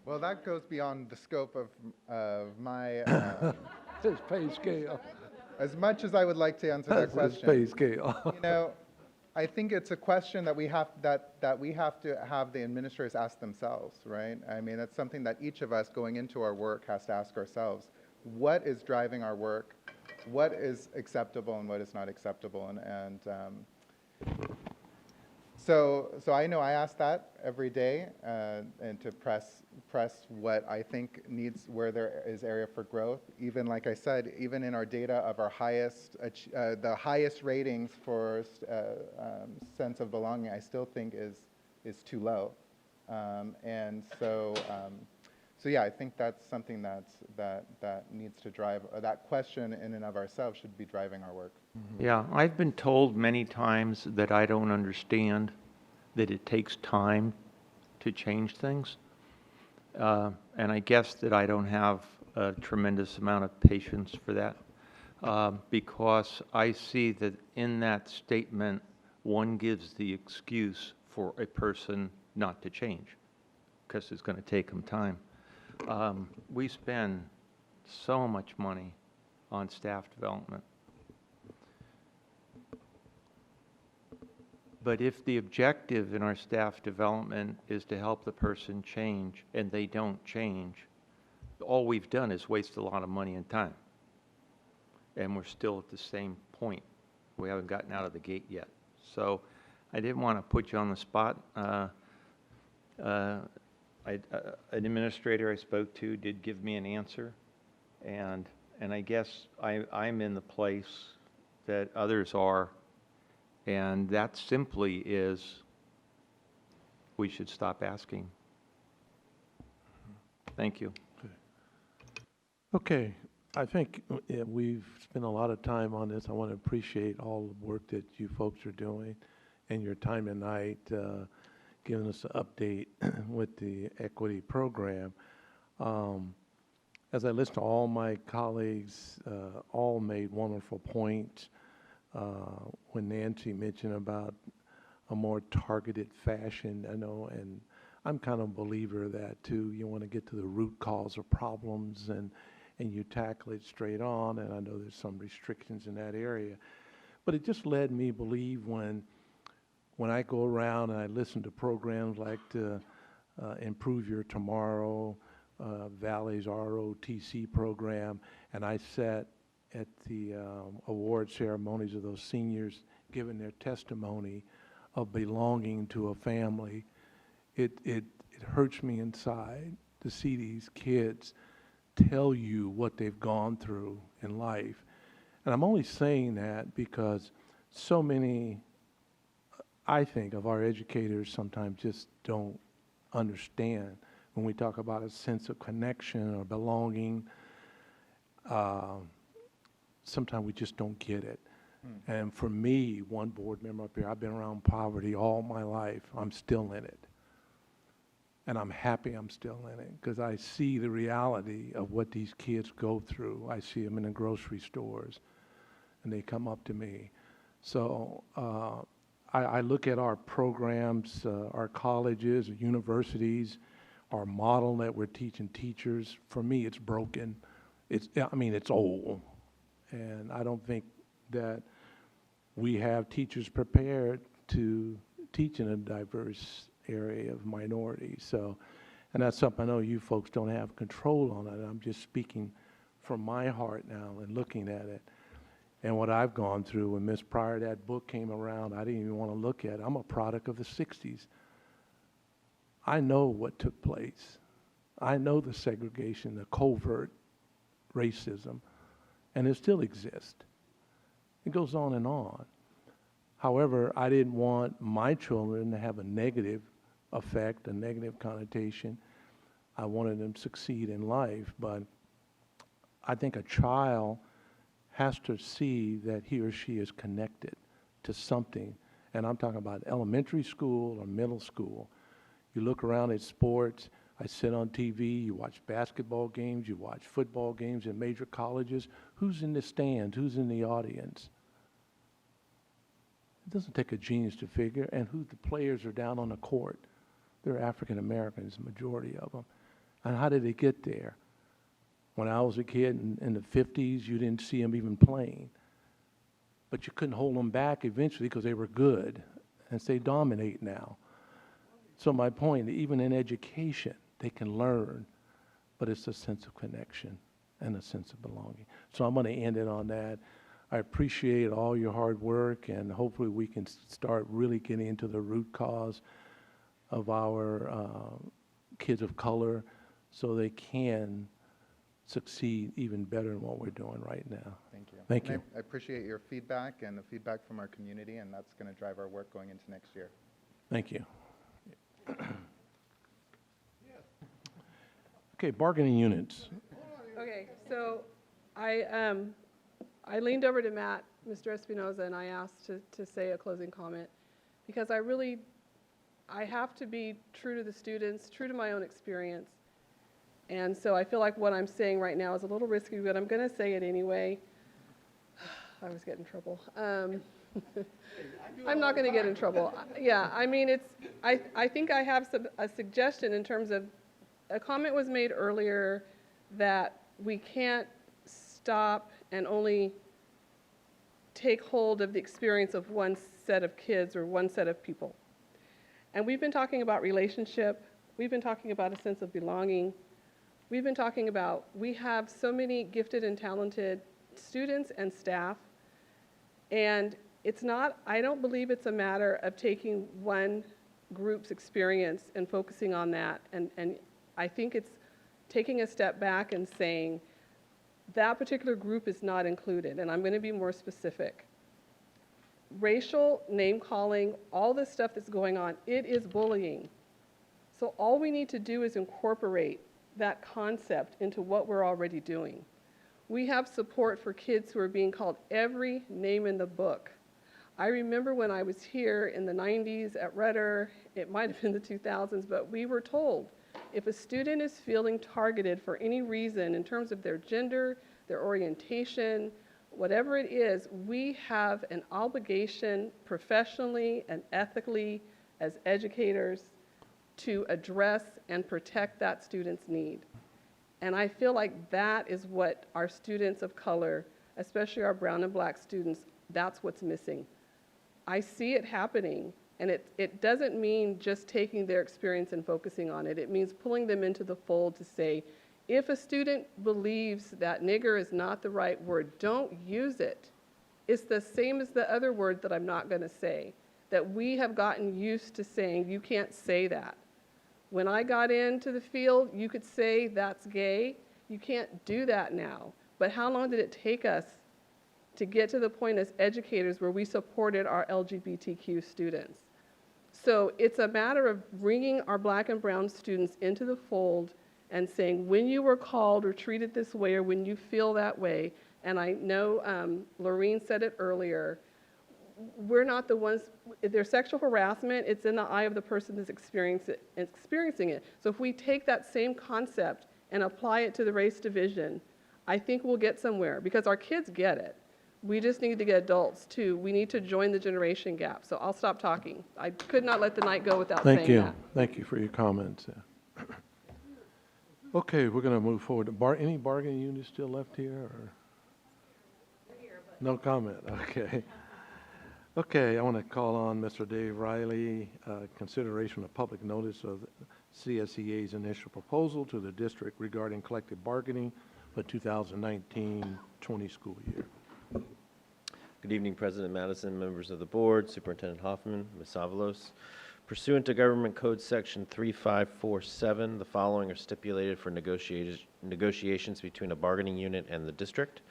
Well, that goes beyond the scope of my... His pay scale. As much as I would like to answer that question. His pay scale. I think it's a question that we have to have the administrators ask themselves, right? I mean, that's something that each of us going into our work has to ask ourselves. What is driving our work? What is acceptable and what is not acceptable? So I know I ask that every day, and to press what I think needs, where there is area for growth. Even like I said, even in our data of our the highest ratings for sense of belonging, I still think is too low. So yeah, I think that's something that needs to drive, that question in and of ourselves should be driving our work. Yeah, I've been told many times that I don't understand that it takes time to change things. And I guess that I don't have a tremendous amount of patience for that, because I see that in that statement, one gives the excuse for a person not to change, because it's going to take them time. We spend so much money on staff development. But if the objective in our staff development is to help the person change and they don't change, all we've done is waste a lot of money and time. And we're still at the same point. We haven't gotten out of the gate yet. So I didn't want to put you on the spot. An administrator I spoke to did give me an answer, and I guess I'm in the place that others are, and that simply is we should stop asking. Thank you. Okay, I think we've spent a lot of time on this. I want to appreciate all the work that you folks are doing and your time tonight, giving us an update with the equity program. As I listen to all my colleagues, all made wonderful points. When Nancy mentioned about a more targeted fashion, I know, and I'm kind of a believer of that too. You want to get to the root cause of problems and you tackle it straight on, and I know there's some restrictions in that area. But it just led me believe when I go around and I listen to programs like the Improve Your Tomorrow, Valley's ROTC program, and I sat at the award ceremonies of those seniors giving their testimony of belonging to a family, it hurts me inside to see these kids tell you what they've gone through in life. And I'm only saying that because so many, I think, of our educators sometimes just don't understand when we talk about a sense of connection or belonging. Sometimes we just don't get it. And for me, one board member up here, I've been around poverty all my life. I'm still in it. And I'm happy I'm still in it because I see the reality of what these kids go through. I see them in the grocery stores, and they come up to me. So I look at our programs, our colleges, universities, our model that we're teaching teachers. For me, it's broken. It's old. And I don't think that we have teachers prepared to teach in a diverse area of minorities. So, and that's something I know you folks don't have control on it. I'm just speaking from my heart now and looking at it. And what I've gone through when Miss Pryor, that book came around, I didn't even want to look at it. I'm a product of the 60s. I know what took place. I know the segregation, the covert racism, and it still exists. It goes on and on. However, I didn't want my children to have a negative effect, a negative connotation. I wanted them to succeed in life, but I think a child has to see that he or she is connected to something. And I'm talking about elementary school or middle school. You look around at sports, I sit on TV, you watch basketball games, you watch football games in major colleges. Who's in the stands? Who's in the audience? It doesn't take a genius to figure, and who the players are down on the court. They're African Americans, the majority of them. And how did they get there? When I was a kid in the 50s, you didn't see them even playing. But you couldn't hold them back eventually because they were good, and they dominate now. So my point, even in education, they can learn, but it's a sense of connection and a sense of belonging. So I'm going to end it on that. I appreciate all your hard work, and hopefully we can start really getting into the root cause of our kids of color so they can succeed even better in what we're doing right now. Thank you. Thank And you. I appreciate your feedback and the feedback from our community, and that's going to drive our work going into next year. Thank you. Okay, bargaining units. Okay, so I leaned over to Matt, Mr. Espinoza, and I asked to say a closing comment because I have to be true to the students, true to my own experience. And so I feel like what I'm saying right now is a little risky, but I'm going to say it anyway. I was getting in trouble. I'm not going to get in trouble. Yeah, I mean, I think I have a suggestion in terms of, a comment was made earlier that we can't stop and only take hold of the experience of one set of kids or one set of people. And we've been talking about relationship. We've been talking about a sense of belonging. We've been talking about, we have so many gifted and talented students and staff. And it's not, I don't believe it's a matter of taking one group's experience and focusing on that. And I think it's taking a step back and saying, that particular group is not included. And I'm going to be more specific. Racial, name-calling, all this stuff that's going on, it is bullying. So all we need to do is incorporate that concept into what we're already doing. We have support for kids who are being called every name in the book. I remember when I was here in the 90s at Rutter, it might have been the 2000s, but we were told if a student is feeling targeted for any reason in terms of their gender, their orientation, whatever it is, we have an obligation professionally and ethically as educators to address and protect that student's need. And I feel like that is what our students of color, especially our brown and black students, that's what's missing. I see it happening, and it doesn't mean just taking their experience and focusing on it. It means pulling them into the fold to say, if a student believes that nigger is not the right word, don't use it. It's the same as the other word that I'm not going to say, that we have gotten used to saying, you can't say that. When I got into the field, you could say that's gay. You can't do that now. But how long did it take us to get to the point as educators where we supported our LGBTQ students? So it's a matter of bringing our black and brown students into the fold and saying, when you were called or treated this way, or when you feel that way, and I know Lorene said it earlier, we're not the ones, if there's sexual harassment, it's in the eye of the person that's experiencing it. So if we take that same concept and apply it to the race division, I think we'll get somewhere, because our kids get it. We just need to get adults too. We need to join the generation gap. So I'll stop talking. I could not let the night go without saying that. Thank you for your comments. Okay, we're going to move forward. Any bargaining units still left here? Or? No comment, okay. Okay, I want to call on Mr. Dave Riley, consideration of public notice of CSEA's initial proposal to the district regarding collective bargaining for 2019-20 school year. Good evening, President Madison, members of the board, Superintendent Hoffman, Ms. Avalos. Pursuant to Government Code Section 3547, the following are stipulated for negotiations between a bargaining unit and the district.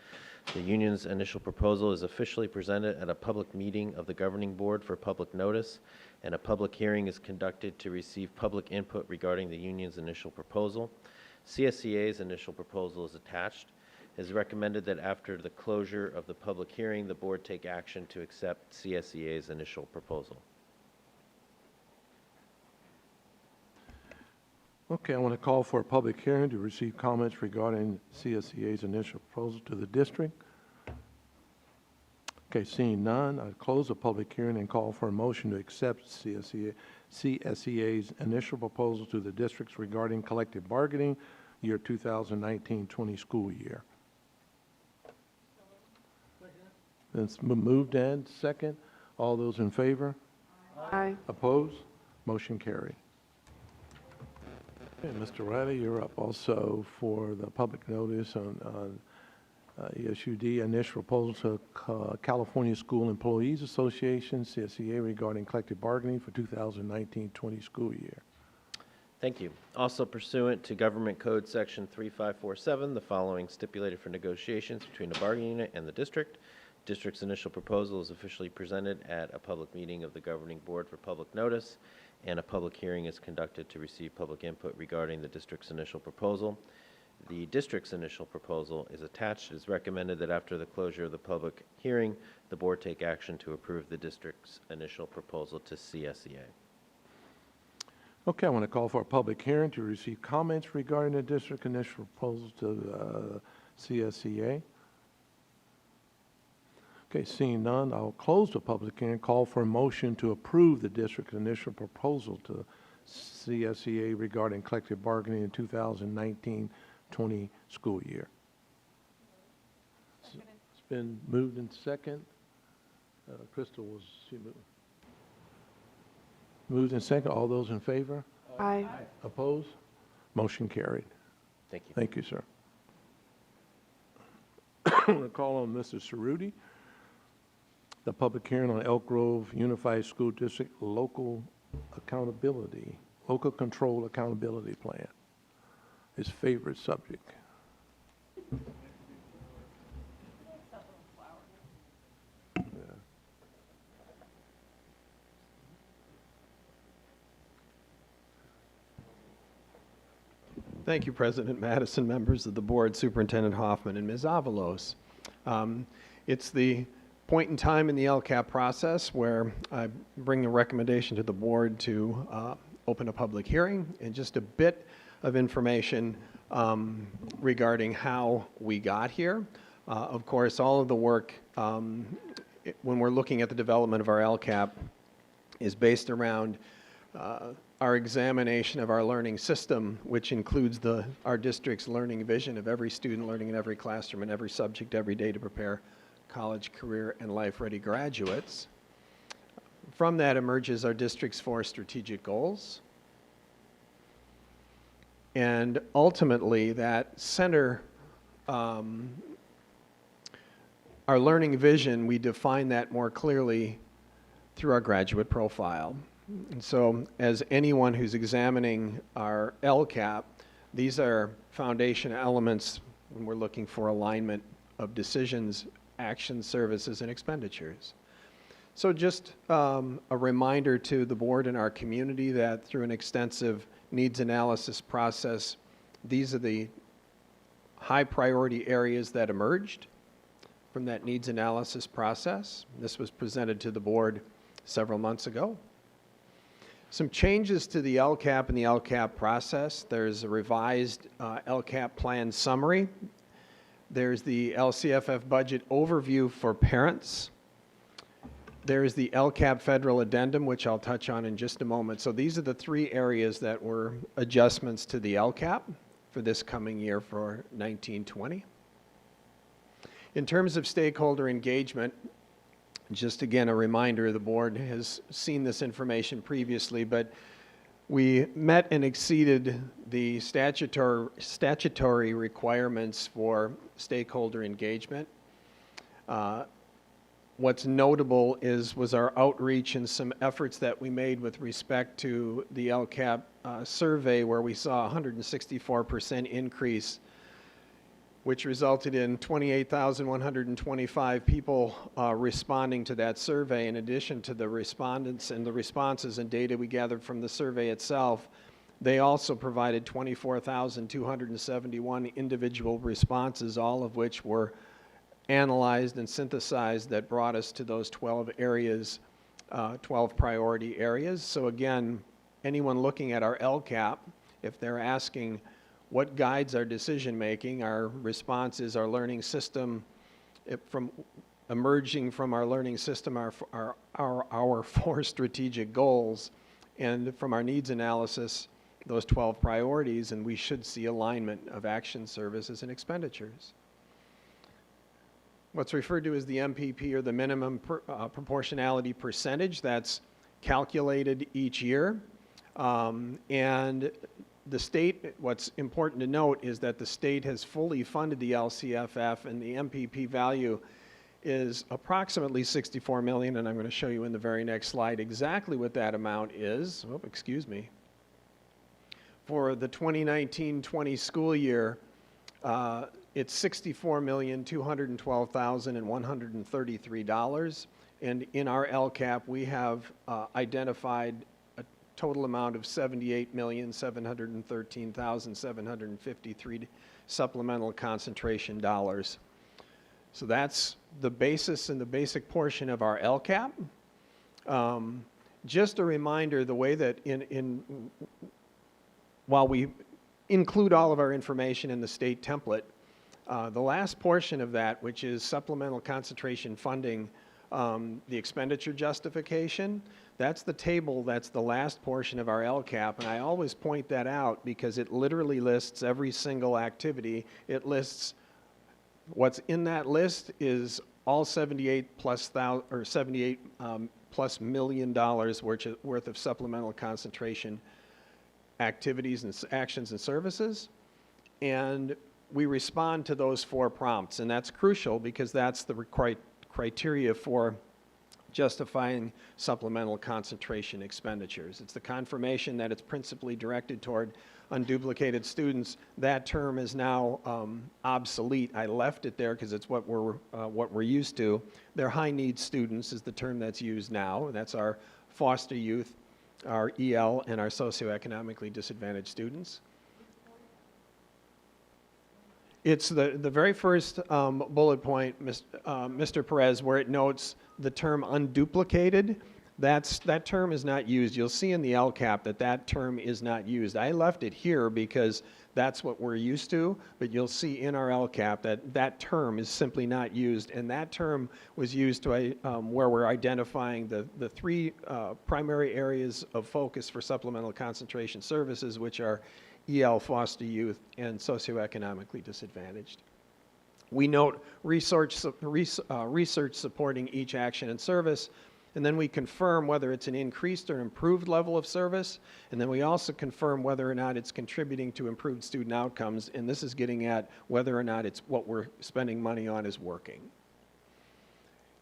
The union's initial proposal is officially presented at a public meeting of the governing board for public notice, and a public hearing is conducted to receive public input regarding the union's initial proposal. CSEA's initial proposal is attached. It is recommended that after the closure of the public hearing, the board take action to accept CSEA's initial proposal. Okay, I want to call for a public hearing to receive comments regarding CSEA's initial proposal to the district. Okay, seeing none, I close the public hearing and call for a motion to accept CSEA's initial proposal to the districts regarding collective bargaining year 2019-20 school year. It's moved and second. All those in favor? Aye. Opposed? Motion carried. Okay, Mr. Riley, you're up also for the public notice on ESUD initial proposal to California School Employees Association, CSEA, regarding collective bargaining for 2019-20 school year. Thank you. Also pursuant to Government Code Section 3547, the following stipulated for negotiations between the bargaining unit and the district. District's initial proposal is officially presented at a public meeting of the governing board for public notice, and a public hearing is conducted to receive public input regarding the district's initial proposal. The district's initial proposal is attached. It is recommended that after the closure of the public hearing, the board take action to approve the district's initial proposal to CSEA. Okay, I want to call for a public hearing to receive comments regarding the district initial proposal to CSEA. Okay, seeing none, I'll close the public hearing and call for a motion to approve the district's initial proposal to CSEA regarding collective bargaining in 2019-20 school year. It's been moved in second. Crystal, was she moved? Moved in second. All those in favor? Aye. Opposed? Motion carried. Thank you. Thank you, sir. I'm going to call on Mr. Cerruti. The public hearing on Elk Grove Unified School District Local Control Accountability Plan. His favorite subject. Thank you, President Madison, members of the board, Superintendent Hoffman, and Ms. Avalos. It's the point in time in the LCAP process where I bring a recommendation to the board to open a public hearing and just a bit of information regarding how we got here. Of course, all of the work when we're looking at the development of our LCAP is based around our examination of our learning system, which includes our district's learning vision of every student learning in every classroom and every subject every day to prepare college, career, and life-ready graduates. From that emerges our district's 4 strategic goals. And ultimately, that center our learning vision, we define that more clearly through our graduate profile. And so as anyone who's examining our LCAP, these are foundation elements when we're looking for alignment of decisions, actions, services, and expenditures. So just a reminder to the board and our community that through an extensive needs analysis process, these are the high priority areas that emerged from that needs analysis process. This was presented to the board several months ago. Some changes to the LCAP and the LCAP process. There's a revised LCAP plan summary. There's the LCFF budget overview for parents. There's the LCAP federal addendum, which I'll touch on in just a moment. So these are the 3 areas that were adjustments to the LCAP for this coming year for 1920. In terms of stakeholder engagement, just again a reminder, the board has seen this information previously, but we met and exceeded the statutory requirements for stakeholder engagement. What's notable was our outreach and some efforts that we made with respect to the LCAP survey, where we saw a 164% increase, which resulted in 28,125 people responding to that survey. In addition to the respondents and the responses and data we gathered from the survey itself, they also provided 24,271 individual responses, all of which were analyzed and synthesized, that brought us to those 12 areas, 12 priority areas. So again, anyone looking at our LCAP, if they're asking what guides our decision making, our response is our learning system. Emerging from our learning system our 4 strategic goals, and from our needs analysis, those 12 priorities, and we should see alignment of action, services, and expenditures. What's referred to as the MPP, or the minimum proportionality percentage, that's calculated each year. And the state, what's important to note is that the state has fully funded the LCFF, and the MPP value is approximately $64 million, and I'm going to show you in the very next slide exactly what that amount is. Oh, excuse me. For the 2019-20 school year, it's $64,212,133, and in our LCAP we have identified a total amount of $78,713,753 supplemental concentration dollars. So that's the basis and the basic portion of our LCAP. Just a reminder, the way that while we include all of our information in the state template, the last portion of that, which is supplemental concentration funding, the expenditure justification, that's the table, that's the last portion of our LCAP, and I always point that out because it literally lists every single activity. It lists what's in that list is all $78 plus million worth of supplemental concentration activities and actions and services, and we respond to those 4 prompts, and that's crucial because that's the criteria for justifying supplemental concentration expenditures. It's the confirmation that it's principally directed toward unduplicated students. That term is now obsolete. I left it there because it's what we're used to. They're high need students is the term that's used now. That's our foster youth, our EL, and our socioeconomically disadvantaged students. It's the very first bullet point, Mr. Perez, where it notes the term unduplicated. That term is not used. You'll see in the LCAP that that term is not used. I left it here because that's what we're used to, but you'll see in our LCAP that that term is simply not used, and that term was used to where we're identifying the three primary areas of focus for supplemental concentration services, which are EL, foster youth, and socioeconomically disadvantaged. We note research supporting each action and service, and then we confirm whether it's an increased or improved level of service, and then we also confirm whether or not it's contributing to improved student outcomes, and this is getting at whether or not it's what we're spending money on is working.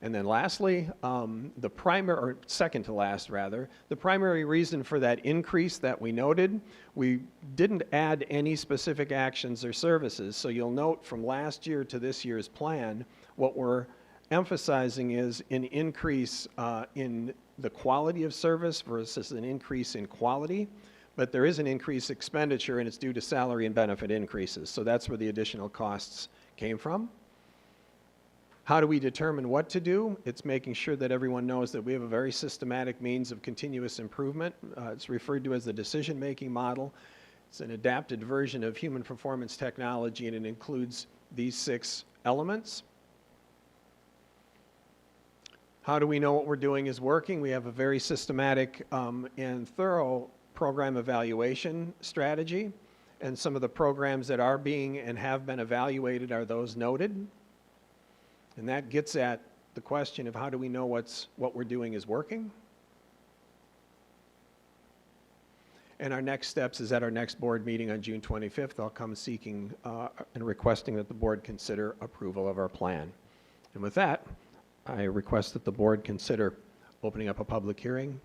And then lastly, the primary, or second to last rather, the primary reason for that increase that we noted, we didn't add any specific actions or services. So you'll note from last year to this year's plan, what we're emphasizing is an increase in the quality of service versus an increase in quality. But there is an increased expenditure, and it's due to salary and benefit increases. So that's where the additional costs came from. How do we determine what to do? It's making sure that everyone knows that we have a very systematic means of continuous improvement. It's referred to as the decision-making model. It's an adapted version of human performance technology, and it includes these 6 elements. How do we know what we're doing is working? We have a very systematic and thorough program evaluation strategy, and some of the programs that are being and have been evaluated are those noted. And that gets at the question of how do we know what we're doing is working? And our next steps is at our next board meeting on June 25th, I'll come seeking and requesting that the board consider approval of our plan. And with that, I request that the board consider opening up a public hearing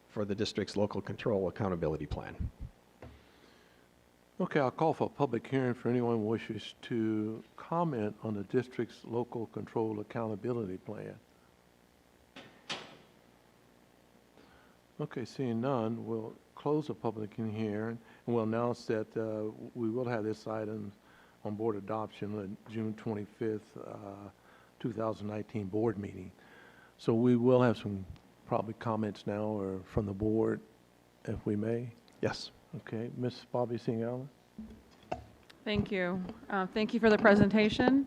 for the district's local control accountability plan. Okay, I'll call for a public hearing for anyone who wishes to comment on the district's local control accountability plan. Okay, seeing none, we'll close the public hearing, and we'll announce that we will have this item on board adoption at June 25th, 2019 board meeting. So we will have some probably comments now or from the board, if we may. Yes. Okay, Ms. Bobby Singh-Allen. Thank you. Thank you for the presentation.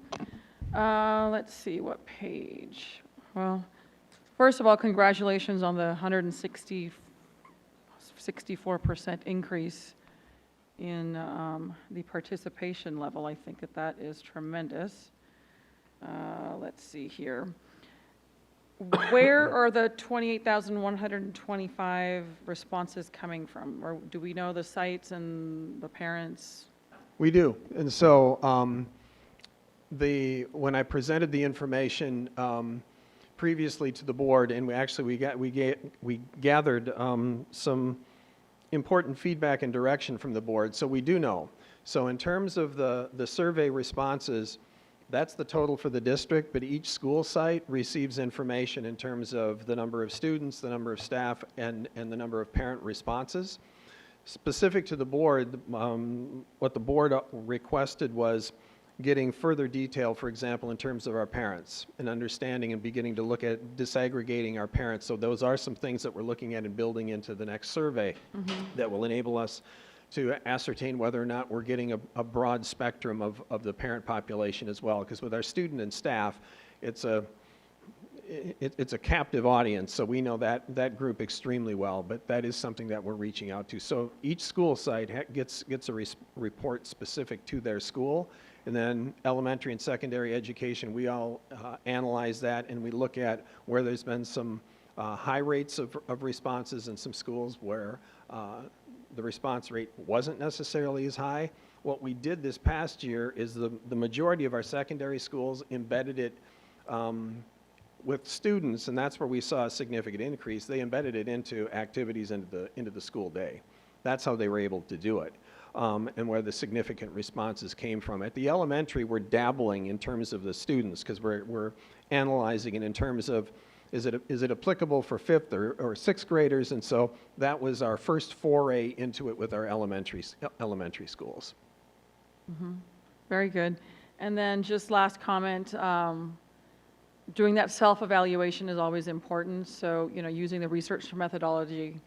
Let's see, what page? Well, first of all, congratulations on the 64% increase in the participation level. I think that is tremendous. Let's see here. Where are the 28,125 responses coming from? Or do we know the sites and the parents? We do. And so when I presented the information previously to the board, and we gathered some important feedback and direction from the board, so we do know. So in terms of the survey responses, that's the total for the district, but each school site receives information in terms of the number of students, the number of staff, and the number of parent responses. Specific to the board, what the board requested was getting further detail, for example, in terms of our parents, and understanding and beginning to look at disaggregating our parents. So those are some things that we're looking at and building into the next survey that will enable us to ascertain whether or not we're getting a broad spectrum of the parent population as well. Because with our student and staff, it's a captive audience, so we know that group extremely well, but that is something that we're reaching out to. So each school site gets a report specific to their school, and then elementary and secondary education, we all analyze that, and we look at where there's been some high rates of responses and some schools where the response rate wasn't necessarily as high. What we did this past year is the majority of our secondary schools embedded it with students, and that's where we saw a significant increase. They embedded it into activities into the school day. That's how they were able to do it, and where the significant responses came from. At the elementary, we're dabbling in terms of the students because we're analyzing it in terms of is it applicable for 5th or 6th graders, and so that was our first foray into it with our elementary schools. Very good. And then just last comment, doing that self-evaluation is always important. So, using the research methodology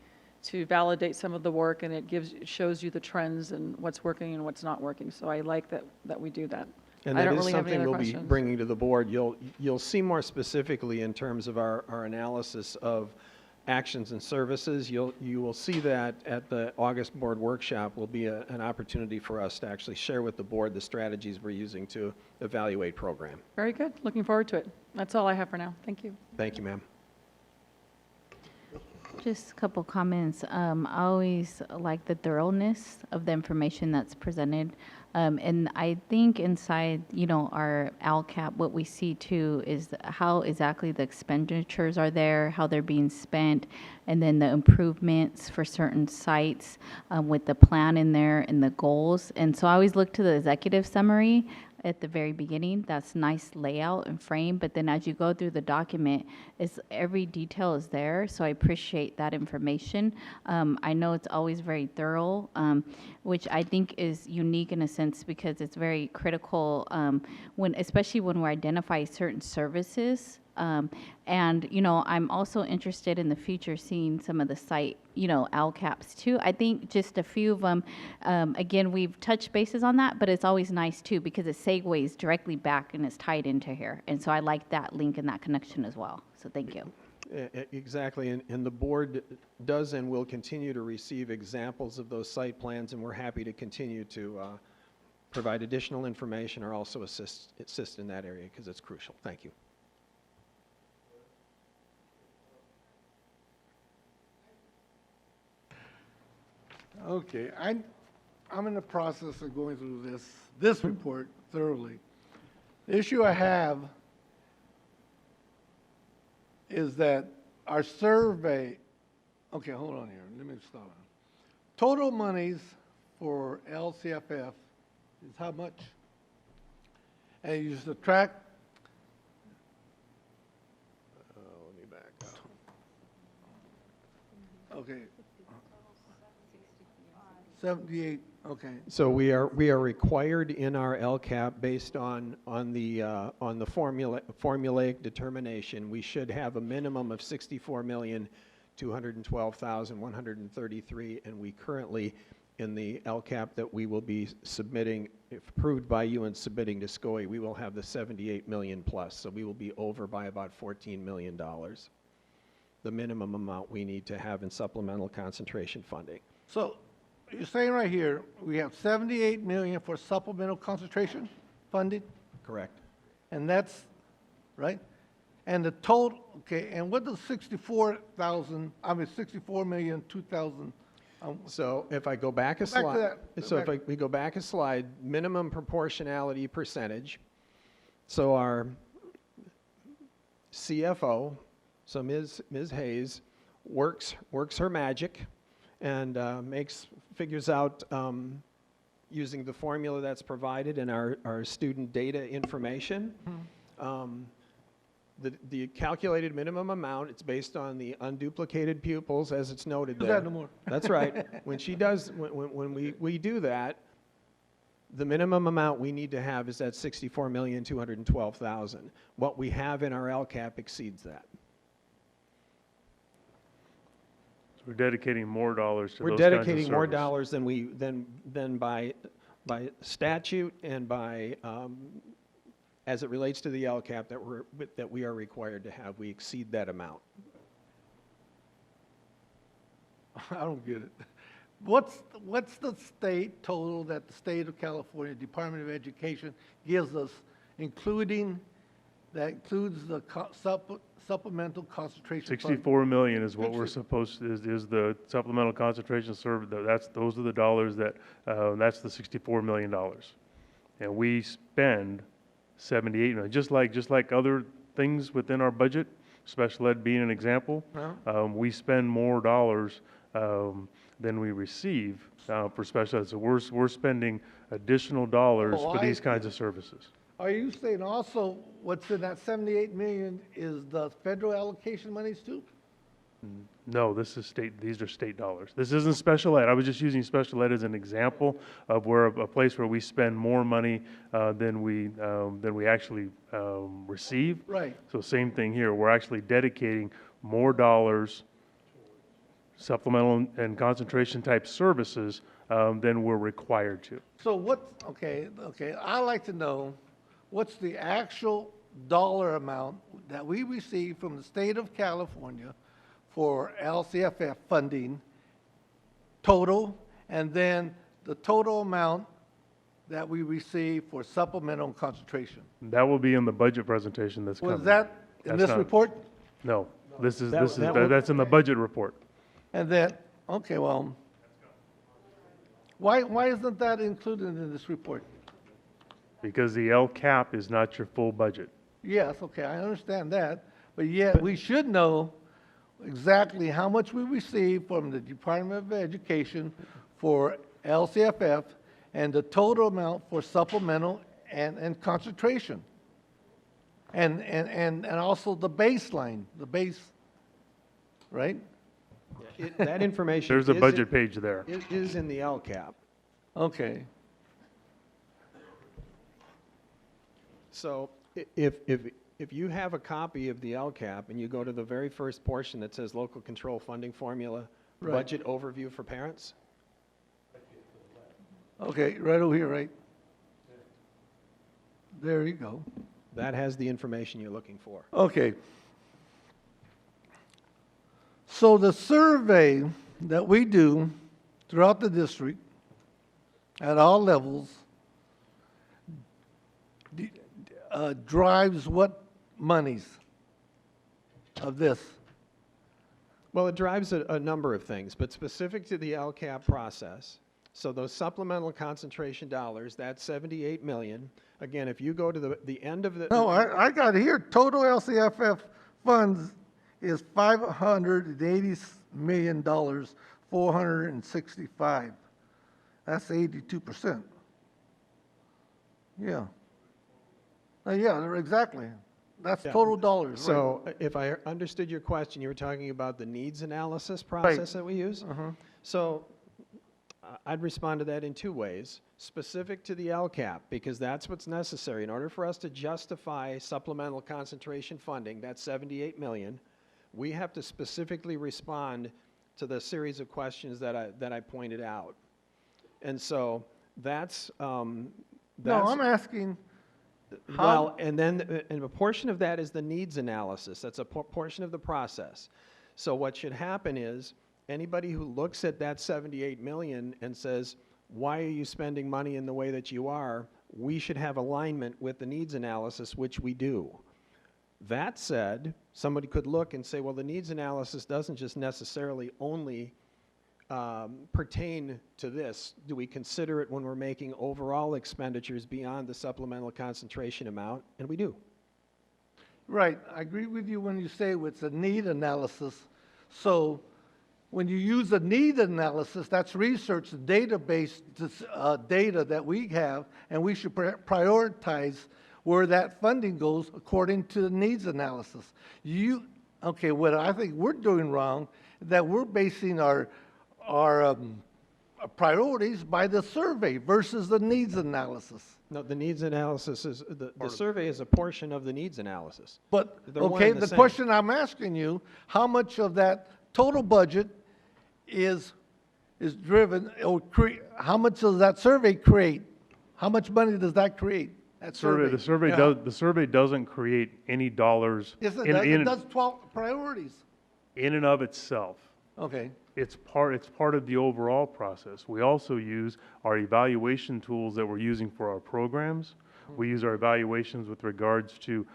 to validate some of the work, and it shows you the trends and what's working and what's not working. So I like that we do that. And I that don't is really have any something other we'll be questions. bringing to the board. You'll see more specifically in terms of our analysis of actions and services. You will see that at the August board workshop will be an opportunity for us to actually share with the board the strategies we're using to evaluate program. Very good. Looking forward to it. That's all I have for now. Thank you. Thank you, ma'am. Just a couple comments. I always like the thoroughness of the information that's presented. And I think inside, our LCAP, what we see too is how exactly the expenditures are there, how they're being spent, and then the improvements for certain sites with the plan in there and the goals. And so I always look to the executive summary at the very beginning. That's nice layout and frame, but then as you go through the document, every detail is there, so I appreciate that information. I know it's always very thorough, which I think is unique in a sense because it's very critical especially when we're identifying certain services. And, I'm also interested in the future seeing some of the site, LCAPs too. I think just a few of them, again, we've touched bases on that, but it's always nice too because it segues directly back and is tied into here. And so I like that link and that connection as well. So thank you. Exactly, and the board does and will continue to receive examples of those site plans, and we're happy to continue to provide additional information or also assist in that area because it's crucial. Thank you. Okay, I'm in the process of going through this report thoroughly. The issue I have is that our survey, okay, hold on here, let me stop. Total monies for LCFF is how much? And you subtract, let me back up. Okay. 78, okay. So we are required in our LCAP based on the formulaic determination. We should have a minimum of 64,212,133, and we currently in the LCAP that we will be submitting, if approved by you and submitting to SCOE, we will have the 78 million plus. So we will be over by about $14 million, the minimum amount we need to have in supplemental concentration funding. So you're saying right here, we have 78 million for supplemental concentration funding? Correct. And that's, right? And the total, okay, and what does 64 million, 2,000? So if I go back a slide, we go back a slide, minimum proportionality percentage. So our CFO, so Ms. Hayes, works her magic and figures out using the formula that's provided in our student data information. The calculated minimum amount, it's based on the unduplicated pupils as it's noted there. No more. That's right. When we do that, the minimum amount we need to have is that 64,212,000. What we have in our LCAP exceeds that. So we're dedicating more dollars to We're those kinds of dedicating more service. dollars than by statute and by as it relates to the LCAP that we are required to have. We exceed that amount. I don't get it. What's the state total that the state of California Department of Education gives us, including, that includes the supplemental concentration fund? 64 million is what we're supposed to, is the supplemental concentration service. Those are the dollars that's the $64 million. And we spend 78 million, just like other things within our budget, special ed being an example. We spend more dollars than we receive for special ed. So we're spending additional dollars for these kinds of services. Are you saying also what's in that 78 million is the federal allocation monies too? No, this is these are state dollars. This isn't special ed. I was just using special ed as an example of where a place where we spend more money than we actually receive. Right. So same thing here. We're actually dedicating more dollars, supplemental and concentration type services than we're required to. So okay, I'd like to know what's the actual dollar amount that we receive from the state of California for LCFF funding total, and then the total amount that we receive for supplemental and concentration. That will be in the budget presentation that's coming. Was that in That's this not- report? No, that's in the budget report. And then, okay, well, why isn't that included in this report? Because the LCAP is not your full budget. Yes, okay, I understand that, but yet we should know exactly how much we receive from the Department of Education for LCFF and the total amount for supplemental and concentration. And also the baseline, the base, right? That information. There's a is budget in- page there. Is in the LCAP. Okay. So if you have a copy of the LCAP and you go to the very first portion that says local control funding formula, Right. budget overview for parents, Okay, right over here, right? There you go. that has the information you're looking for. Okay. So the survey that we do throughout the district at all levels drives what monies of this? Well, it drives a number of things, but specific to the LCAP process, so those supplemental concentration dollars, that's 78 million. Again, if you go to the end of the... No, I got it here. Total LCFF funds is $580 million, 465. That's 82%. Yeah. Yeah, exactly. That's Yeah. total dollars. So if I understood your question, you were talking about the needs analysis process that we use? So I'd respond to that in two ways. Specific to the LCAP, because that's what's necessary. In order for us to justify supplemental concentration funding, that's 78 million, we have to specifically respond to the series of questions that I pointed out. And so that's... No, I'm asking... Well, and then and a portion of that is the needs analysis. That's a portion of the process. So what should happen is anybody who looks at that 78 million and says, why are you spending money in the way that you are, we should have alignment with the needs analysis, which we do. That said, somebody could look and say, well, the needs analysis doesn't just necessarily only pertain to this. Do we consider it when we're making overall expenditures beyond the supplemental concentration amount? And we do. Right. I agree with you when you say it's a need analysis. So when you use a need analysis, that's research, database data that we have, and we should prioritize where that funding goes according to the needs analysis. Okay, what I think we're doing wrong, that we're basing our priorities by the survey versus the needs analysis. No, the needs analysis is, the survey is a portion of the needs analysis. But, They're one okay, and the same. question I'm asking you, how much of that total budget is driven, or how much does that survey create? How much money does that create? That survey. The survey doesn't create any dollars Yes, it does. It does 12 priorities. in and of itself. Okay. It's part of the overall process. We also use our evaluation tools that we're using for our programs. We use our evaluations with regards to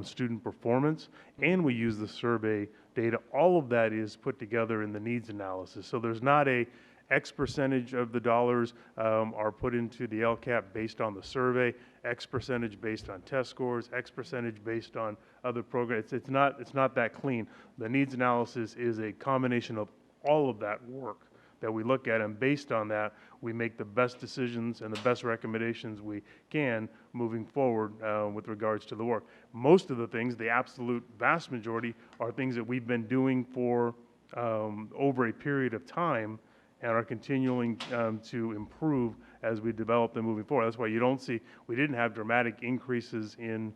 student performance, and we use the survey data. All of that is put together in the needs analysis. So there's not a X percentage of the dollars are put into the LCAP based on the survey, X percentage based on test scores, X percentage based on other programs. It's not that clean. The needs analysis is a combination of all of that work that we look at, and based on that, we make the best decisions and the best recommendations we can moving forward with regards to the work. Most of the things, the absolute vast majority, are things that we've been doing for over a period of time and are continuing to improve as we develop them moving forward. That's why you don't see, we didn't have dramatic increases in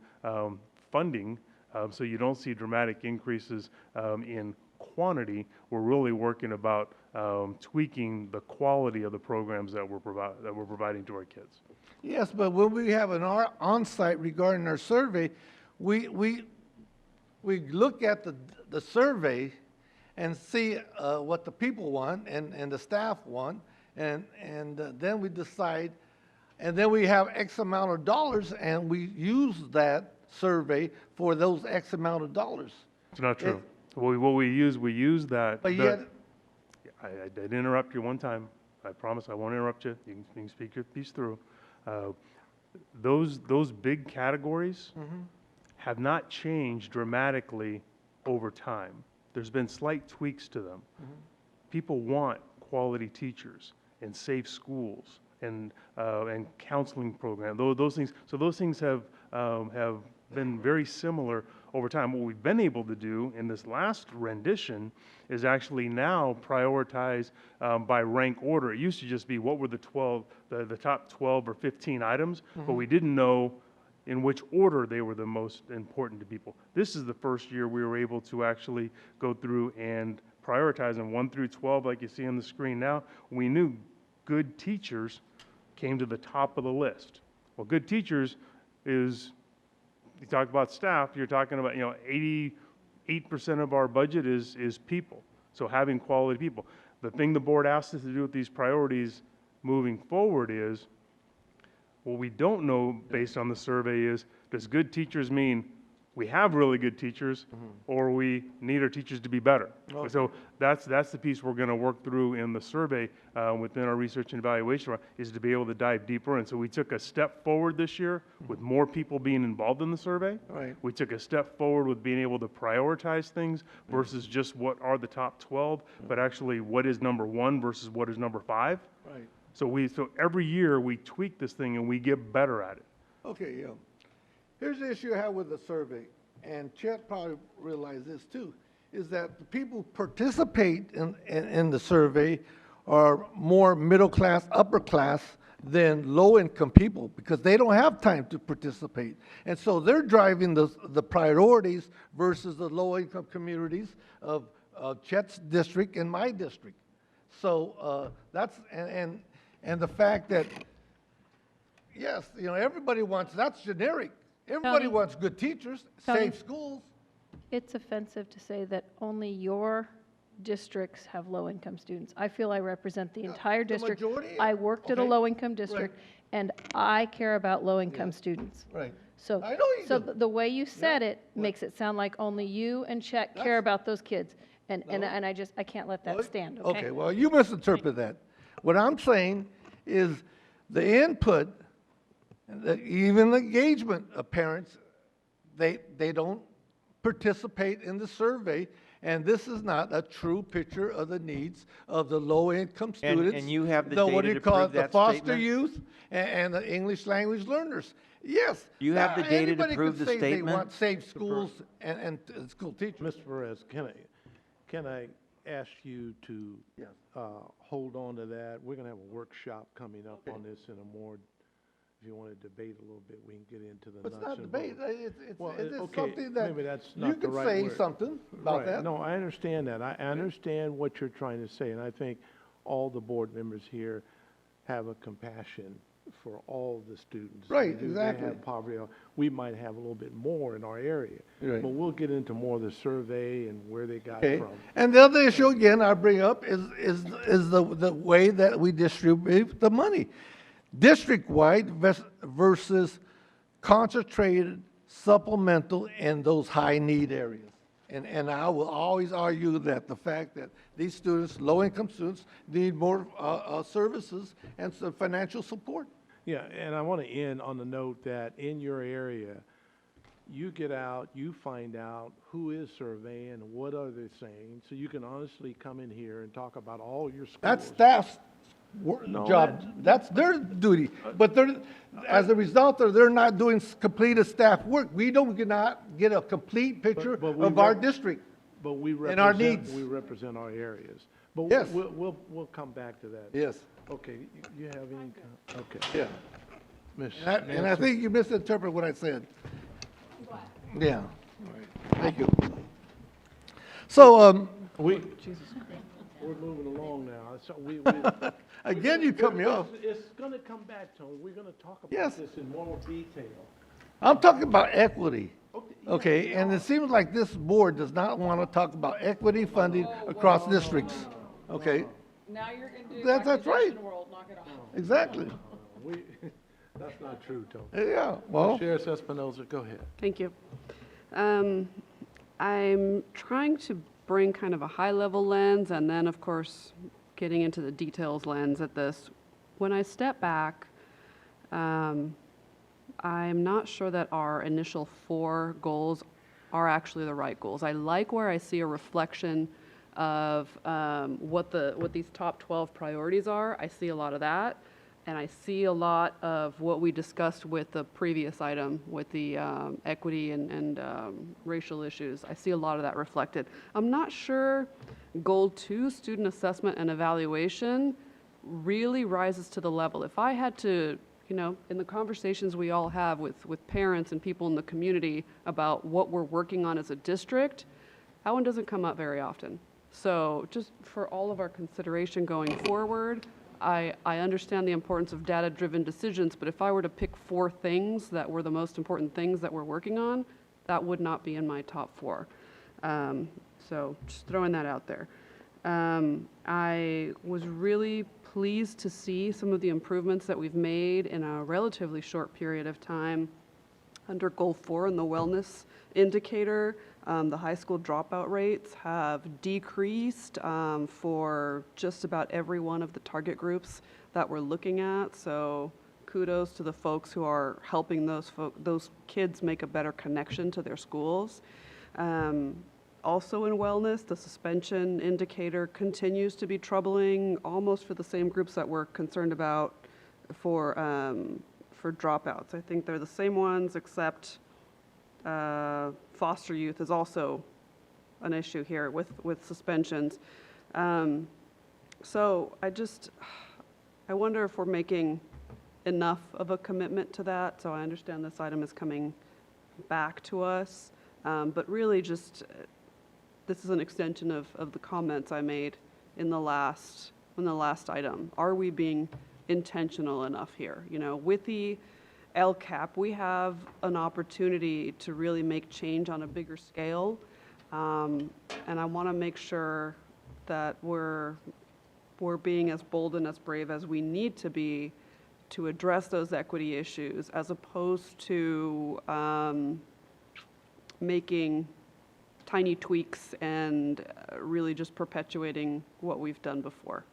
funding, so you don't see dramatic increases in quantity. We're really working about tweaking the quality of the programs that we're providing to our kids. Yes, but when we have an on-site regarding our survey, we look at the survey and see what the people want and the staff want, and then we decide, and then we have X amount of dollars, and we use that survey for those X amount of dollars. It's not true. What we use that. But yet, I did interrupt you one time. I promise I won't interrupt you. You can speak your piece through. Those big categories have not changed dramatically over time. There's been slight tweaks to them. People want quality teachers and safe schools and counseling programs. Those things. So those things have been very similar over time. What we've been able to do in this last rendition is actually now prioritize by rank order. It used to just be what were the top 12 or 15 items, but we didn't know in which order they were the most important to people. This is the first year we were able to actually go through and prioritize them 1 through 12, like you see on the screen now. We knew good teachers came to the top of the list. Well, good teachers is, you talk about staff, you're talking about, 88% of our budget is people. So having quality people. The thing the board asked us to do with these priorities moving forward is, what we don't know based on the survey is, does good teachers mean we have really good teachers, or we need our teachers to be better? Okay. So that's the piece we're going to work through in the survey within our research and evaluation, is to be able to dive deeper in. So we took a step forward this year with more people being involved in the survey. Right. We took a step forward with being able to prioritize things versus just what are the top 12, but actually what is number 1 versus what is number 5. right. So every year we tweak this thing and we get better at it. Okay, yeah. Here's the issue I have with the survey, and Chet probably realized this too, is that the people who participate in the survey are more middle class, upper class than low income people, because they don't have time to participate. And so they're driving the priorities versus the low income communities of Chet's district and my district. So that's, and the fact that, yes, everybody wants, that's generic. Everybody Tony. wants good teachers, Tony. safe schools. It's offensive to say that only your districts have low-income students. I feel I represent the entire the district. majority? I worked at a Okay. low-income district, Right. and I care about low-income students. Right. So, I know you so do. the way you said it makes it sound like only you and Chet care about those kids. And I can't let that stand, okay? Okay, well, you misinterpret that. What I'm saying is the input, even the engagement of parents, they don't participate in the survey, and this is not a true picture of the needs of the low-income students. And you have the what data do you to call prove it, the that foster statement? youth and the English language learners. Yes. You have the data to anybody prove could the say They statement? want safe schools and school teachers. Mr. Perez, can I ask you to hold on to that? We're going to have a workshop coming up on this in a more, if you want to debate a little bit, we can get into the It's nuts not and debate. bolts. It's okay, something that maybe that's you not the can right say word. something about Right. that. No, I understand that. I understand what you're trying to say, and I think all the board members here have a compassion for all the students. Right, They exactly. have poverty. We might have a little bit more in our area. Right. But we'll get into more of the survey and where they got Okay. from. And the other issue, again, I bring up is the way that we distribute the money. District-wide versus concentrated, supplemental in those high-need areas. And I will always argue that the fact that these students, low-income students, need more services and some financial support. Yeah, and I want to end on the note that in your area, you get out, you find out who is surveying, what are they saying, so you can honestly come in here and talk about all your schools. That's staff's No, job. That's their duty. But as a result, they're not doing completed staff work. We don't not get a complete picture But we of our rep- district. But we And our represent, needs. we represent our areas. But Yes. we'll come back to that. Yes. Okay, you have any, okay. Yeah. Miss And I Nancy? think you misinterpreted what I said. Yeah. All right. Thank you. So, We're moving along now, so we. again, you cut me off. It's gonna come back, Tony, we're gonna talk about Yes. this in more detail. I'm talking about equity. Okay, and it seems like this board does not want to talk about equity funding across districts. Okay, Now you're into That's right. accusation world, knock it off. exactly. We, that's not true, Tony. Yeah, well, Sheriff Espinoza, go ahead. Thank you. I'm trying to bring kind of a high-level lens and then, of course, getting into the details lens at this. When I step back, I'm not sure that our initial 4 goals are actually the right goals. I like where I see a reflection of what these top 12 priorities are. I see a lot of that. And I see a lot of what we discussed with the previous item, with the equity and racial issues. I see a lot of that reflected. I'm not sure Goal 2, student assessment and evaluation, really rises to the level. If I had to, in the conversations we all have with parents and people in the community about what we're working on as a district, that one doesn't come up very often. So just for all of our consideration going forward, I understand the importance of data-driven decisions, but if I were to pick 4 things that were the most important things that we're working on, that would not be in my top 4. So just throwing that out there. I was really pleased to see some of the improvements that we've made in a relatively short period of time. Under Goal 4 in the wellness indicator, the high school dropout rates have decreased for just about every one of the target groups that we're looking at. So kudos to the folks who are helping those kids make a better connection to their schools. Also in wellness, the suspension indicator continues to be troubling, almost for the same groups that we're concerned about for dropouts. I think they're the same ones, except foster youth is also an issue here with suspensions. So I wonder if we're making enough of a commitment to that. So I understand this item is coming back to us, but really just this is an extension of the comments I made in the last item. Are we being intentional enough here? With the LCAP, we have an opportunity to really make change on a bigger scale, and I want to make sure that we're being as bold and as brave as we need to be to address those equity issues, as opposed to making tiny tweaks and really just perpetuating what we've done before.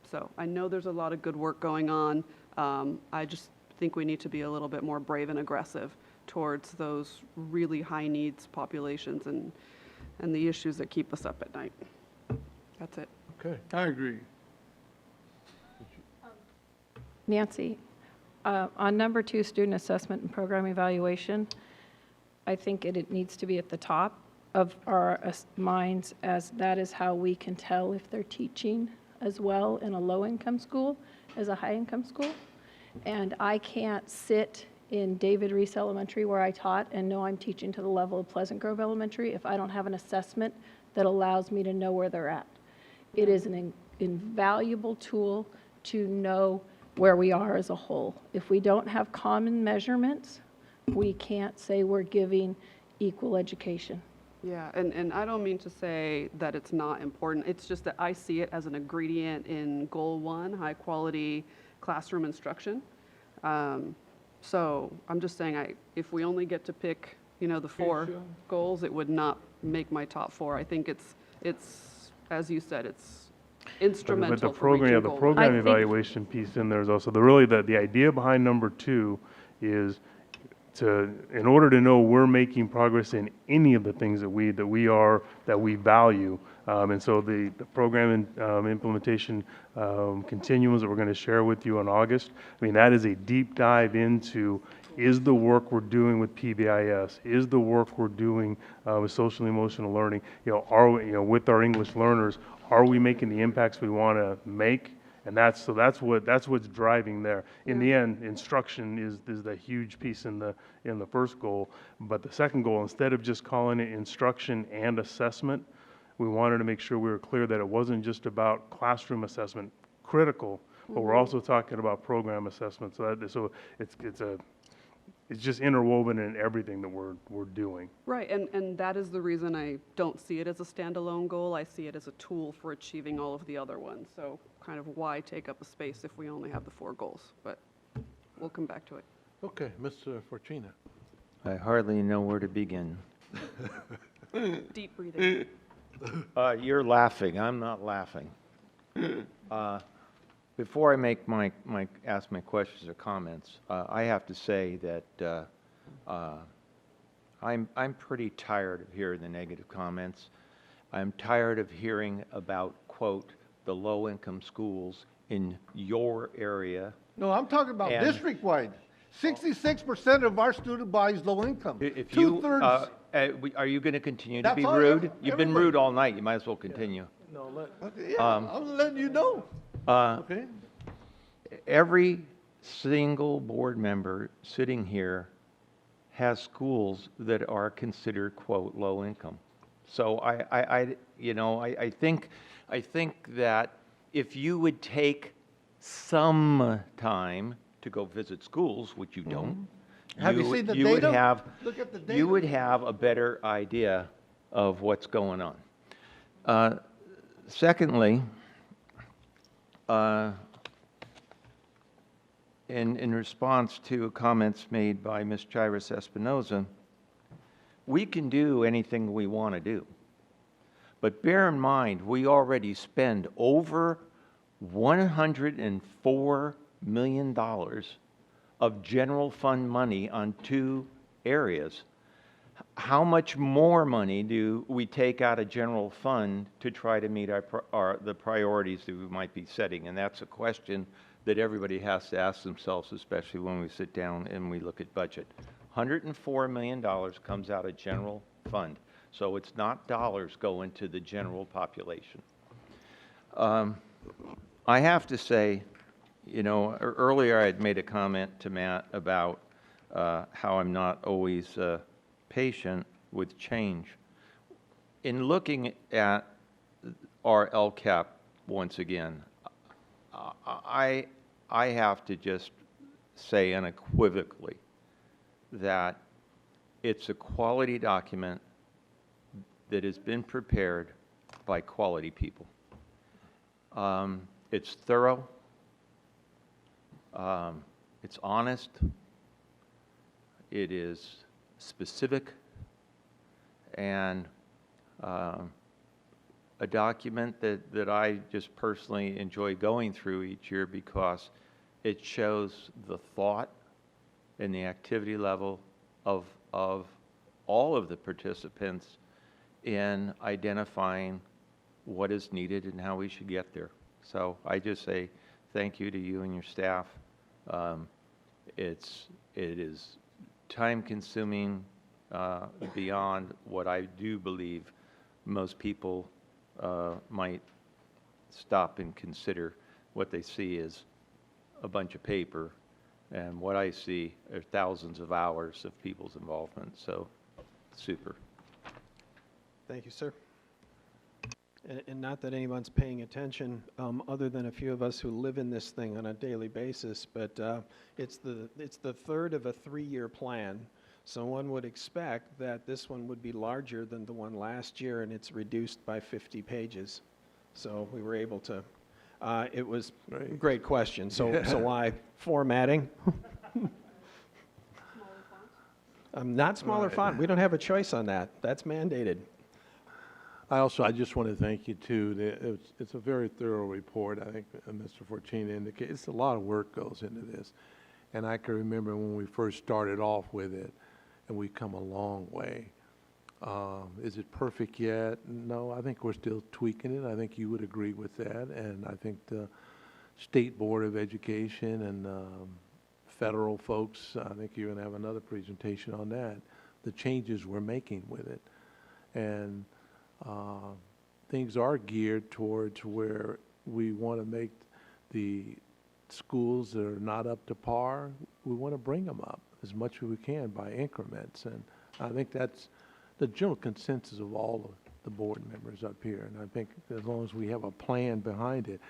So I know there's a lot of good work going on. I just think we need to be a little bit more brave and aggressive towards those really high needs populations and the issues that keep us up at night. That's it. Okay. I agree. Nancy, on number 2, student assessment and program evaluation, I think it needs to be at the top of our minds, as that is how we can tell if they're teaching as well in a low-income school as a high-income school. And I can't sit in David Reese Elementary where I taught and know I'm teaching to the level of Pleasant Grove Elementary if I don't have an assessment that allows me to know where they're at. It is an invaluable tool to know where we are as a whole. If we don't have common measurements, we can't say we're giving equal education. Yeah, and I don't mean to say that it's not important. It's just that I see it as an ingredient in Goal 1, high quality classroom instruction. So I'm just saying, if we only get to pick, the 4 goals, it would not make my top 4. I think it's as you said, it's instrumental. But the for reaching program, the Goal 1. program evaluation piece in there is also the idea behind number 2 is in order to know we're making progress in any of the things that we value. And so the program implementation continuums that we're going to share with you in August, that is a deep dive into Is the work we're doing with PBIS, is the work we're doing with social and emotional learning, are we, with our English learners, are we making the impacts we want to make? And that's what's driving there. In the end, instruction is the huge piece in the first goal. But the second goal, instead of just calling it instruction and assessment, we wanted to make sure we were clear that it wasn't just about classroom assessment, critical, but we're also talking about program assessment. So it's just interwoven in everything that we're doing. Right, and that is the reason I don't see it as a standalone goal. I see it as a tool for achieving all of the other ones. So kind of why take up a space if we only have the 4 goals? But we'll come back to it. Okay, Mr. Fortuna. I hardly know where to begin. Deep breathing. You're laughing. I'm not laughing. Before I ask my questions or comments, I have to say that I'm pretty tired of hearing the negative comments. I'm tired of hearing about, quote, the low-income schools in your area. No, I'm talking about district-wide. 66% of our student body is low income. If Two-thirds. Are you going to continue to That's be all, rude? You've been everybody. rude all night. You might as well continue. No, I'm letting you know. Okay. Every single board member sitting here has schools that are considered, quote, low income. So I think that if you would take some time to go visit schools, which you don't, Have you seen the you would data? have Look at the data. you would have a better idea of what's going on. Secondly, in response to comments made by Ms. Chairis Espinoza, we can do anything we want to do. But bear in mind, we already spend over $104 million of general fund money on 2 areas. How much more money do we take out of general fund to try to meet the priorities that we might be setting? And that's a question that everybody has to ask themselves, especially when we sit down and we look at budget. $104 million comes out of general fund. So it's not dollars going to the general population. I have to say, earlier I had made a comment to Matt about how I'm not always patient with change. In looking at our LCAP once again, I have to just say unequivocally that it's a quality document that has been prepared by quality people. It's thorough, it's honest, it is specific, and a document that I just personally enjoy going through each year because it shows the thought and the activity level of all of the participants in identifying what is needed and how we should get there. So I just say thank you to you and your staff. It is time-consuming beyond what I do believe most people might stop and consider. What they see is a bunch of paper, and what I see are thousands of hours of people's involvement. So, super. Thank you, sir. And not that anyone's paying attention, other than a few of us who live in this thing on a daily basis, but it's the third of a 3-year plan. So one would expect that this one would be larger than the one last year, and it's reduced by 50 pages. So we were able to, it was a great question. So why formatting? Not smaller font. We don't have a choice on that. That's mandated. I just want to thank you too. It's a very thorough report. I think Mr. Fortuna indicated it's a lot of work goes into this. And I can remember when we first started off with it, and we've come a long way. Is it perfect yet? No, I think we're still tweaking it. I think you would agree with that. And I think the State Board of Education and federal folks, I think you're going to have another presentation on that, the changes we're making with it. And things are geared towards where we want to make the schools that are not up to par, we want to bring them up as much as we can by increments. And I think that's the general consensus of all of the board members up here. And I think as long as we have a plan behind it,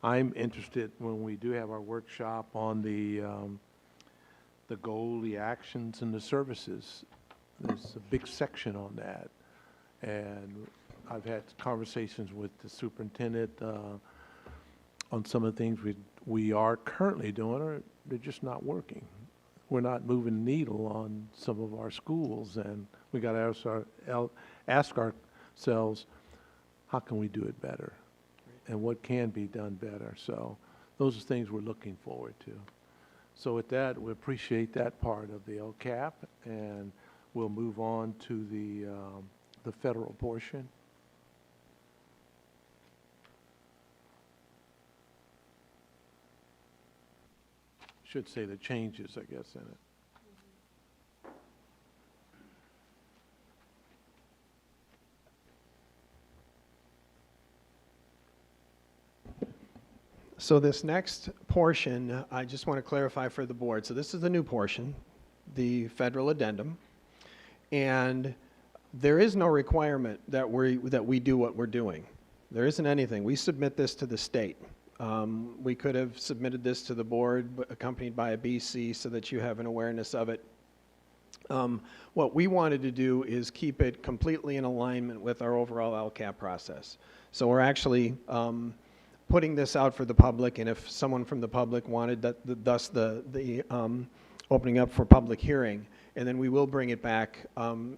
I'm interested when we do have our workshop on the goal, the actions, and the services. There's a big section on that. And I've had conversations with the superintendent on some of the things we are currently doing, or they're just not working. We're not moving the needle on some of our schools, and we got to ask ourselves, how can we do it better? And what can be done better? So those are things we're looking forward to. So with that, we appreciate that part of the LCAP, and we'll move on to the federal portion. Should say the changes, I guess, in it. So this next portion, I just want to clarify for the board. So this is the new portion, the federal addendum. And there is no requirement that we do what we're doing. There isn't anything. We submit this to the state. We could have submitted this to the board accompanied by a BC so that you have an awareness of it. What we wanted to do is keep it completely in alignment with our overall LCAP process. So we're actually putting this out for the public, and if someone from the public wanted that, thus the opening up for public hearing, and then we will bring it back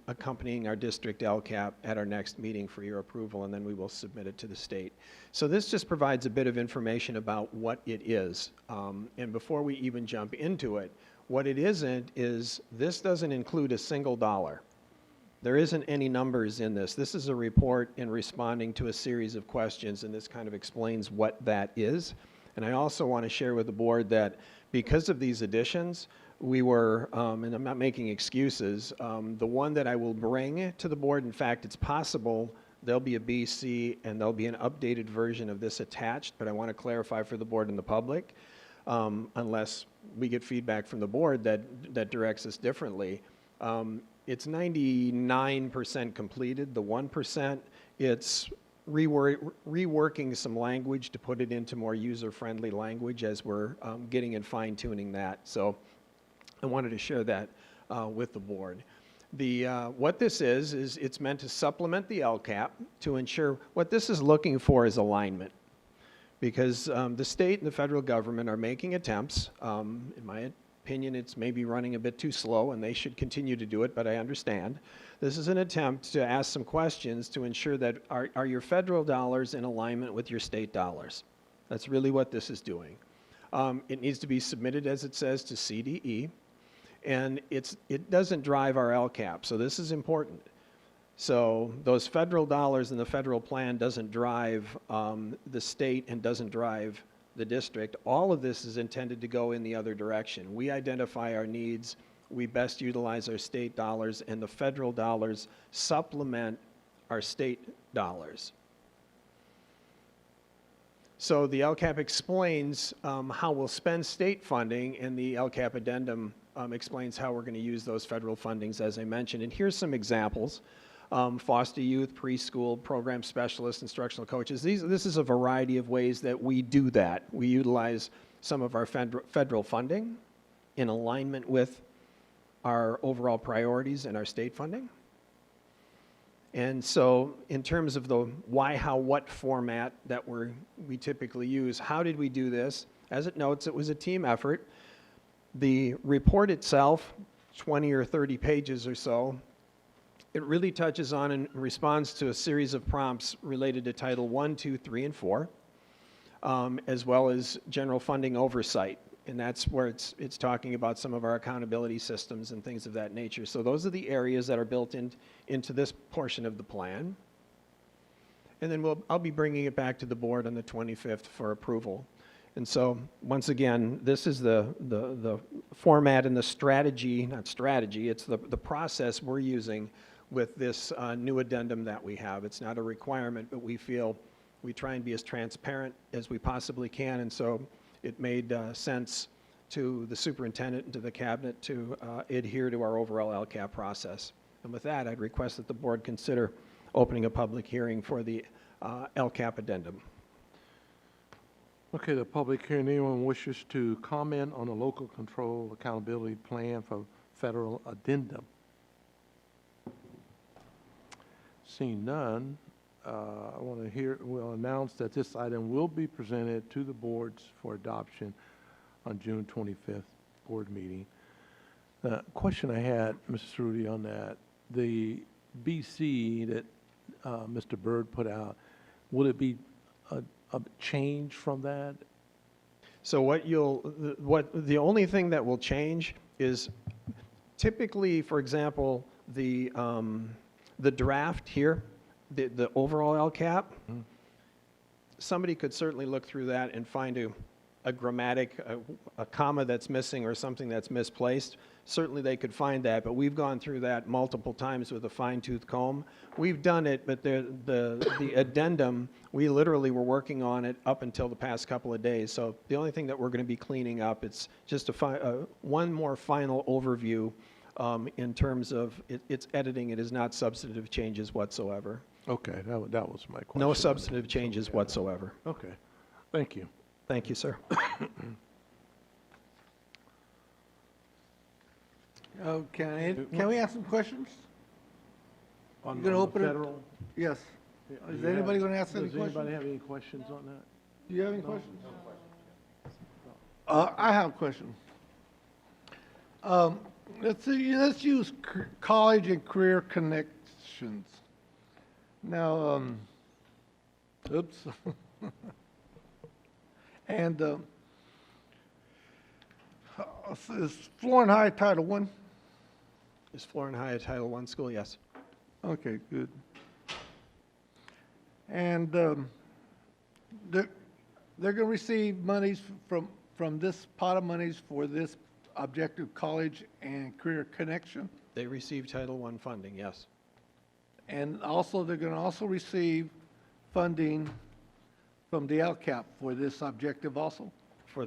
accompanying our district LCAP at our next meeting for your approval, and then we will submit it to the state. So this just provides a bit of information about what it is. And before we even jump into it, what it isn't is this doesn't include a single dollar. There isn't any numbers in this. This is a report in responding to a series of questions, and this kind of explains what that is. And I also want to share with the board that because of these additions, we were, and I'm not making excuses, the one that I will bring to the board, in fact, it's possible there'll be a BC and there'll be an updated version of this attached, but I want to clarify for the board and the public, unless we get feedback from the board that directs us differently. It's 99% completed. The 1%, it's reworking some language to put it into more user-friendly language as we're getting and fine-tuning that. So I wanted to share that with the board. What this is it's meant to supplement the LCAP to ensure what this is looking for is alignment. Because the state and the federal government are making attempts. In my opinion, it's maybe running a bit too slow, and they should continue to do it, but I understand. This is an attempt to ask some questions to ensure that are your federal dollars in alignment with your state dollars? That's really what this is doing. It needs to be submitted, as it says, to CDE, and it doesn't drive our LCAP, so this is important. So those federal dollars in the federal plan doesn't drive the state and doesn't drive the district. All of this is intended to go in the other direction. We identify our needs, we best utilize our state dollars, and the federal dollars supplement our state dollars. So the LCAP explains how we'll spend state funding, and the LCAP addendum explains how we're going to use those federal fundings, as I mentioned. And here's some examples. Foster youth, preschool, program specialists, instructional coaches. This is a variety of ways that we do that. We utilize some of our federal funding in alignment with our overall priorities and our state funding. And so in terms of the why, how, what format that we typically use, how did we do this? As it notes, it was a team effort. The report itself, 20 or 30 pages or so, it really touches on and responds to a series of prompts related to Title 1, 2, 3, and 4, as well as general funding oversight. And that's where it's talking about some of our accountability systems and things of that nature. So those are the areas that are built into this portion of the plan. And then I'll be bringing it back to the board on the 25th for approval. And so, once again, this is the format and the strategy, not strategy, it's the process we're using with this new addendum that we have. It's not a requirement, but we feel we try and be as transparent as we possibly can, and so it made sense to the superintendent and to the cabinet to adhere to our overall LCAP process. And with that, I'd request that the board consider opening a public hearing for the LCAP addendum. Okay, the public hearing, anyone wishes to comment on the local control accountability plan for federal addendum? Seeing none, I want to hear, we'll announce that this item will be presented to the boards for adoption on June 25th board meeting. Question I had, Mrs. Rudy, on that, the BC that Mr. Byrd put out, will it be a change from that? So the only thing that will change is typically, for example, the draft here, the overall LCAP, somebody could certainly look through that and find a grammatic, a comma that's missing or something that's misplaced. Certainly they could find that, but we've gone through that multiple times with a fine-tooth comb. We've done it, but the addendum, we literally were working on it up until the past couple of days. So the only thing that we're going to be cleaning up, it's just one more final overview in terms of its editing. It is not substantive changes whatsoever. Okay, that was my question. No substantive changes whatsoever. Okay, thank you. Thank you, sir. Can we ask some questions? On You gonna the open it? federal? Yes. Is anybody going to ask any Does anybody questions? have any questions on that? Do you have any questions? I have a question. Let's use college and career connections. Now, oops. And is Florence High Title I? Is Florence High a Title I school? Yes. Okay, good. And they're going to receive monies from this pot of monies for this objective college and career connection. They receive Title I funding, yes. And also, they're going to also receive funding from the LCAP for this objective also. For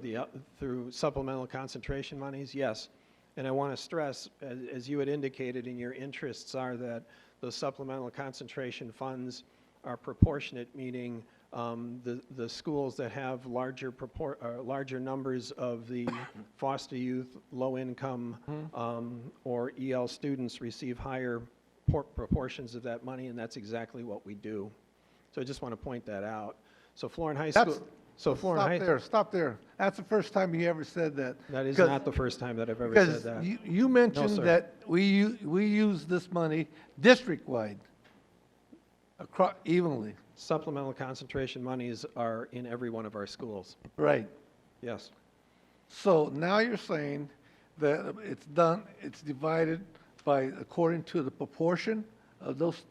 through supplemental concentration monies, yes. And I want to stress, as you had indicated in your interests, are that those supplemental concentration funds are proportionate, meaning the schools that have larger numbers of the foster youth, low-income, or EL students receive higher proportions of that money, and that's exactly what we do. So I just want to point that out. So Florence High School. Stop there. That's the first time you ever said that. That is not the first time that I've ever said that. Because you mentioned that we use this money district-wide, evenly. Supplemental concentration monies are in every one of our schools. Right. Yes. So now you're saying that it's divided according to the proportion of those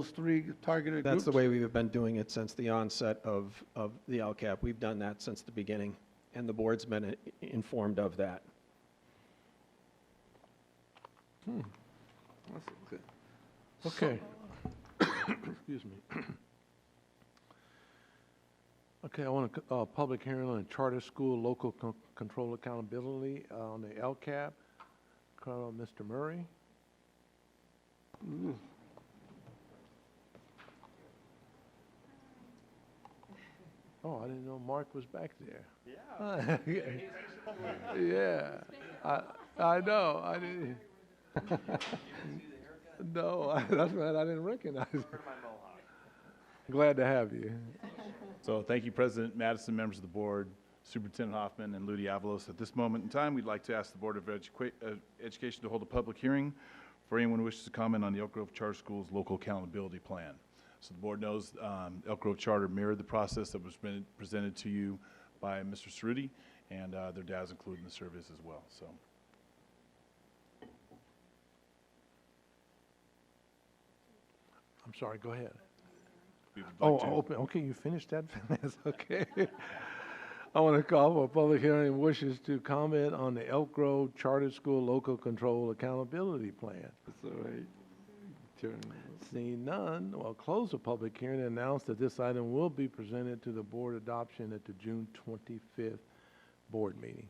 three targeted groups? That's the way we've been doing it since the onset of the LCAP. We've done that since the beginning, and the board's been informed of that. That's good. Okay. Excuse me. Okay, I want a public hearing on charter school local control accountability on the LCAP. Call on Mr. Murray. Oh, I didn't know Mark was back there. Yeah. Yeah. I know. I didn't. No, that's right. I didn't recognize it. Glad to have you. So thank you, President Madison, members of the board, Superintendent Hoffman, and Ludi Avalos. At this moment in time, we'd like to ask the Board of Education to hold a public hearing for anyone who wishes to comment on the Elk Grove Charter Schools Local Accountability Plan. So the board knows Elk Grove Charter mirrored the process that was presented to you by Mr. Cerruti, and their data is included in the service as well. So. I'm sorry, go ahead. Like open. Okay, you finished that? That's okay. I want to call for a public hearing wishes to comment on the Elk Grove Charter School Local Control Accountability Plan. That's all right. Turn. Seeing none, I'll close the public hearing and announce that this item will be presented to the board adoption at the June 25th board meeting.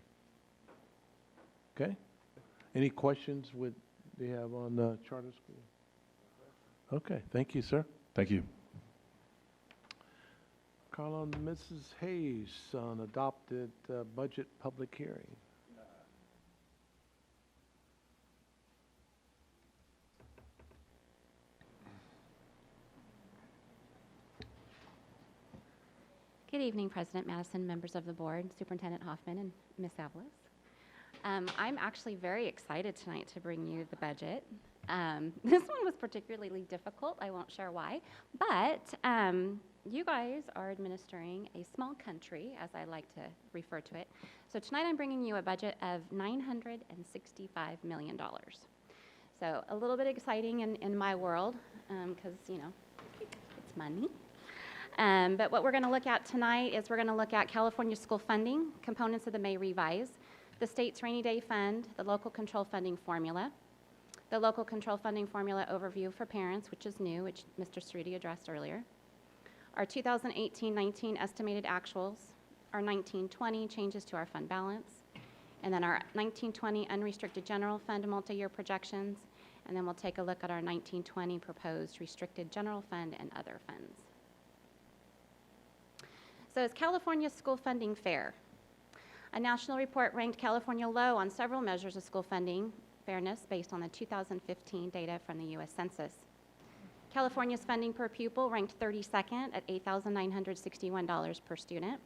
Okay? Any questions they have on the charter school? Okay, thank you, sir. Thank you. Call on Mrs. Hayes on adopted budget public hearing. Good evening, President Madison, members of the board, Superintendent Hoffman, and Ms. Avalos. I'm actually very excited tonight to bring you the budget. This one was particularly difficult. I won't share why, but you guys are administering a small country, as I like to refer to it. So tonight I'm bringing you a budget of $965 million. So a little bit exciting in my world, because, you know, it's money. But what we're going to look at tonight is we're going to look at California school funding, components of the May revise, the state's rainy day fund, the local control funding formula, the local control funding formula overview for parents, which is new, which Mr. Cerruti addressed earlier, our 2018-19 estimated actuals, our 19-20 changes to our fund balance, and then our 19-20 unrestricted general fund multi-year projections, and then we'll take a look at our 19-20 proposed restricted general fund and other funds. So is California school funding fair? A national report ranked California low on several measures of school funding fairness based on the 2015 data from the U.S. Census. California's funding per pupil ranked 32nd at $8,961 per student.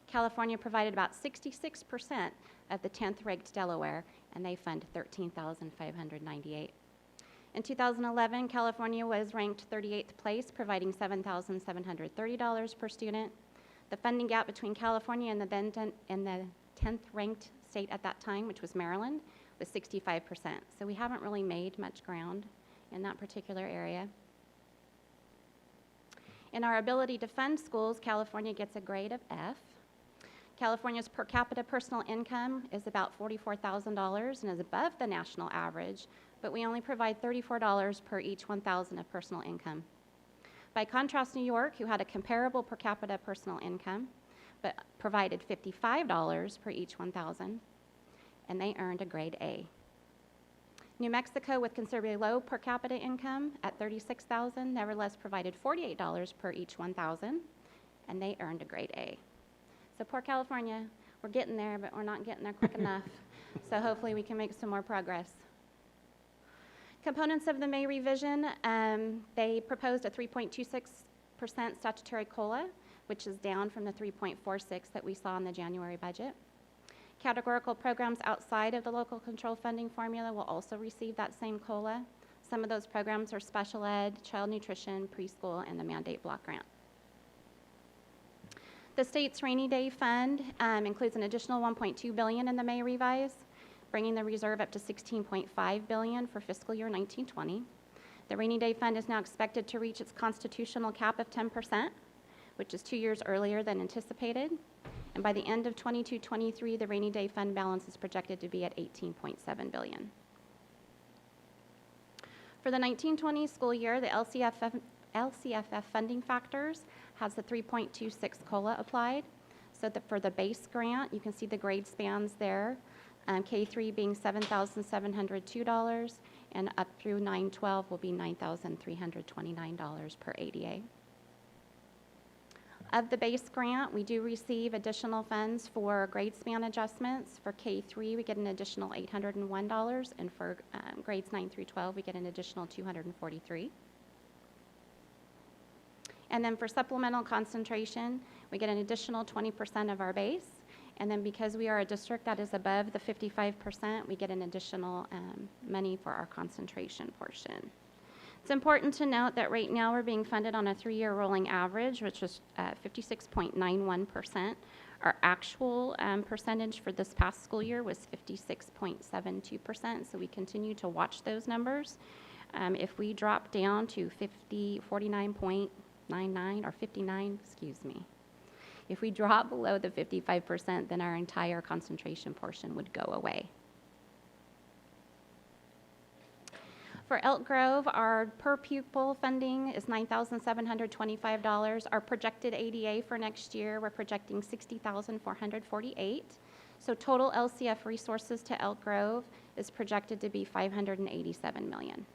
California provided about 66% of the 10th ranked Delaware, and they fund $13,598. In 2011, California was ranked 38th place, providing $7,730 per student. The funding gap between California and the 10th ranked state at that time, which was Maryland, was 65%. So we haven't really made much ground in that particular area. In our ability to fund schools, California gets a grade of F. California's per capita personal income is about $44,000 and is above the national average, but we only provide $34 per each 1,000 of personal income. By contrast, New York, who had a comparable per capita personal income, but provided $55 per each 1,000, and they earned a grade A. New Mexico, with considerably low per capita income at $36,000, nevertheless provided $48 per each 1,000, and they earned a grade A. So poor California, we're getting there, but we're not getting there quick enough. So hopefully we can make some more progress. Components of the May revision, they proposed a 3.26% statutory COLA, which is down from the 3.46 that we saw in the January budget. Categorical programs outside of the local control funding formula will also receive that same COLA. Some of those programs are special ed, child nutrition, preschool, and the mandate block grant. The state's rainy day fund includes an additional $1.2 billion in the May revise, bringing the reserve up to $16.5 billion for fiscal year 1920. The rainy day fund is now expected to reach its constitutional cap of 10%, which is 2 years earlier than anticipated. And by the end of 22-23, the rainy day fund balance is projected to be at $18.7 billion. For the 1920 school year, the LCFF funding factors has the 3.26 COLA applied. So for the base grant, you can see the grade spans there. K3 being $7,702, and up through 912 will be $9,329 per ADA. Of the base grant, we do receive additional funds for grade span adjustments. For K3, we get an additional $801, and for grades 9 through 12, we get an additional $243. And then for supplemental concentration, we get an additional 20% of our base. And then because we are a district that is above the 55%, we get an additional money for our concentration portion. It's important to note that right now we're being funded on a 3-year rolling average, which was 56.91%. Our actual percentage for this past school year was 56.72%, so we continue to watch those numbers. If we drop down to 49.99 or 59, excuse me. If we drop below the 55%, then our entire concentration portion would go away. For Elk Grove, our per pupil funding is $9,725. Our projected ADA for next year, we're projecting $60,448. So total LCF resources to Elk Grove is projected to be $587 million.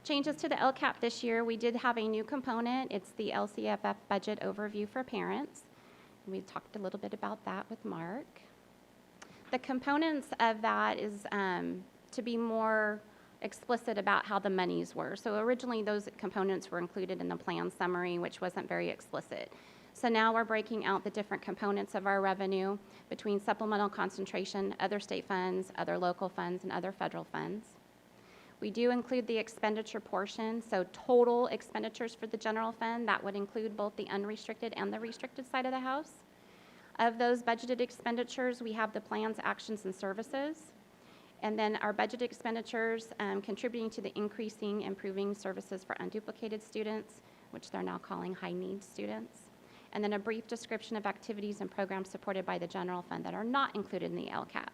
Changes to the LCAP this year, we did have a new component. It's the LCFF budget overview for parents. We talked a little bit about that with Mark. The components of that is to be more explicit about how the monies were. So originally those components were included in the plan summary, which wasn't very explicit. So now we're breaking out the different components of our revenue between supplemental concentration, other state funds, other local funds, and other federal funds. We do include the expenditure portion, so total expenditures for the general fund, that would include both the unrestricted and the restricted side of the house. Of those budgeted expenditures, we have the plans, actions, and services. And then our budget expenditures contributing to the increasing, improving services for unduplicated students, which they're now calling high-need students. And then a brief description of activities and programs supported by the general fund that are not included in the LCAP.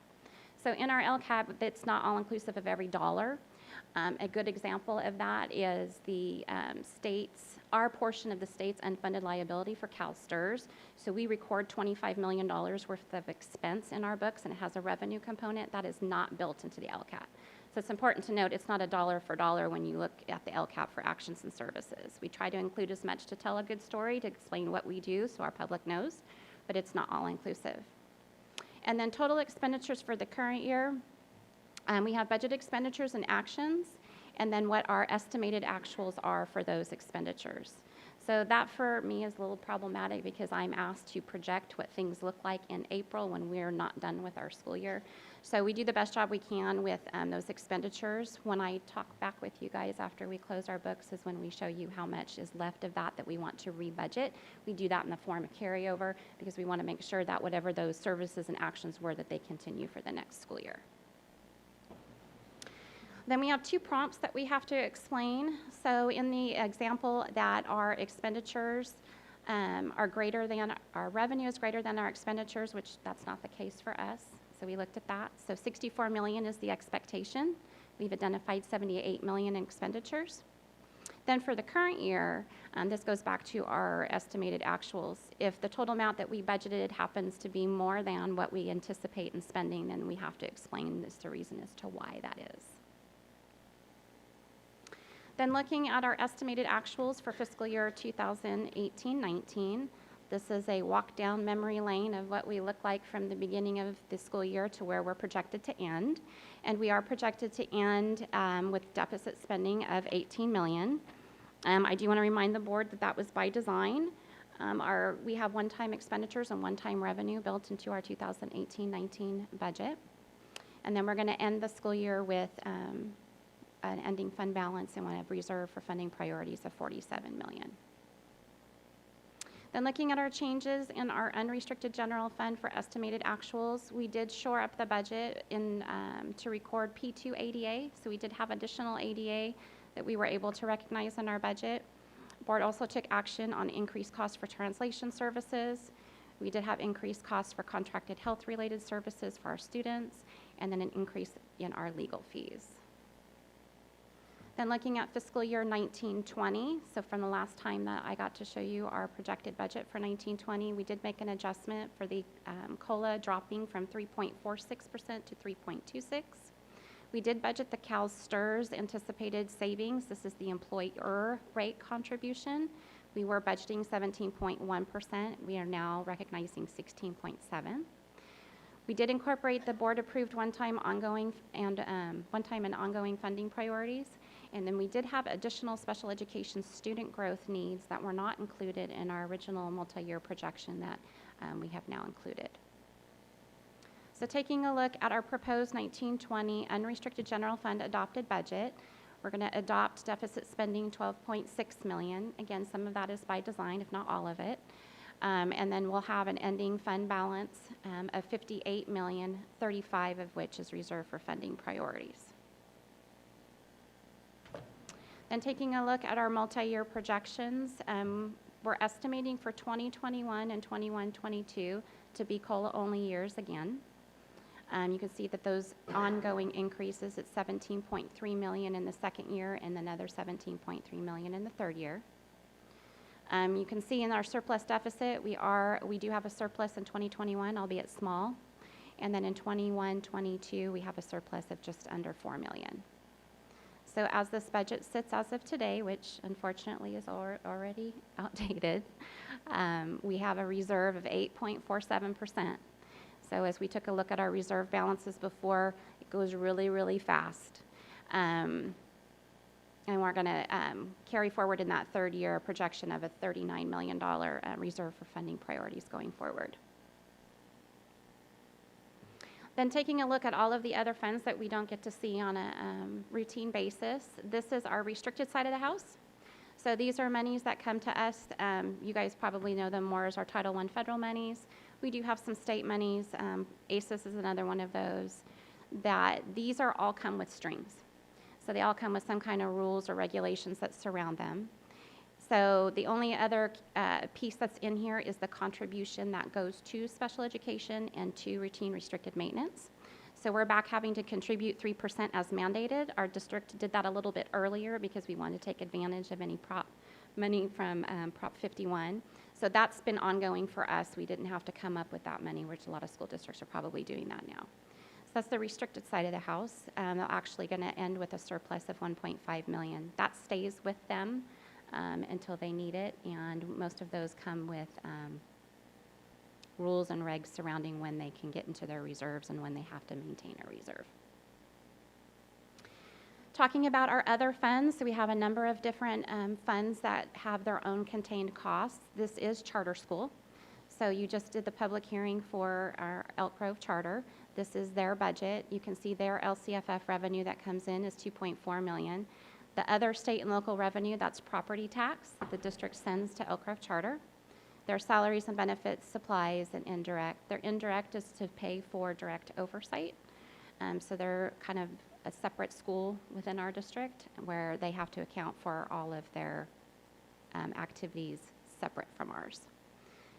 So in our LCAP, it's not all-inclusive of every dollar. A good example of that is the our portion of the state's unfunded liability for CalSTRS. So we record $25 million worth of expense in our books, and it has a revenue component that is not built into the LCAP. So it's important to note it's not a dollar for dollar when you look at the LCAP for actions and services. We try to include as much to tell a good story, to explain what we do so our public knows, but it's not all-inclusive. And then total expenditures for the current year, we have budget expenditures and actions, and then what our estimated actuals are for those expenditures. So that for me is a little problematic because I'm asked to project what things look like in April when we're not done with our school year. So we do the best job we can with those expenditures. When I talk back with you guys after we close our books is when we show you how much is left of that we want to rebudget. We do that in the form of carryover because we want to make sure that whatever those services and actions were that they continue for the next school year. Then we have two prompts that we have to explain. So in the example that our expenditures are greater than, our revenue is greater than our expenditures, which that's not the case for us. So we looked at that. So 64 million is the expectation. We've identified 78 million in expenditures. Then for the current year, this goes back to our estimated actuals. If the total amount that we budgeted happens to be more than what we anticipate in spending, then we have to explain the reason as to why that is. Then looking at our estimated actuals for fiscal year 2018-19, this is a walk down memory lane of what we look like from the beginning of the school year to where we're projected to end. And we are projected to end with deficit spending of 18 million. I do want to remind the board that that was by design. We have one-time expenditures and one-time revenue built into our 2018-19 budget. And then we're going to end the school year with an ending fund balance and a reserve for funding priorities of 47 million. Then looking at our changes in our unrestricted general fund for estimated actuals, we did shore up the budget to record P2 ADA. So we did have additional ADA that we were able to recognize in our budget. Board also took action on increased costs for translation services. We did have increased costs for contracted health-related services for our students, and then an increase in our legal fees. Then looking at fiscal year 19-20, so from the last time that I got to show you our projected budget for 19-20, we did make an adjustment for the COLA dropping from 3.46% to 3.26%. We did budget the CalSTRS anticipated savings. This is the employer rate contribution. We were budgeting 17.1%. We are now recognizing 16.7%. We did incorporate the board-approved one-time and ongoing funding priorities. And then we did have additional special education student growth needs that were not included in our original multi-year projection that we have now included. So taking a look at our proposed 19-20 unrestricted general fund adopted budget, we're going to adopt deficit spending 12.6 million. Again, some of that is by design, if not all of it. And then we'll have an ending fund balance of 58 million, 35 of which is reserved for funding priorities. And taking a look at our multi-year projections, We're estimating for 2021 and 21-22 to be COLA-only years again. You can see that those ongoing increases, it's $17.3 million in the second year and another $17.3 million in the third year. You can see in our surplus deficit, we do have a surplus in 2021, albeit small. And then in 21-22, we have a surplus of just under $4 million. So as this budget sits as of today, which unfortunately is already outdated, we have a reserve of 8.47%. So as we took a look at our reserve balances before, it goes really, really fast. And we're going to carry forward in that third year a projection of a $39 million reserve for funding priorities going forward. Then taking a look at all of the other funds that we don't get to see on a routine basis, this is our restricted side of the house. So these are monies that come to us. You guys probably know them more as our Title I federal monies. We do have some state monies. ACES is another one of those. That these are all come with strings. So they all come with some kind of rules or regulations that surround them. So the only other piece that's in here is the contribution that goes to special education and to routine restricted maintenance. So we're back having to contribute 3% as mandated. Our district did that a little bit earlier because we wanted to take advantage of any prop money from Prop 51. So that's been ongoing for us. We didn't have to come up with that money, which a lot of school districts are probably doing that now. So that's the restricted side of the house. They're actually going to end with a surplus of $1.5 million. That stays with them until they need it, and most of those come with rules and regs surrounding when they can get into their reserves and when they have to maintain a reserve. Talking about our other funds, so we have a number of different funds that have their own contained costs. This is charter school. So you just did the public hearing for our Elk Grove charter. This is their budget. You can see their LCFF revenue that comes in is $2.4 million. The other state and local revenue, that's property tax that the district sends to Elk Grove charter. Their salaries and benefits, supplies, and indirect. Their indirect is to pay for direct oversight. So they're kind of a separate school within our district where they have to account for all of their activities separate from ours.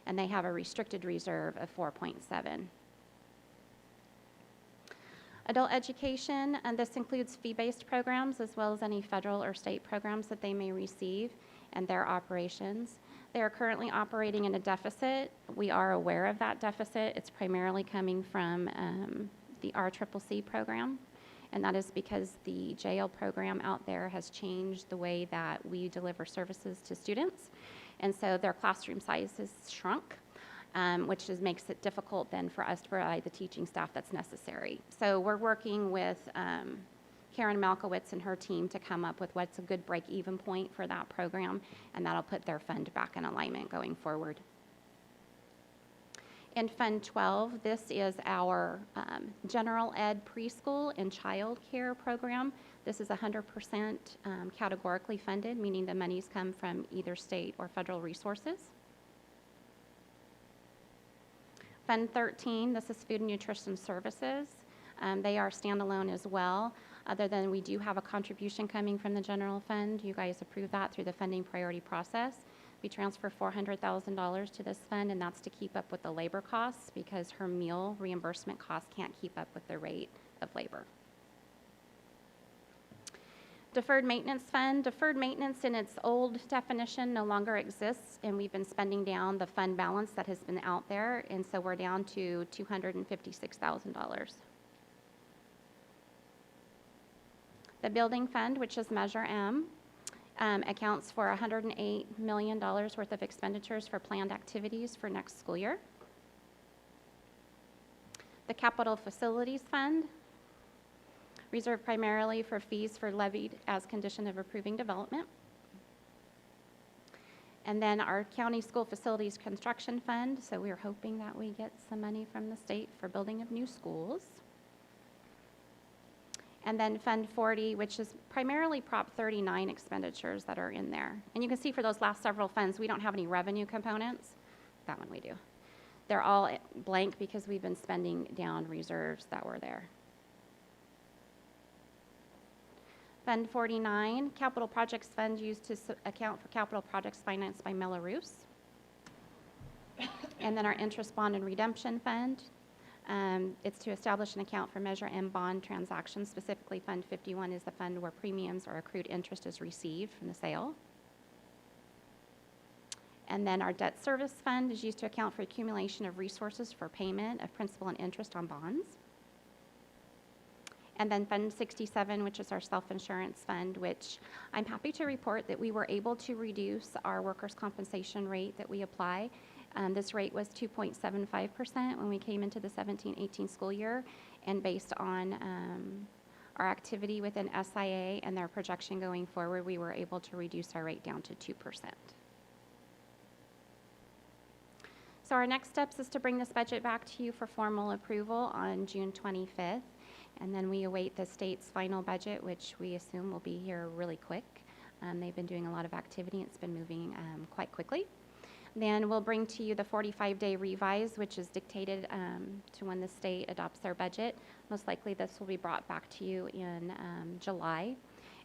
And they have a restricted reserve of 4.7. Adult education, and this includes fee-based programs as well as any federal or state programs that they may receive and their operations. They are currently operating in a deficit. We are aware of that deficit. It's primarily coming from the RCCC program, and that is because the jail program out there has changed the way that we deliver services to students, and so their classroom size has shrunk, which makes it difficult then for us to provide the teaching staff that's necessary. So we're working with Karen Malkowitz and her team to come up with what's a good break-even point for that program, and that'll put their fund back in alignment going forward. In Fund 12, this is our general ed preschool and child care program. This is 100% categorically funded, meaning the monies come from either state or federal resources. Fund 13, this is food and nutrition services. They are standalone as well, other than we do have a contribution coming from the general fund. You guys approved that through the funding priority process. We transfer $400,000 to this fund, and that's to keep up with the labor costs because her meal reimbursement costs can't keep up with the rate of labor. Deferred maintenance fund. Deferred maintenance in its old definition no longer exists, and we've been spending down the fund balance that has been out there, and so we're down to $256,000. The building fund, which is Measure M, accounts for $108 million worth of expenditures for planned activities for next school year. The capital facilities fund, reserved primarily for fees for levied as condition of approving development. And then our county school facilities construction fund, so we're hoping that we get some money from the state for building of new schools. And then Fund 40, which is primarily Prop 39 expenditures that are in there. And you can see for those last several funds, we don't have any revenue components. That one we do. They're all blank because we've been spending down reserves that were there. Fund 49, Capital Projects Fund used to account for capital projects financed by Melrose. And then our Interest Bond and Redemption Fund. It's to establish an account for Measure M bond transactions. Specifically, Fund 51 is the fund where premiums or accrued interest is received from the sale. And then our Debt Service Fund is used to account for accumulation of resources for payment of principal and interest on bonds. And then Fund 67, which is our self-insurance fund, which I'm happy to report that we were able to reduce our workers' compensation rate that we apply. This rate was 2.75% when we came into the 17-18 school year, and based on our activity within SIA and their projection going forward, we were able to reduce our rate down to 2%. So our next steps is to bring this budget back to you for formal approval on June 25th, and then we await the state's final budget, which we assume will be here really quick. They've been doing a lot of activity. It's been moving quite quickly. Then we'll bring to you the 45-day revise, which is dictated to when the state adopts their budget. Most likely this will be brought back to you in July.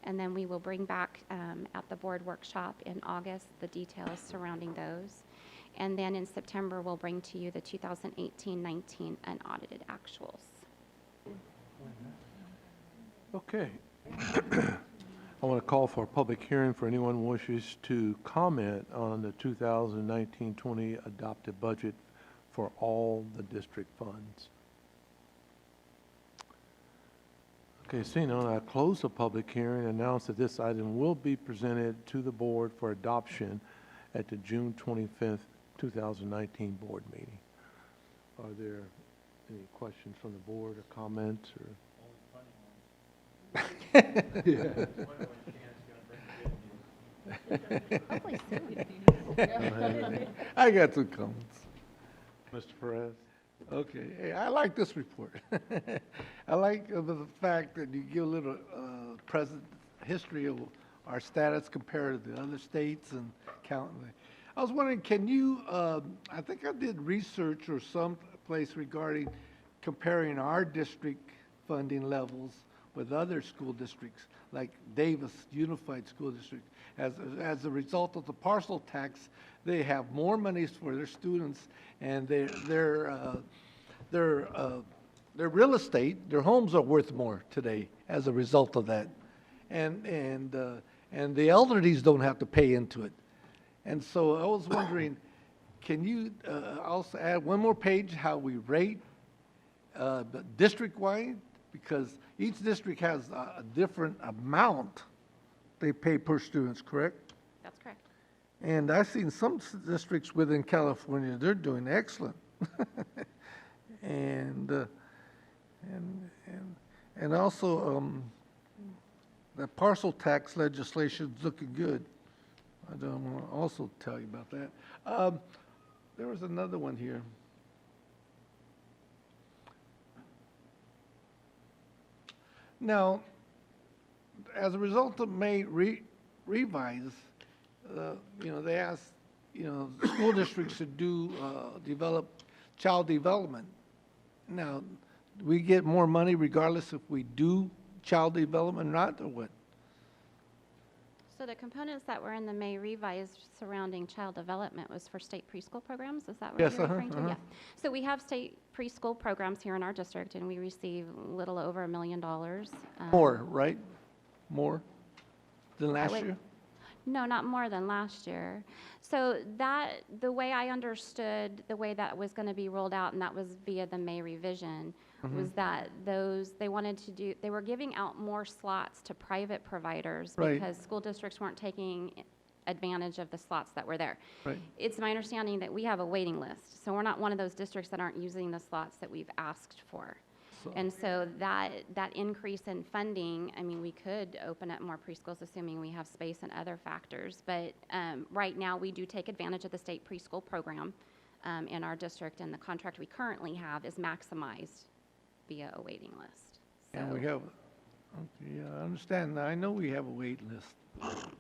And then we will bring back at the board workshop in August the details surrounding those. And then in September, we'll bring to you the 2018-19 unaudited actuals. Okay. I want to call for a public hearing for anyone who wishes to comment on the 2019-20 adopted budget for all the district funds. Okay, seeing none, I close the public hearing and announce that this item will be presented to the board for adoption at the June 25th, 2019 board meeting. Are there any questions from the board or comments or? I got two comments. Mr. Perez? Okay, hey, I like this report. I like the fact that you give a little present history of our status compared to the other states and counting. I was wondering, can you, I think I did research or some place regarding comparing our district funding levels with other school districts, like Davis Unified School District. As a result of the parcel tax, they have more monies for their students, and their real estate, their homes are worth more today as a result of that, and the elderlies don't have to pay into it. And so I was wondering, can you also add one more page how we rate district-wide? Because each district has a different amount they pay per students, correct? That's correct. And I've seen some districts within California, they're doing excellent. and also the parcel tax legislation is looking good. I don't want to also tell you about that. There was another one here. Now, as a result of May revise, they asked, school districts to do develop child development. Now, do we get more money regardless if we do child development or not, or what? So the components that were in the May revise surrounding child development was for state preschool programs, is that what Yes, you're referring to? Yeah. So we have state preschool programs here in our district, and we receive a little over $1 million. More, right? More than last year? No, not more than last year. So the way I understood the way that was going to be rolled out, and that was via the May revision, was that they were giving out more slots to private providers because school districts weren't taking advantage of the slots that were there. Right. It's my understanding that we have a waiting list, so we're not one of those districts that aren't using the slots that we've asked for. And so that increase in funding, I mean, we could open up more preschools assuming we have space and other factors, but right now we do take advantage of the state preschool program in our district, and the contract we currently have is maximized via a waiting list. And we have, okay, I understand. I know we have a wait list,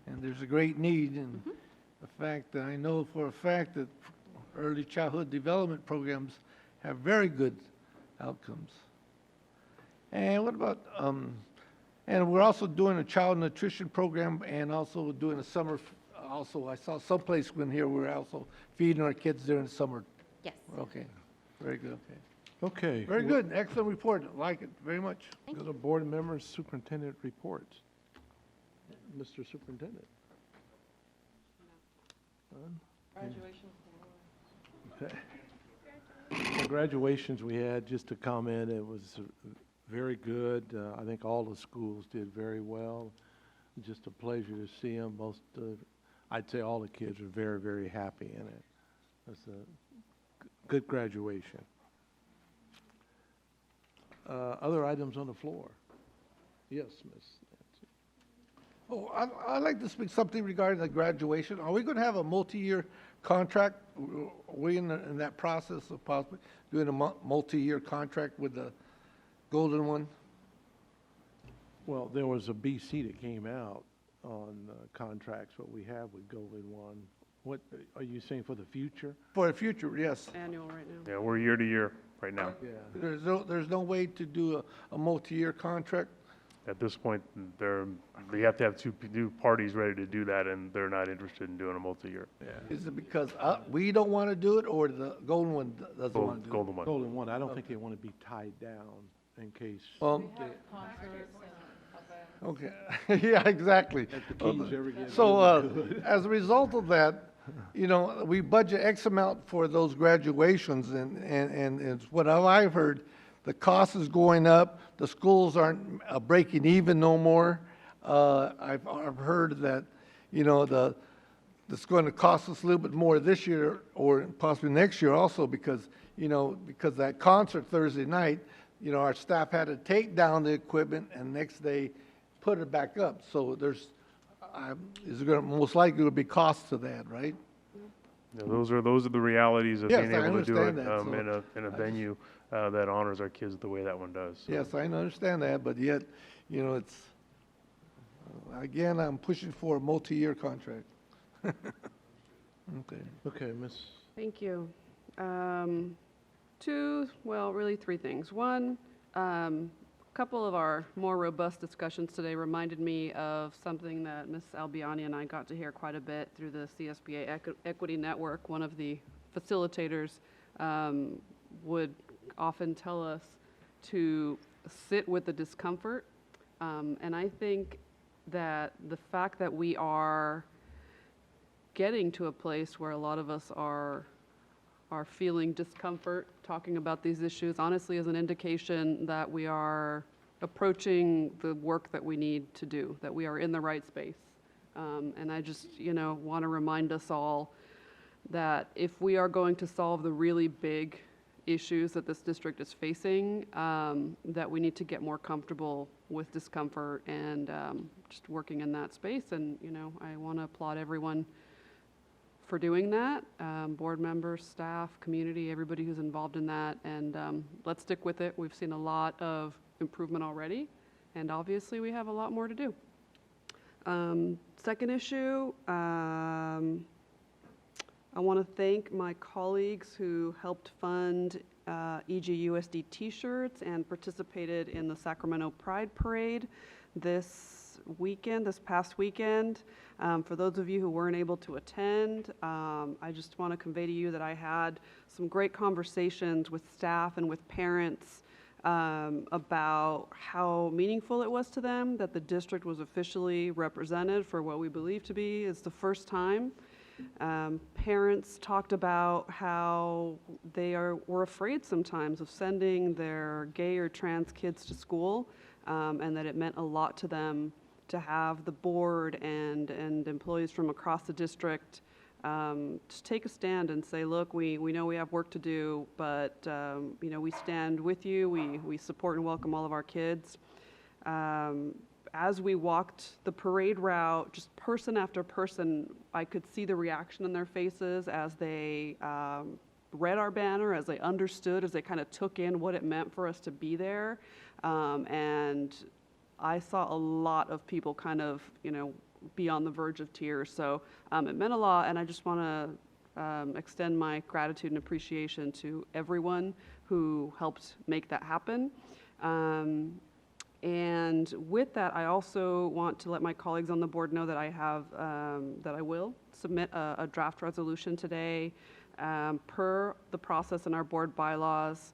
and there's a great need, and the fact that I know for a fact that early childhood development programs have very good outcomes. And what about And we're also doing a child nutrition program and also doing a summer, also, I saw someplace in here, we're also feeding our kids during the summer. Yes. Okay, very good, okay. Okay. Very good, excellent report, like it very much. Go to board members, superintendent reports. Mr. Superintendent. None? Okay. The graduations we had, just to comment, it was very good. I think all the schools did very well. Just a pleasure to see them. I'd say all the kids are very, very happy in it. It's a good graduation. Other items on the floor? Yes, Ms. Nancy. Oh, I'd like to speak something regarding the graduation. Are we going to have a multi-year contract? Are we in that process of possibly doing a multi-year contract with the Golden One? Well, there was a BC that came out on contracts, what we have with Golden One. What, are you saying for the future? For the future, yes. Annual right now. Yeah, we're year to year right now. Yeah. There's no way to do a multi-year contract? At this point, you have to have two parties ready to do that, and they're not interested in doing a multi-year. Yeah. Is it because we don't want to do it, or the Golden One doesn't want to do it? Golden One. Golden One, I don't think they want to be tied down in case. Okay, yeah, exactly. If the Kings ever get So, really good. as a result of that, you know, we budget X amount for those graduations, and it's what I've heard, the cost is going up, the schools aren't breaking even no more. I've heard that, you know, it's going to cost us a little bit more this year, or possibly next year also, because, you know, because that concert Thursday night, you know, our staff had to take down the equipment and next day put it back up. So there's, is there going to, most likely will be costs to that, right? Yeah, those are the realities of Yes, being I able to do it understand that, so in a venue that honors our kids the way that one does. So. Yes, I understand that, but yet, you know, it's, again, I'm pushing for a multi-year contract. Okay. Okay, Ms. Thank you. Really three things. One, a couple of our more robust discussions today reminded me of something that Ms. Albiani and I got to hear quite a bit through the CSBA Equity Network. One of the facilitators would often tell us to sit with the discomfort. And I think that the fact that we are getting to a place where a lot of us are feeling discomfort talking about these issues, honestly, is an indication that we are approaching the work that we need to do, that we are in the right space. And I just, you know, want to remind us all that if we are going to solve the really big issues that this district is facing, that we need to get more comfortable with discomfort and just working in that space. And, you know, I want to applaud everyone for doing that, board members, staff, community, everybody who's involved in that, and let's stick with it. We've seen a lot of improvement already, and obviously we have a lot more to do. Second issue, I want to thank my colleagues who helped fund EGUSD t-shirts and participated in the Sacramento Pride Parade this past weekend. For those of you who weren't able to attend, I just want to convey to you that I had some great conversations with staff and with parents about how meaningful it was to them that the district was officially represented for what we believe to be is the first time. Parents talked about how they were afraid sometimes of sending their gay or trans kids to school, and that it meant a lot to them to have the board and employees from across the district just take a stand and say, look, we know we have work to do, but you know, we stand with you, we support and welcome all of our kids. As we walked the parade route, just person after person, I could see the reaction in their faces as they read our banner, as they understood, as they kind of took in what it meant for us to be there. And I saw a lot of people kind of, you know, be on the verge of tears. So it meant a lot, and I just want to extend my gratitude and appreciation to everyone who helped make that happen. And with that, I also want to let my colleagues on the board know that I will submit a draft resolution today per the process in our board bylaws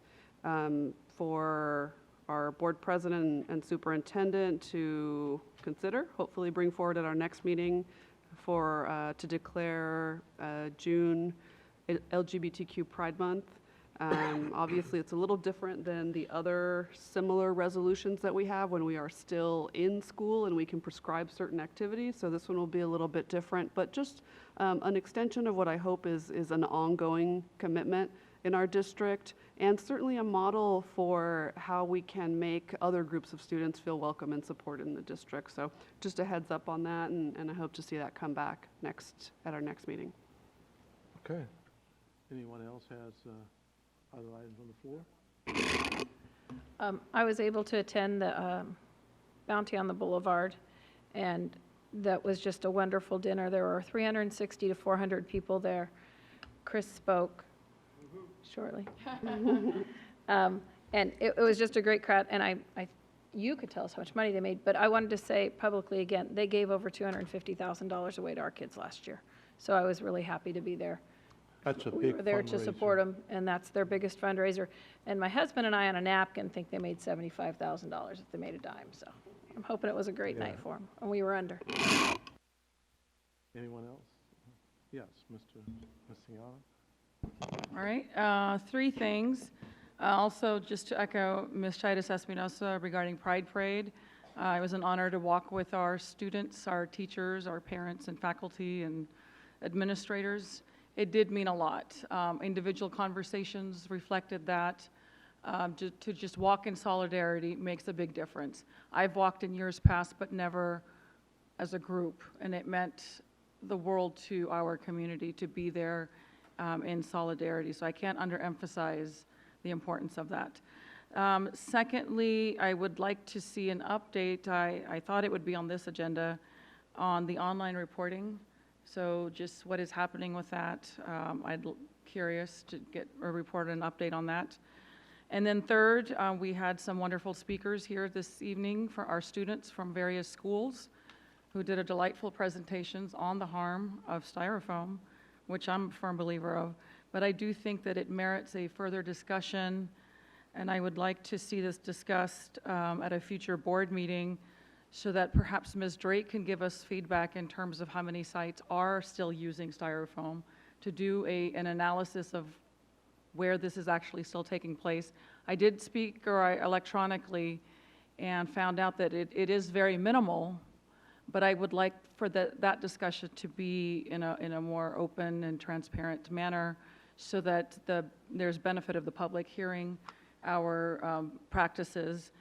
for our board president and superintendent to consider, hopefully bring forward at our next meeting to declare June LGBTQ Pride Month. Obviously, it's a little different than the other similar resolutions that we have when we are still in school and we can prescribe certain activities. So this one will be a little bit different, but just an extension of what I hope is an ongoing commitment in our district, and certainly a model for how we can make other groups of students feel welcome and supported in the district. So just a heads up on that, and I hope to see that come back at our next meeting. Okay. Anyone else has other items on the floor? I was able to attend the Bounty on the Boulevard, and that was just a wonderful dinner. There were 360 to 400 people there. Chris spoke shortly. And it was just a great crowd, and you could tell us how much money they made, but I wanted to say publicly again, they gave over $250,000 away to our kids last year. So I was really happy to be there. That's a We big were there to fundraiser. support them, and that's their biggest fundraiser. And my husband and I on a napkin think they made $75,000 if they made a dime, so I'm hoping it was a great night for them, and we were under. Anyone else? Yes, Ms. Ciala. All right, three things. Also, just to echo Ms. Chaitis Espinosa regarding Pride Parade, it was an honor to walk with our students, our teachers, our parents and faculty and administrators. It did mean a lot. Individual conversations reflected that. To just walk in solidarity makes a big difference. I've walked in years past, but never as a group, and it meant the world to our community to be there in solidarity. So I can't underemphasize the importance of that. Secondly, I would like to see an update. I thought it would be on this agenda on the online reporting. So just what is happening with that. Curious to get a report and update on that. And then third, we had some wonderful speakers here this evening for our students from various schools who did a delightful presentations on the harm of styrofoam, which I'm a firm believer of. But I do think that it merits a further discussion, and I would like to see this discussed at a future board meeting so that perhaps Ms. Drake can give us feedback in terms of how many sites are still using styrofoam, to do an analysis of where this is actually still taking place. I did speak electronically and found out that it is very minimal, but I would like for that discussion to be in a more open and transparent manner so that there's benefit of the public hearing our practices,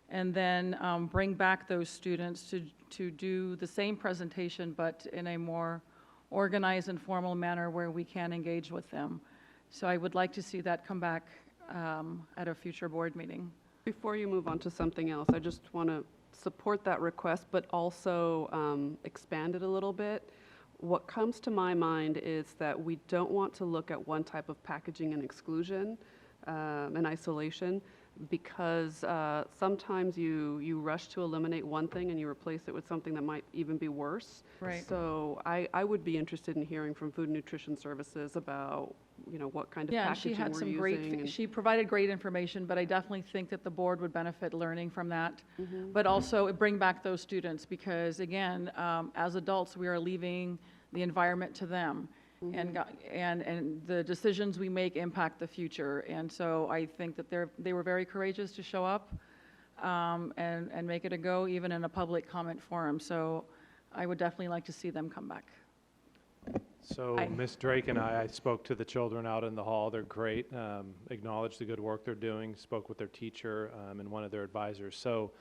and then bring back those students to do the same presentation but in a more organized and formal manner where we can engage with them. So I would like to see that come back at a future board meeting. Before you move on to something else, I just want to support that request, but also expand it a little bit. What comes to my mind is that we don't want to look at one type of packaging and exclusion and isolation, because sometimes you rush to eliminate one thing and you replace it with something that might even be worse. Right. So I would be interested in hearing from Food and Nutrition Services about, what kind of packaging she had we're some using. she provided great information, but I definitely think that the board would benefit learning from that. But also bring back those students, because again, as adults, we are leaving the environment to them. And the decisions we make impact the future. And so I think that they were very courageous to show up and make it a go, even in a public comment forum. So I would definitely like to see them come back. So Ms. Drake and I spoke to the children out in the hall. They're great, acknowledged the good work they're doing, spoke with their teacher and one of their advisors. So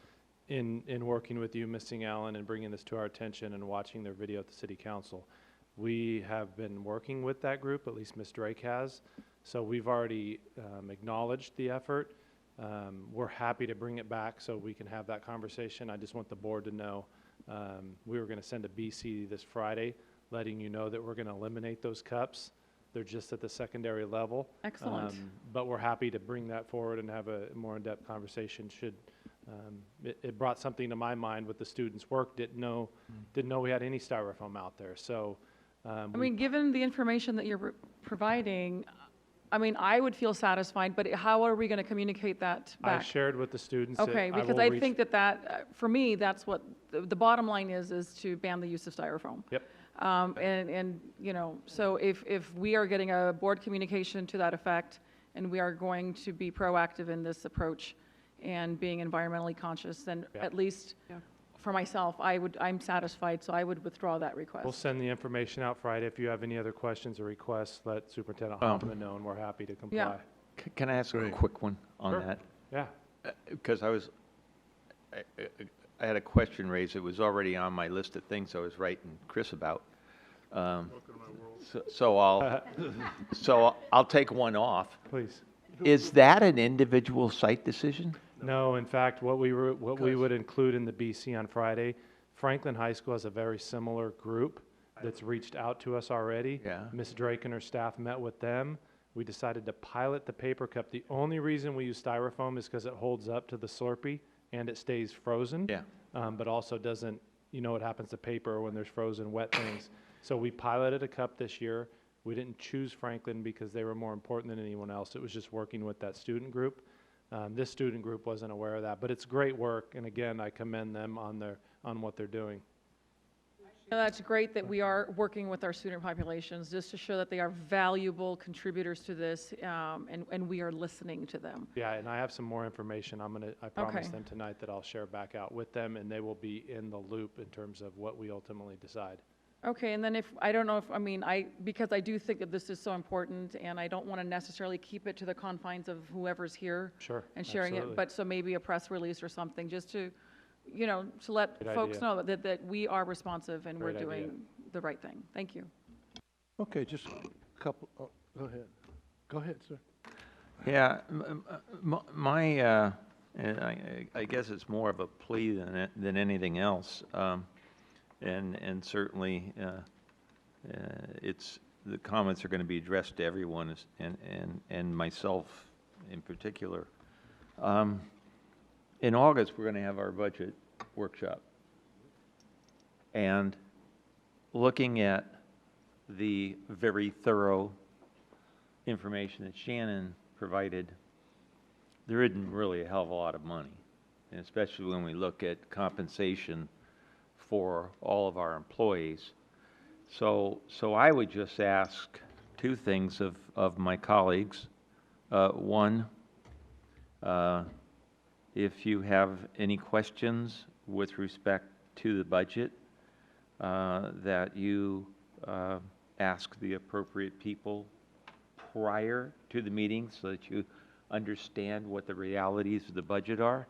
in working with you, Ms. Allen, and bringing this to our attention and watching their video at the City Council, we have been working with that group, at least Ms. Drake has. So we've already acknowledged the effort. We're happy to bring it back so we can have that conversation. I just want the board to know we were going to send a BC this Friday, letting you know that we're going to eliminate those cups. They're just at the secondary level. Excellent. But we're happy to bring that forward and have a more in-depth conversation should It brought something to my mind with the students' work. Didn't know we had any styrofoam out there. So, I mean, given the information that you're providing, I mean, I would feel satisfied, but how are we going to communicate that back? I shared with the students. Okay, because I think that for me, that's what the bottom line is to ban the use of styrofoam. Yep. And you know, so if we are getting a board communication to that effect, and we are going to be proactive in this approach and being environmentally conscious, then at least for myself, I'm satisfied, so I would withdraw that request. We'll send the information out Friday. If you have any other questions or requests, let Superintendent Hoffman know, and we're happy to comply. Yeah. Can I ask a quick one on Sure. that? Yeah. Because I had a question raised. It was already on my list of things I was writing Chris about. So I'll take one off. Please. Is that an individual site decision? No, in fact, what we would include in the BC on Friday, Franklin High School has a very similar group that's reached out to us already. Yeah. Ms. Drake and her staff met with them. We decided to pilot the paper cup. The only reason we use styrofoam is because it holds up to the Slurpee and it stays frozen. Yeah. But also doesn't, you know what happens to paper when there's frozen wet things. So we piloted a cup this year. We didn't choose Franklin because they were more important than anyone else. It was just working with that student group. This student group wasn't aware of that, but it's great work. And again, I commend them on what they're doing. No, that's great that we are working with our student populations just to show that they are valuable contributors to this, and we are listening to them. Yeah, and I have some more information. I promised them tonight that I'll share back out with them, and they will be in the loop in terms of what we ultimately decide. Okay, and then I don't know if, I mean, because I do think that this is so important, and I don't want to necessarily keep it to the confines of whoever's here. Sure, and sharing absolutely. it, but so maybe a press release or something, just to, you know, to let Good folks idea. know that we are responsive and Great we're idea. doing the right thing. Thank you. Okay, just a couple, oh, go ahead. Go ahead, sir. Yeah, and I guess it's more of a plea than anything else. And certainly, the comments are going to be addressed to everyone, and myself in particular. In August, we're going to have our budget workshop. And looking at the very thorough information that Shannon provided, there isn't really a hell of a lot of money, and especially when we look at compensation for all of our employees. So I would just ask two things of my colleagues. One, if you have any questions with respect to the budget, that you ask the appropriate people prior to the meeting so that you understand what the realities of the budget are.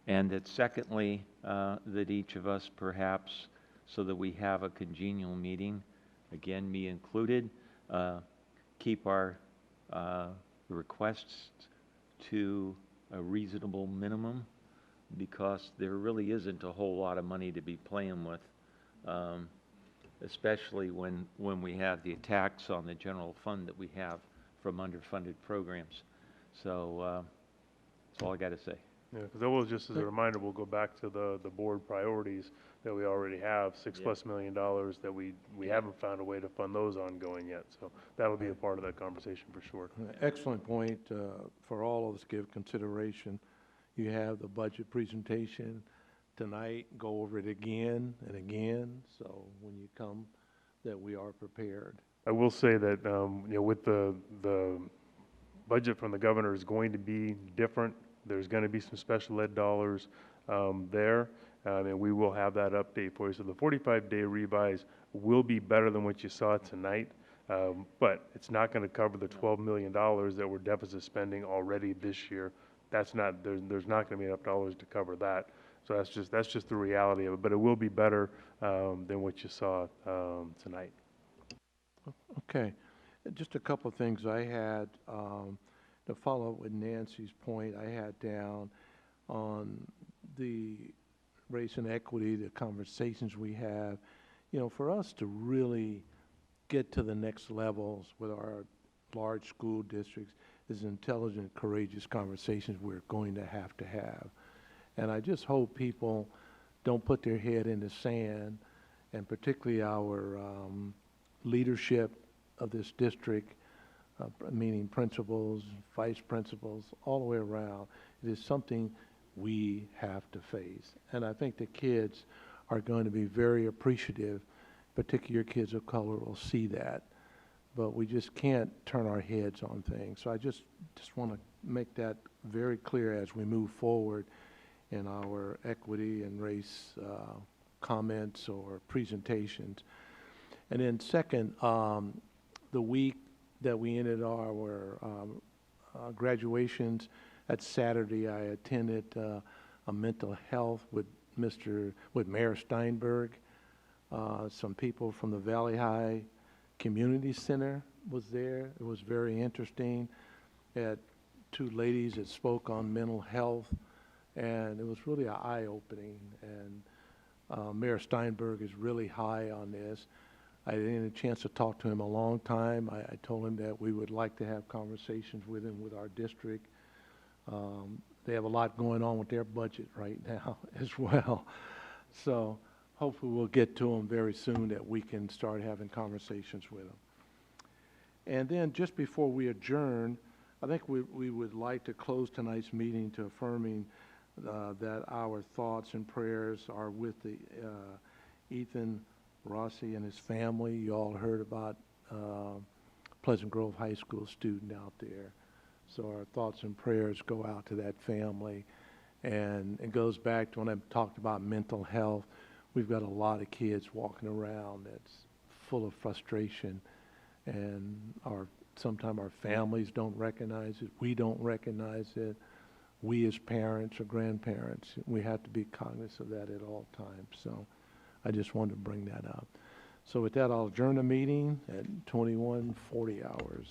And that secondly, that each of us perhaps, so that we have a congenial meeting, again, me included, keep our requests to a reasonable minimum, because there really isn't a whole lot of money to be playing with, especially when we have the attacks on the general fund that we have from underfunded programs. So that's all I got to say. Yeah, because that was just as a reminder, we'll go back to the board priorities that we already have, $6+ million that we haven't found a way to fund those ongoing yet. So that'll be a part of that conversation for sure. Excellent point for all of us to give consideration. You have the budget presentation tonight, go over it again and again, so when you come, that we are prepared. I will say that, you know, with the budget from the governor is going to be different. There's going to be some special ed dollars there, and we will have that update for you. So the 45-day revise will be better than what you saw tonight, but it's not going to cover the $12 million that we're deficit spending already this year. That's not, there's not going to be enough dollars to cover that. So that's just the reality of it, but it will be better than what you saw tonight. Okay, just a couple of things I had to follow up with Nancy's point. I had down on the race and equity, the conversations we have, you know, for us to really get to the next levels with our large school districts is intelligent, courageous conversations we're going to have. And I just hope people don't put their head in the sand, and particularly our leadership of this district, meaning principals, vice principals, all the way around. It is something we have to face. And I think the kids are going to be very appreciative, particularly your kids of color will see that. But we just can't turn our heads on things. So I just want to make that very clear as we move forward in our equity and race comments or presentations. And then second, the week that we ended our graduations, that Saturday I attended a mental health with Mayor Steinberg. Some people from the Valley High Community Center was there. It was very interesting. Had two ladies that spoke on mental health, and it was really eye-opening. And Mayor Steinberg is really high on this. I didn't get a chance to talk to him a long time. I told him that we would like to have conversations with him with our district. They have a lot going on with their budget right now as well. So hopefully we'll get to them very soon that we can start having conversations with them. And then just before we adjourn, I think we would like to close tonight's meeting to affirming that our thoughts and prayers are with the Ethan Rossi and his family. You all heard about Pleasant Grove High School student out there. So our thoughts and prayers go out to that family. And it goes back to when I talked about mental health. We've got a lot of kids walking around that's full of frustration, and sometimes our families don't recognize it. We don't recognize it. We as parents or grandparents, we have to be cognizant of that at all times. So I just wanted to bring that up. So with that, I'll adjourn the meeting at 21:40 hours.